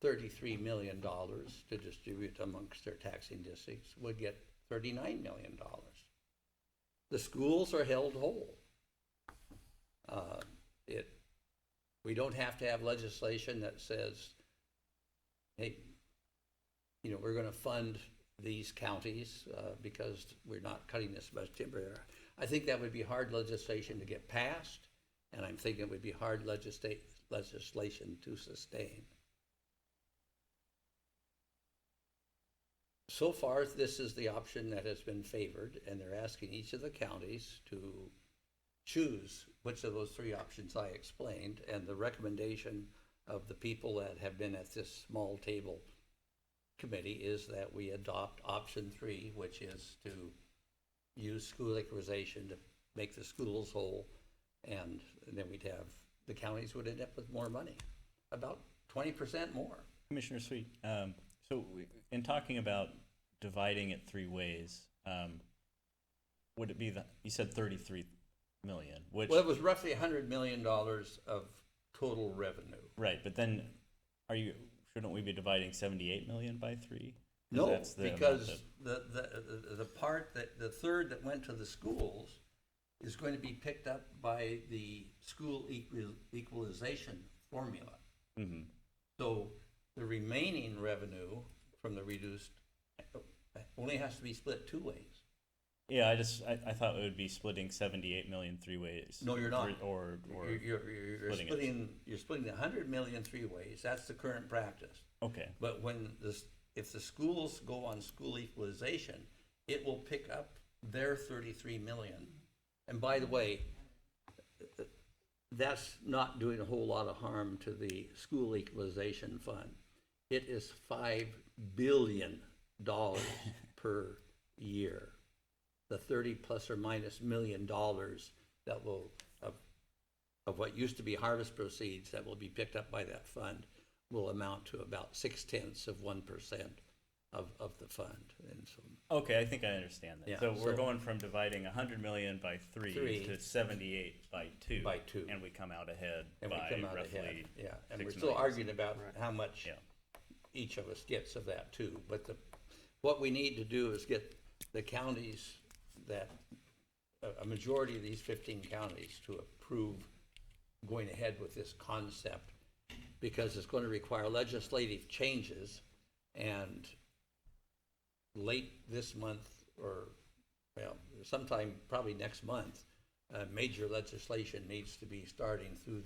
[SPEAKER 3] $33 million to distribute amongst their taxing districts, would get $39 million. The schools are held whole. We don't have to have legislation that says, hey, we're going to fund these counties because we're not cutting this much timber there. I think that would be hard legislation to get passed, and I'm thinking it would be hard legislation to sustain. So far, this is the option that has been favored, and they're asking each of the counties to choose which of those 3 options I explained, and the recommendation of the people that have been at this small table committee is that we adopt option 3, which is to use school equalization to make the schools whole, and then we'd have, the counties would end up with more money, about 20% more.
[SPEAKER 2] Commissioner Sweet, in talking about dividing it three ways, would it be you said 33 million, which.
[SPEAKER 3] Well, it was roughly $100 million of total revenue.
[SPEAKER 2] Right, but then shouldn't we be dividing 78 million by three?
[SPEAKER 3] No,
[SPEAKER 2] That's the
[SPEAKER 3] because
[SPEAKER 2] amount
[SPEAKER 3] the part the third that went to the schools is going to be picked up by the school equalization formula.
[SPEAKER 2] Mm-hmm.
[SPEAKER 3] So the remaining revenue from the reduced only has to be split two ways.
[SPEAKER 2] Yeah, I thought it would be splitting 78 million three ways.
[SPEAKER 3] No, you're not.
[SPEAKER 2] Or
[SPEAKER 3] you're splitting the 100 million three ways. That's the current practice.
[SPEAKER 2] Okay.
[SPEAKER 3] But if the schools go on school equalization, it will pick up their 33 million. And by the way, that's not doing a whole lot of harm to the school equalization fund. It is $5 billion per year. The 30 plus or minus $1 million that will, of what used to be harvest proceeds that will be picked up by that fund will amount to about 0.6% of the fund. And so,
[SPEAKER 2] okay, I think I understand that.
[SPEAKER 3] Yeah,
[SPEAKER 2] so we're
[SPEAKER 3] so-
[SPEAKER 2] going from dividing 100 million by three to 78 by two.
[SPEAKER 3] By two.
[SPEAKER 2] And we come out ahead
[SPEAKER 3] and
[SPEAKER 2] by
[SPEAKER 3] we come out
[SPEAKER 2] roughly
[SPEAKER 3] ahead. Yeah, and
[SPEAKER 2] 6
[SPEAKER 3] we're still
[SPEAKER 2] million.
[SPEAKER 3] arguing about how much each of us gets of that too. But what we need to do is get the counties that, a majority of these 15 counties to approve going ahead with this concept, because it's going to require legislative changes, and late this month, or well, sometime probably next month, major legislation needs to be starting through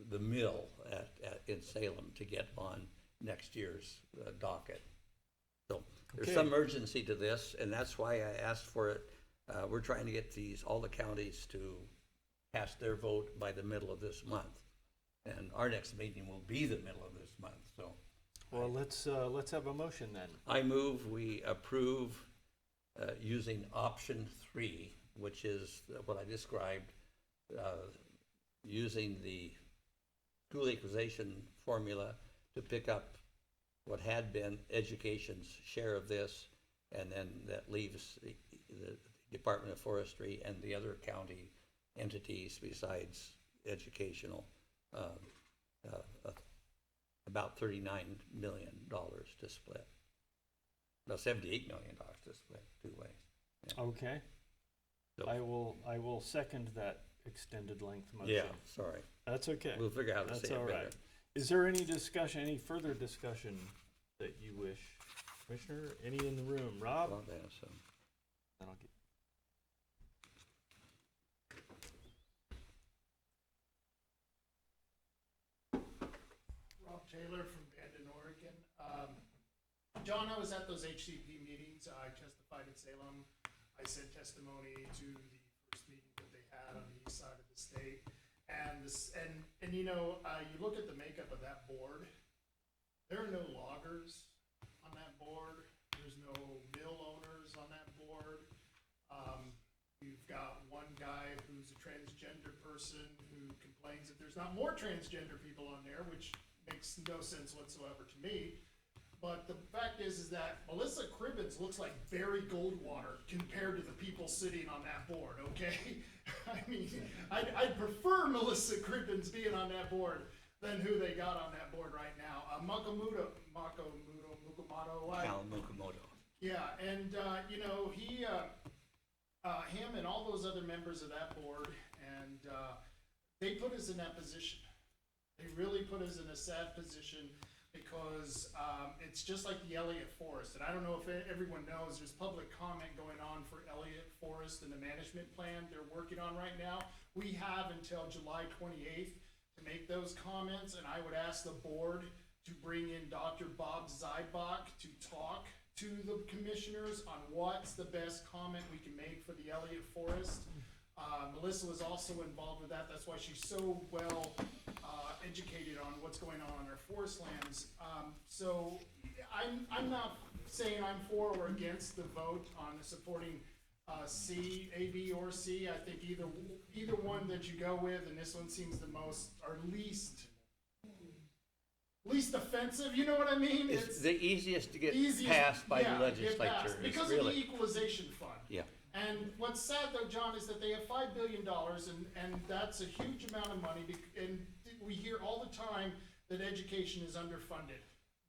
[SPEAKER 3] the mill in Salem to get on next year's docket. So there's some urgency to this, and that's why I asked for it. We're trying to get all the counties to cast their vote by the middle of this month, and our next meeting will be the middle of this month. So,
[SPEAKER 1] well, let's have a motion then.
[SPEAKER 3] I move we approve using option 3, which is what I described, using the school equalization formula to pick up what had been education's share of this, and then that leaves the Department of Forestry and the other county entities besides educational about $39 million to split. No, $78 million to split two ways. Yeah.
[SPEAKER 1] Okay.
[SPEAKER 3] So,
[SPEAKER 1] I will second that extended length motion.
[SPEAKER 3] yeah, sorry.
[SPEAKER 1] That's okay.
[SPEAKER 3] We'll figure out how to
[SPEAKER 1] That's
[SPEAKER 3] say
[SPEAKER 1] all
[SPEAKER 3] it better.
[SPEAKER 1] right. Is there any discussion, any further discussion that you wish? Commissioner, any in the room? Rob?
[SPEAKER 3] Well, then, so.
[SPEAKER 1] Then I'll get.
[SPEAKER 8] Rob Taylor from Bandon, Oregon. John, I was at those HCP meetings. I testified in Salem. I sent testimony to the first meeting that they had on the east side of the state. And you know, you look at the makeup of that board. There are no loggers on that board. There's no mill owners on that board. You've got one guy who's a transgender person who complains that there's not more transgender people on there, which makes no sense whatsoever to me. But the fact is that Melissa Cribbins looks like Barry Goldwater compared to the people sitting on that board, okay? I mean, I'd prefer Melissa Cribbins being on that board than who they got on that board right now. Mukamoto.
[SPEAKER 3] Al Mukamoto.
[SPEAKER 8] Yeah, and you know, him and all those other members of that board, and they put us in that position. They really put us in a sad position because it's just like the Elliott Forest. And I don't know if everyone knows, there's public comment going on for Elliott Forest and the management plan they're working on right now. We have until July 28th to make those comments, and I would ask the board to bring in Dr. Bob Zybach to talk to the commissioners on what's the best comment we can make for the Elliott Forest. Melissa was also involved with that. That's why she's so well educated on what's going on our forest lands. So I'm not saying I'm for or against the vote on supporting C, A, B, or C. I think either one that you go with, and this one seems the most, or least offensive, you know what I mean?
[SPEAKER 3] It's the easiest to get
[SPEAKER 8] easiest-
[SPEAKER 3] passed by
[SPEAKER 8] yeah,
[SPEAKER 3] the
[SPEAKER 8] to get
[SPEAKER 3] legislature.
[SPEAKER 8] passed,
[SPEAKER 3] It's
[SPEAKER 8] because of the
[SPEAKER 3] really,
[SPEAKER 8] equalization fund.
[SPEAKER 3] yeah.
[SPEAKER 8] And what's sad though, John, is that they have $5 billion, and that's a huge amount of money, and we hear all the time that education is underfunded.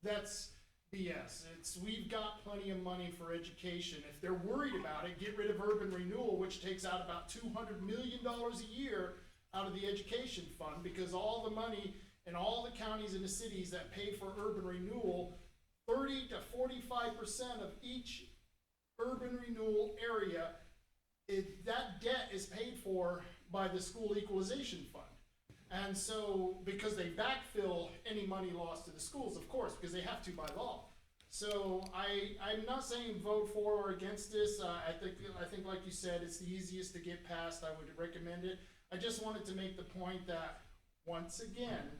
[SPEAKER 8] That's BS. We've got plenty of money for education. If they're worried about it, get rid of urban renewal, which takes out about $200 million a year out of the education fund, because all the money in all the counties and the cities that pay for urban renewal, 30 to 45% of each urban renewal area, that debt is paid for by the school equalization fund. And so, because they backfill any money lost to the schools, of course, because they have to by law. So I'm not saying vote for or against this. I think like you said, it's the easiest to get passed. I would recommend it. I just wanted to make the point that, once again,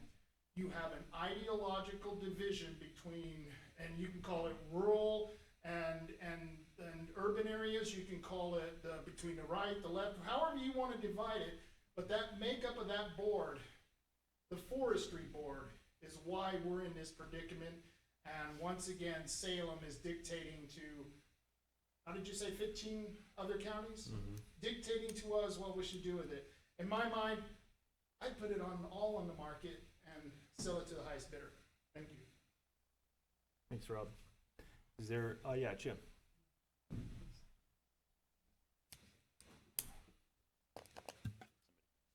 [SPEAKER 8] you have an ideological division between, and you can call it rural and urban areas, you can call it between the right, the left, however you want to divide it. But that makeup of that board, the forestry board, is why we're in this predicament. And once again, Salem is dictating to, how did you say, 15 other counties?
[SPEAKER 1] Mm-hmm.
[SPEAKER 8] Dictating to us what we should do with it. In my mind, I'd put it all on the market and sell it to the highest bidder. Thank you.
[SPEAKER 1] Thanks, Rob. Is there, yeah, Jim.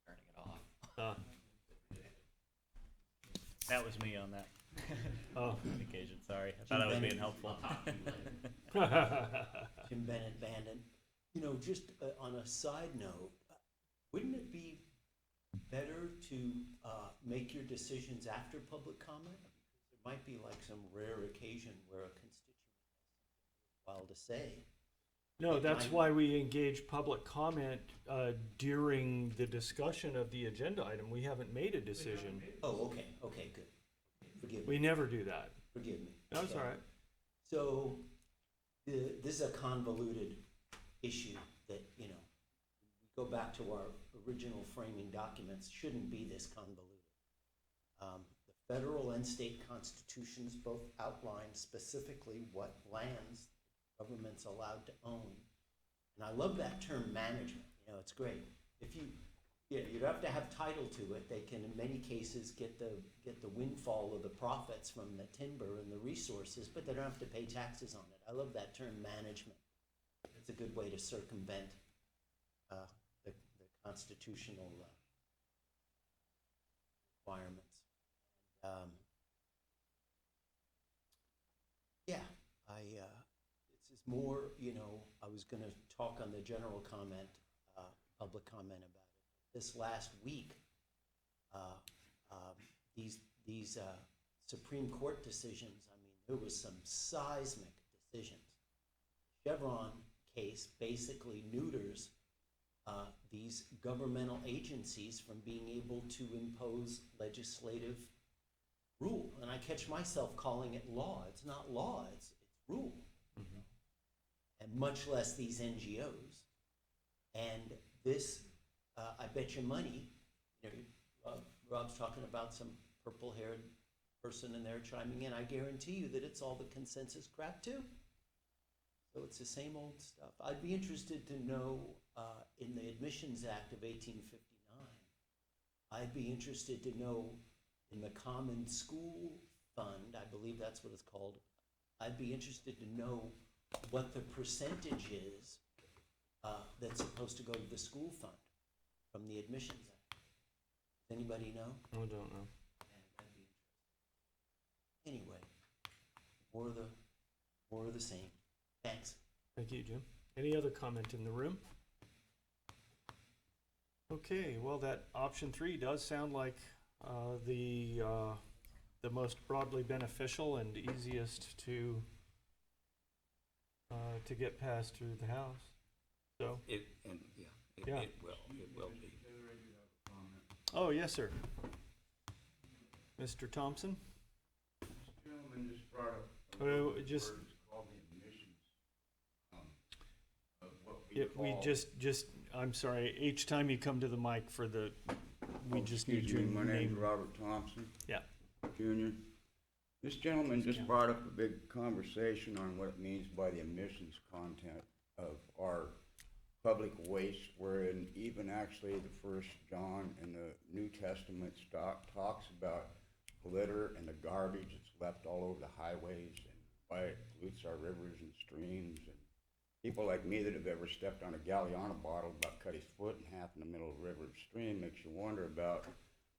[SPEAKER 2] Turning it off. That was me on that.
[SPEAKER 1] Oh.
[SPEAKER 2] Occasion, sorry. I thought I was being helpful.
[SPEAKER 9] Jim Bennett, Bandon. You know, just on a side note, wouldn't it be better to make your decisions after public comment? There might be like some rare occasion where a constituent has something to say.
[SPEAKER 1] No, that's why we engage public comment during the discussion of the agenda item. We haven't made a decision.
[SPEAKER 9] Oh, okay, good. Forgive me.
[SPEAKER 1] We never do that.
[SPEAKER 9] Forgive me.
[SPEAKER 1] That's all right.
[SPEAKER 9] So, this is a convoluted issue that, you know, we go back to our original framing documents, shouldn't be this convoluted. The federal and state constitutions both outline specifically what lands government's allowed to own. And I love that term management, you know, it's great. If you have to have title to it. They can, in many cases, get the windfall of the profits from the timber and the resources, but they don't have to pay taxes on it. I love that term management. It's a good way to circumvent the constitutional requirements. This is more, you know, I was going to talk on the general comment, public comment about it. This last week, these Supreme Court decisions, I mean, there was some seismic decisions. Chevron case basically neuters these governmental agencies from being able to impose legislative rule. And I catch myself calling it law. It's not law, it's rule.
[SPEAKER 1] Mm-hmm.
[SPEAKER 9] And much less these NGOs. And this, I bet you money, you know, Rob's talking about some purple-haired person in there chiming in. I guarantee you that it's all the consensus crap too. So it's the same old stuff. I'd be interested to know, in the Admissions Act of 1859, I'd be interested to know in the Common School Fund, I believe that's what it's called, I'd be interested to know what the percentage is that's supposed to go to the school fund from the Admissions Act. Does anybody know?
[SPEAKER 1] I don't know.
[SPEAKER 9] That'd be interesting. Anyway, more of the same. Thanks.
[SPEAKER 1] Thank you, Jim. Any other comment in the room? Okay, well, that option 3 does sound like the most broadly beneficial and easiest to get passed through the House. So.
[SPEAKER 3] It will be.
[SPEAKER 1] Oh, yes, sir. Mr. Thompson?
[SPEAKER 10] This gentleman just brought up
[SPEAKER 1] just
[SPEAKER 10] called the admissions of what we
[SPEAKER 1] we
[SPEAKER 10] call.
[SPEAKER 1] just, I'm sorry, each time you come to the mic for the, we just need
[SPEAKER 10] Excuse
[SPEAKER 1] your
[SPEAKER 10] me, my name's
[SPEAKER 1] name.
[SPEAKER 10] Robert Thompson.
[SPEAKER 1] Yeah.
[SPEAKER 10] Junior. This gentleman just brought up a big conversation on what it means by the emissions content of our public waste, wherein even actually the First John in the New Testament talks about litter and the garbage that's left all over the highways and why it pollutes our rivers and streams. And people like me that have ever stepped on a Galliano bottle about cut his foot in half in the middle of a river or stream makes you wonder about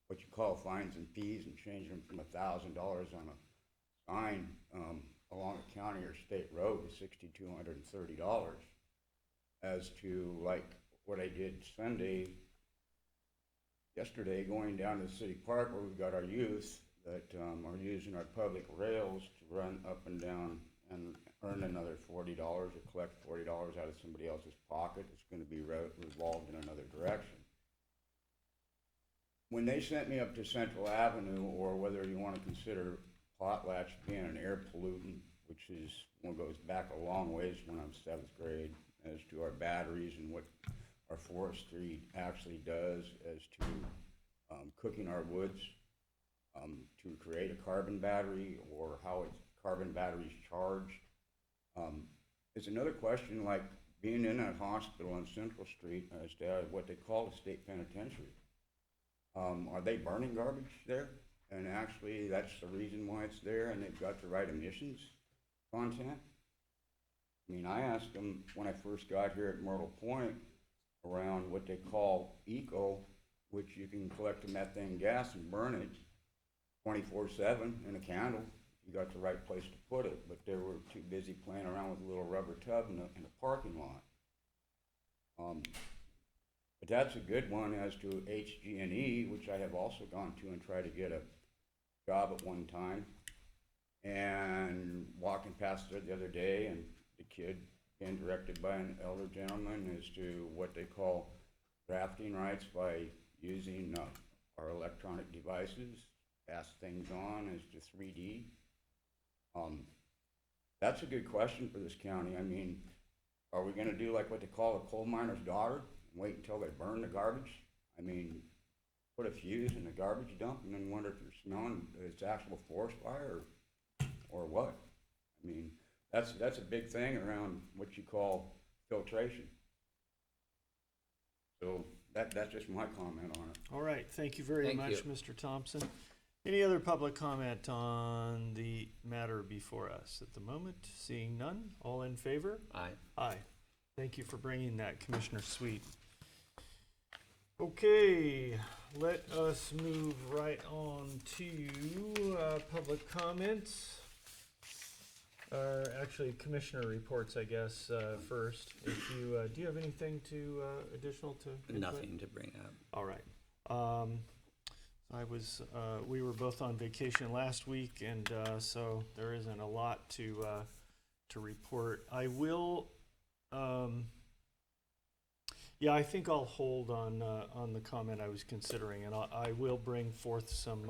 [SPEAKER 10] what you call fines and fees and changing them from $1,000 on a sign along a county or state road to $6,230 as to like what I did yesterday going down to the city park where we've got our youth that are using our public rails to run up and down and earn another $40 or collect $40 out of somebody else's pocket. It's going to be revolved in another direction. When they sent me up to Central Avenue, or whether you want to consider potlatch being an air pollutant, which is one goes back a long ways when I'm 7th grade, as to our batteries and what our forestry actually does as to cooking our woods to create a carbon battery, or how carbon batteries charged. It's another question, like being in that hospital on Central Street as to what they call a state penitentiary. Are they burning garbage there? And actually, that's the reason why it's there, and they've got the right emissions content. I mean, I asked them when I first got here at Myrtle Point around what they call eco, which you can collect the methane gas and burn it 24/7 in a candle. You got the right place to put it, but they were too busy playing around with a little rubber tub in the parking lot. But that's a good one as to HG&E, which I have also gone to and tried to get a job at one time. And walking past there the other day, and the kid being directed by an elder gentleman as to what they call drafting rights by using our electronic devices, pass things on as to 3D. That's a good question for this county. I mean, are we gonna do like what they call a coal miner's daughter and wait until they burn the garbage? I mean, put a fuse in the garbage dump and then wonder if you're smelling it's actual forest fire or what? I mean, that's a big thing around what you call filtration. So that's just my comment on it.
[SPEAKER 1] All right, thank you very much, Mr. Thompson. Any other public comment on the matter before us at the moment? Seeing none, all in favor?
[SPEAKER 3] Aye.
[SPEAKER 1] Aye. Thank you for bringing that, Commissioner Sweet. Okay, let us move right on to public comments. Actually, commissioner reports, I guess, first. If you do you have anything to additional to input?
[SPEAKER 3] Nothing to bring up.
[SPEAKER 1] All right. We were both on vacation last week, and so there isn't a lot to report. I will. Yeah, I think I'll hold on the comment I was considering, and I will bring forth some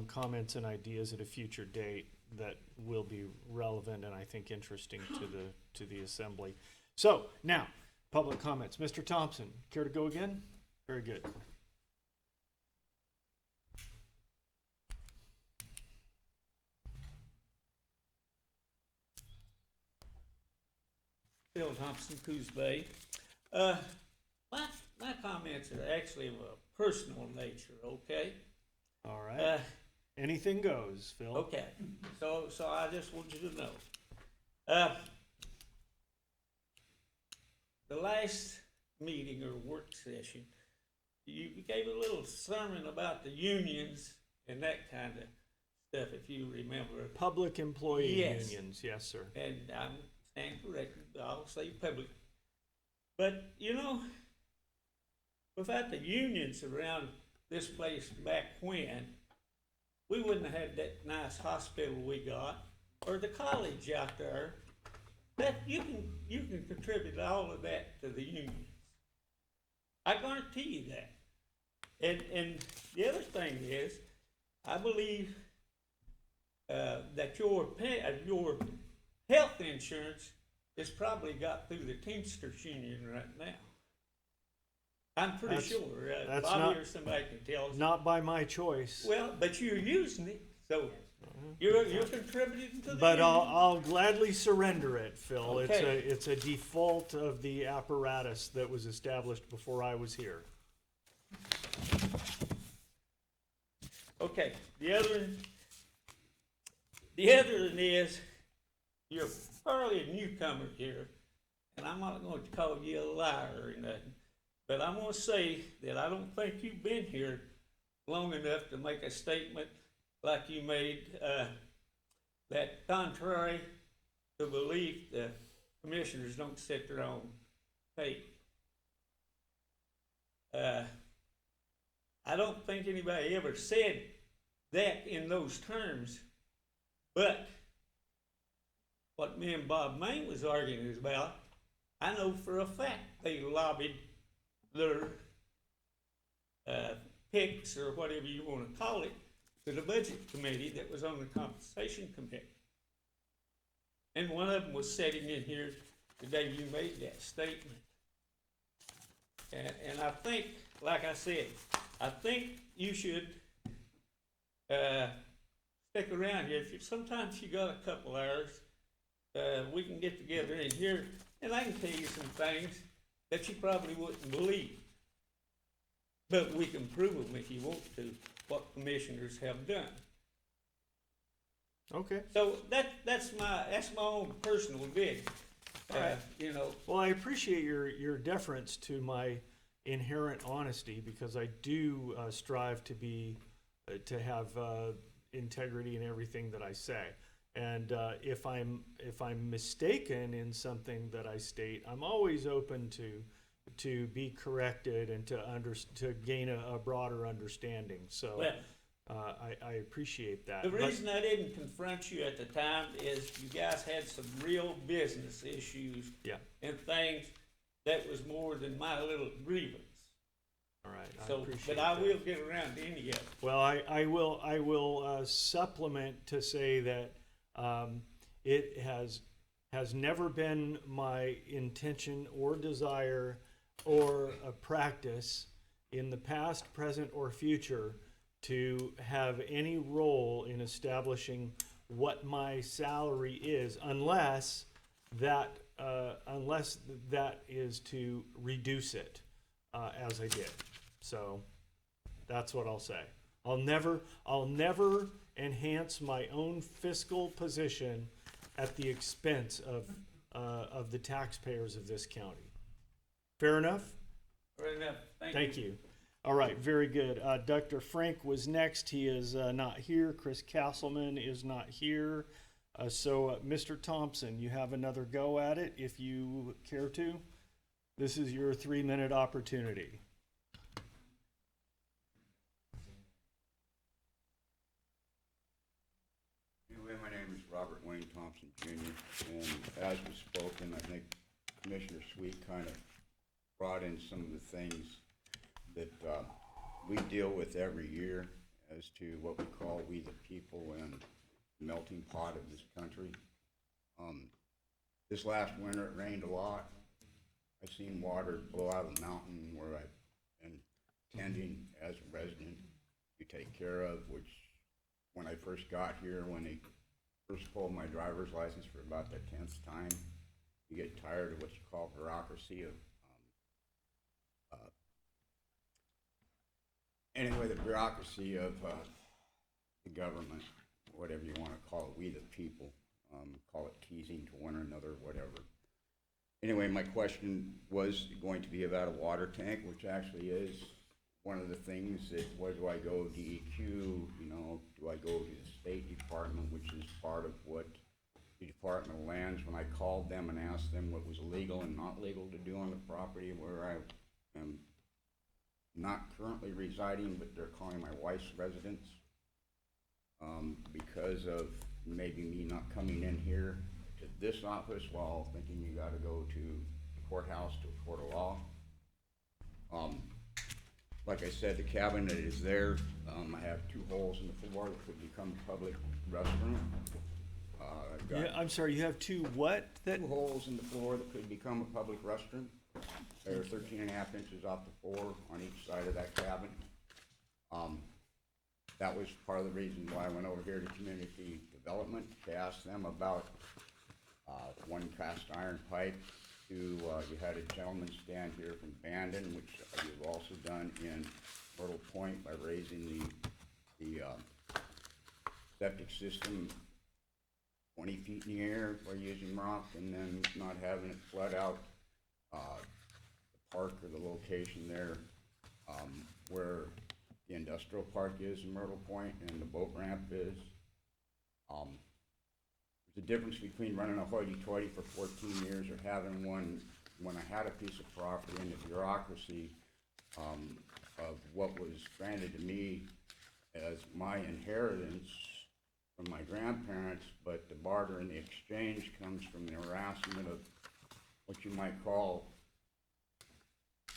[SPEAKER 1] comments and ideas at a future date that will be relevant and I think interesting to the assembly. So now, public comments. Mr. Thompson, care to go again? Very good.
[SPEAKER 4] Bill Thompson, Coos Bay. My comments are actually of a personal nature, okay?
[SPEAKER 1] All right. Anything goes, Phil.
[SPEAKER 4] Okay, so I just want you to know. The last meeting or work session, you gave a little sermon about the unions and that kind of stuff, if you remember.
[SPEAKER 1] Public employee
[SPEAKER 4] Yes.
[SPEAKER 1] unions, yes, sir.
[SPEAKER 4] And I'm stand corrected, I'll say public. But, you know, without the unions around this place back when, we wouldn't have had that nice hospital we got, or the college out there. That you can contribute all of that to the unions. I guarantee you that. And the other thing is, I believe that your health insurance it's probably got through the Teamsters Union right now. I'm pretty
[SPEAKER 1] That's-
[SPEAKER 4] sure,
[SPEAKER 1] that's
[SPEAKER 4] Bobby
[SPEAKER 1] not-
[SPEAKER 4] or somebody can tell us.
[SPEAKER 1] Not by my choice.
[SPEAKER 4] Well, but you're using it, so you're contributing to the
[SPEAKER 1] But
[SPEAKER 4] union.
[SPEAKER 1] I'll gladly surrender it, Phil.
[SPEAKER 4] Okay.
[SPEAKER 1] It's a default of the apparatus that was established before I was here.
[SPEAKER 4] Okay, the other one is, you're fairly a newcomer here, and I'm not going to call you a liar or nothing, but I'm going to say that I don't think you've been here long enough to make a statement like you made, that contrary to belief, the commissioners don't set their own tape. I don't think anybody ever said that in those terms, but what me and Bob Main was arguing is about, I know for a fact they lobbied their picks, or whatever you want to call it, to the budget committee that was on the compensation committee. And one of them was sitting in here the day you made that statement. And I think, like I said, I think you should stick around here. Sometimes you got a couple hours, we can get together in here, and I can tell you some things that you probably wouldn't believe. But we can prove them if you want to, what commissioners have done.
[SPEAKER 1] Okay.
[SPEAKER 4] So that's my own personal opinion.
[SPEAKER 1] All right.
[SPEAKER 4] You know.
[SPEAKER 1] Well, I appreciate your deference to my inherent honesty, because I do strive to be to have integrity in everything that I say. And if I'm mistaken in something that I state, I'm always open to be corrected and to gain a broader understanding. So I appreciate that.
[SPEAKER 4] The reason I didn't confront you at the time is you guys had some real business issues.
[SPEAKER 1] Yeah.
[SPEAKER 4] And things that was more than my little grievance.
[SPEAKER 1] All right.
[SPEAKER 4] So, but I will get around to any of it.
[SPEAKER 1] Well, I will supplement to say that it has never been my intention or desire or a practice in the past, present, or future to have any role in establishing what my salary is, unless that is to reduce it, as I did. So that's what I'll say. I'll never enhance my own fiscal position at the expense of the taxpayers of this county. Fair enough?
[SPEAKER 4] Fair enough.
[SPEAKER 1] Thank you. All right, very good. Dr. Frank was next. He is not here. Chris Castleman is not here. So Mr. Thompson, you have another go at it if you care to. This is your 3-minute opportunity.
[SPEAKER 10] Anyway, my name is Robert Wayne Thompson Jr., and as was spoken, I think Commissioner Sweet kind of brought in some of the things that we deal with every year as to what we call we the people and the melting pot of this country. This last winter, it rained a lot. I've seen water blow out of the mountain where I've been tending as a resident to take care of, which when I first got here, when they first pulled my driver's license for about the 10th time, you get tired of what you call bureaucracy of anyway, the bureaucracy of the government, whatever you want to call it, we the people, call it teasing to one another, whatever. Anyway, my question was going to be about a water tank, which actually is one of the things that, where do I go, DEQ, you know, do I go to the State Department, which is part of what the Department of Lands, when I called them and asked them what was legal and not legal to do on the property where I am not currently residing, but they're calling my wife's residence, because of maybe me not coming in here to this office while thinking you gotta go to the courthouse to a court of law. Like I said, the cabinet is there. I have 2 holes in the floor that could become a public restroom. got
[SPEAKER 1] Yeah, I'm sorry, you have two what? That,
[SPEAKER 10] two holes in the floor that could become a public restroom. They're 13.5 inches off the floor on each side of that cabin. That was part of the reason why I went over here to community development to ask them about one cast iron pipe. You had a gentleman stand here from Bandon, which you've also done in Myrtle Point by raising the septic system 20 feet in the air by using rock and then not having it flood out the park or the location there where the industrial park is in Myrtle Point and the boat ramp is. There's a difference between running a hoity-toity for 14 years or having one when I had a piece of property and the bureaucracy of what was granted to me as my inheritance from my grandparents, but the barter and the exchange comes from the harassment of what you might call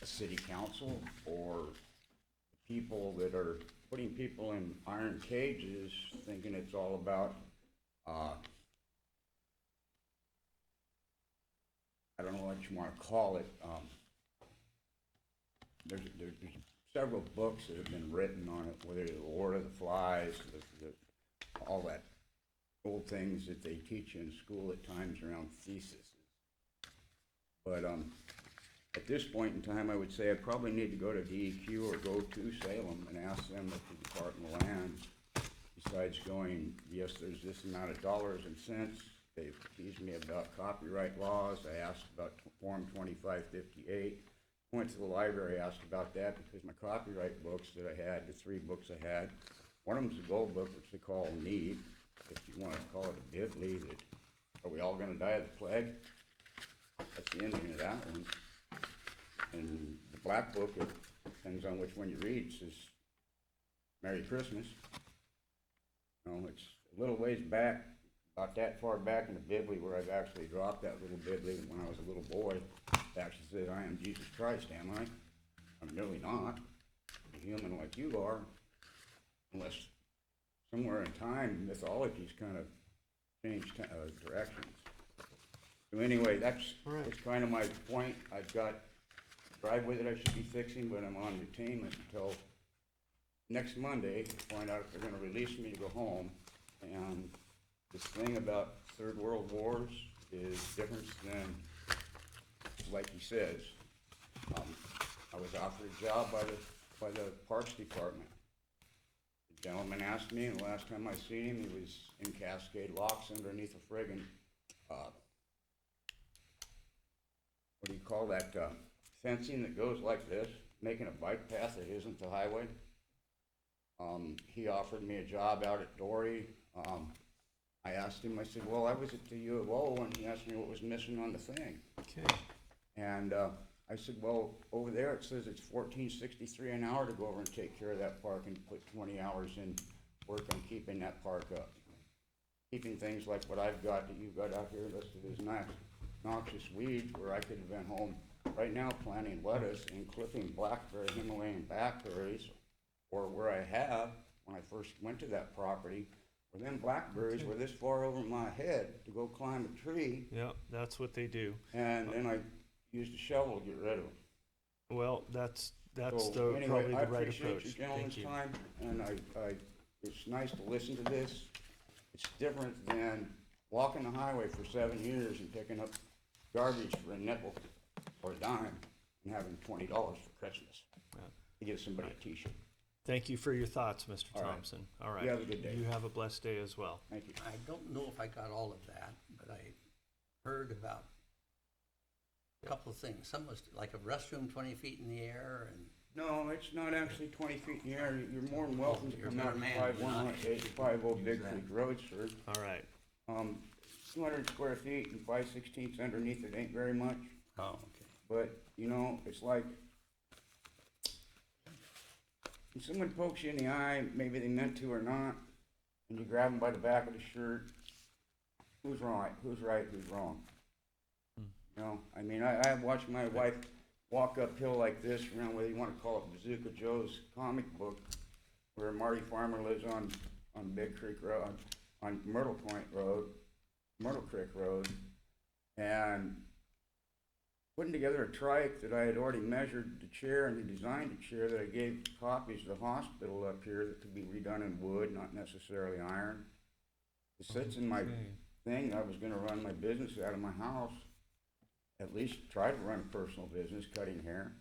[SPEAKER 10] a city council or people that are putting people in iron cages thinking it's all about I don't know what you want to call it. There's several books that have been written on it, whether it's The Lord of the Flies, all that old things that they teach you in school at times around theses. But at this point in time, I would say I probably need to go to DEQ or go to Salem and ask them if the Department of Land, besides going, yes, there's this amount of dollars and cents. They've teased me about copyright laws. I asked about Form 2558. Went to the library, asked about that because my copyright books that I had, the 3 books I had, one of them's a gold book, which they call Need, if you want to call it a bibli, that are we all going to die of the plague? That's the ending of that one. And the black book, it depends on which one you read, says Merry Christmas. You know, it's a little ways back, about that far back in the bibli where I've actually dropped that little bibli when I was a little boy. It actually says, I am Jesus Christ, am I? I'm really not. I'm a human like you are. Unless somewhere in time, mythology's kind of changed directions. So anyway, that's kind of my point. I've got a driveway that I should be fixing, but I'm on retainment until next Monday to find out if they're going to release me to go home. And this thing about Third World Wars is different than, like he says. I was offered a job by the Parks Department. The gentleman asked me, and the last time I seen him, he was in Cascade Locks underneath a friggin', what do you call that, fencing that goes like this, making a bike path that isn't the highway. He offered me a job out at Dory. I asked him, I said, well, I was at the U of O, and he asked me what was missing on the thing.
[SPEAKER 1] okay.
[SPEAKER 10] And I said, well, over there it says it's $14.63 an hour to go over and take care of that park and put 20 hours in work on keeping that park up. Keeping things like what I've got that you've got out here listed as noxious weeds, where I could have been home right now planting lettuce and clipping blackberry, Himalayan blackberries, or where I have, when I first went to that property, where them blackberries were this far over my head to go climb a tree.
[SPEAKER 1] Yeah, that's what they do.
[SPEAKER 10] And then I used a shovel to get rid of them.
[SPEAKER 1] Well, that's
[SPEAKER 10] So
[SPEAKER 1] the,
[SPEAKER 10] anyway,
[SPEAKER 1] probably
[SPEAKER 10] I
[SPEAKER 1] the right
[SPEAKER 10] appreciate
[SPEAKER 1] approach.
[SPEAKER 10] your gentleman's
[SPEAKER 1] Thank you.
[SPEAKER 10] time, and it's nice to listen to this. It's different than walking the highway for 7 years and picking up garbage for a nickel or a dime and having $20 for Christmas to give somebody a t-shirt.
[SPEAKER 1] Thank you for your thoughts, Mr.
[SPEAKER 10] All right.
[SPEAKER 1] Thompson. All right.
[SPEAKER 10] You have a good day.
[SPEAKER 1] You have a blessed day as well.
[SPEAKER 10] Thank you.
[SPEAKER 3] I don't know if I got all of that, but I heard about a couple of things. Some was like a restroom 20 feet in the air and.
[SPEAKER 10] No, it's not actually 20 feet in the air. You're more than welcome to
[SPEAKER 3] You're
[SPEAKER 10] come
[SPEAKER 3] a
[SPEAKER 10] out
[SPEAKER 3] man,
[SPEAKER 10] and
[SPEAKER 3] you're not-
[SPEAKER 10] 5150 Big Creek Road, sir.
[SPEAKER 1] All right.
[SPEAKER 10] 200 square feet and 5/16 underneath it ain't very much.
[SPEAKER 3] Oh, okay.
[SPEAKER 10] But, you know, it's like, when someone pokes you in the eye, maybe they meant to or not, and you grab them by the back of the shirt, who's right, who's wrong? You know, I mean, I watched my wife walk uphill like this around, whether you want to call it Bazooka Joe's comic book, where Marty Farmer lives on Big Creek Road, on Myrtle Point Road, Myrtle Creek Road, and putting together a trike that I had already measured the chair and designed the chair that I gave copies to the hospital up here that could be redone in wood, not necessarily iron. It sits in my thing. I was gonna run my business out of my house, at least try to run a personal business, cutting hair.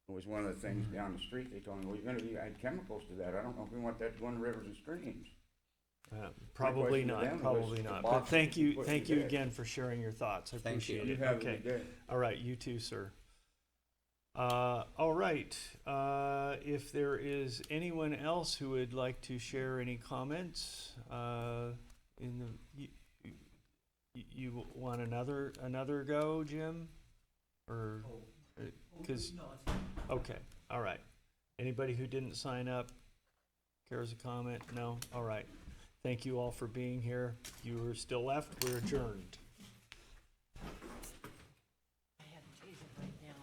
[SPEAKER 10] It was one of the things down the street. They told me, well, you're gonna add chemicals to that. I don't know if we want that to go in rivers and streams.
[SPEAKER 1] Probably
[SPEAKER 10] question to
[SPEAKER 1] not,
[SPEAKER 10] them was
[SPEAKER 1] probably
[SPEAKER 10] the
[SPEAKER 1] not.
[SPEAKER 10] box
[SPEAKER 1] But thank
[SPEAKER 10] you
[SPEAKER 1] you,
[SPEAKER 10] put
[SPEAKER 1] thank
[SPEAKER 10] in
[SPEAKER 1] you
[SPEAKER 10] the
[SPEAKER 1] again for sharing your thoughts. I
[SPEAKER 3] Thank you.
[SPEAKER 1] appreciate
[SPEAKER 10] You
[SPEAKER 1] it.
[SPEAKER 10] have a
[SPEAKER 1] Okay.
[SPEAKER 10] good day.
[SPEAKER 1] All right, you too, sir. All right, if there is anyone else who would like to share any comments, you want another go, Jim? Or, cause, okay, all right. Anybody who didn't sign up cares a comment? No? All right. Thank you all for being here. If you are still left, we're adjourned.
[SPEAKER 6] I have a taser right now.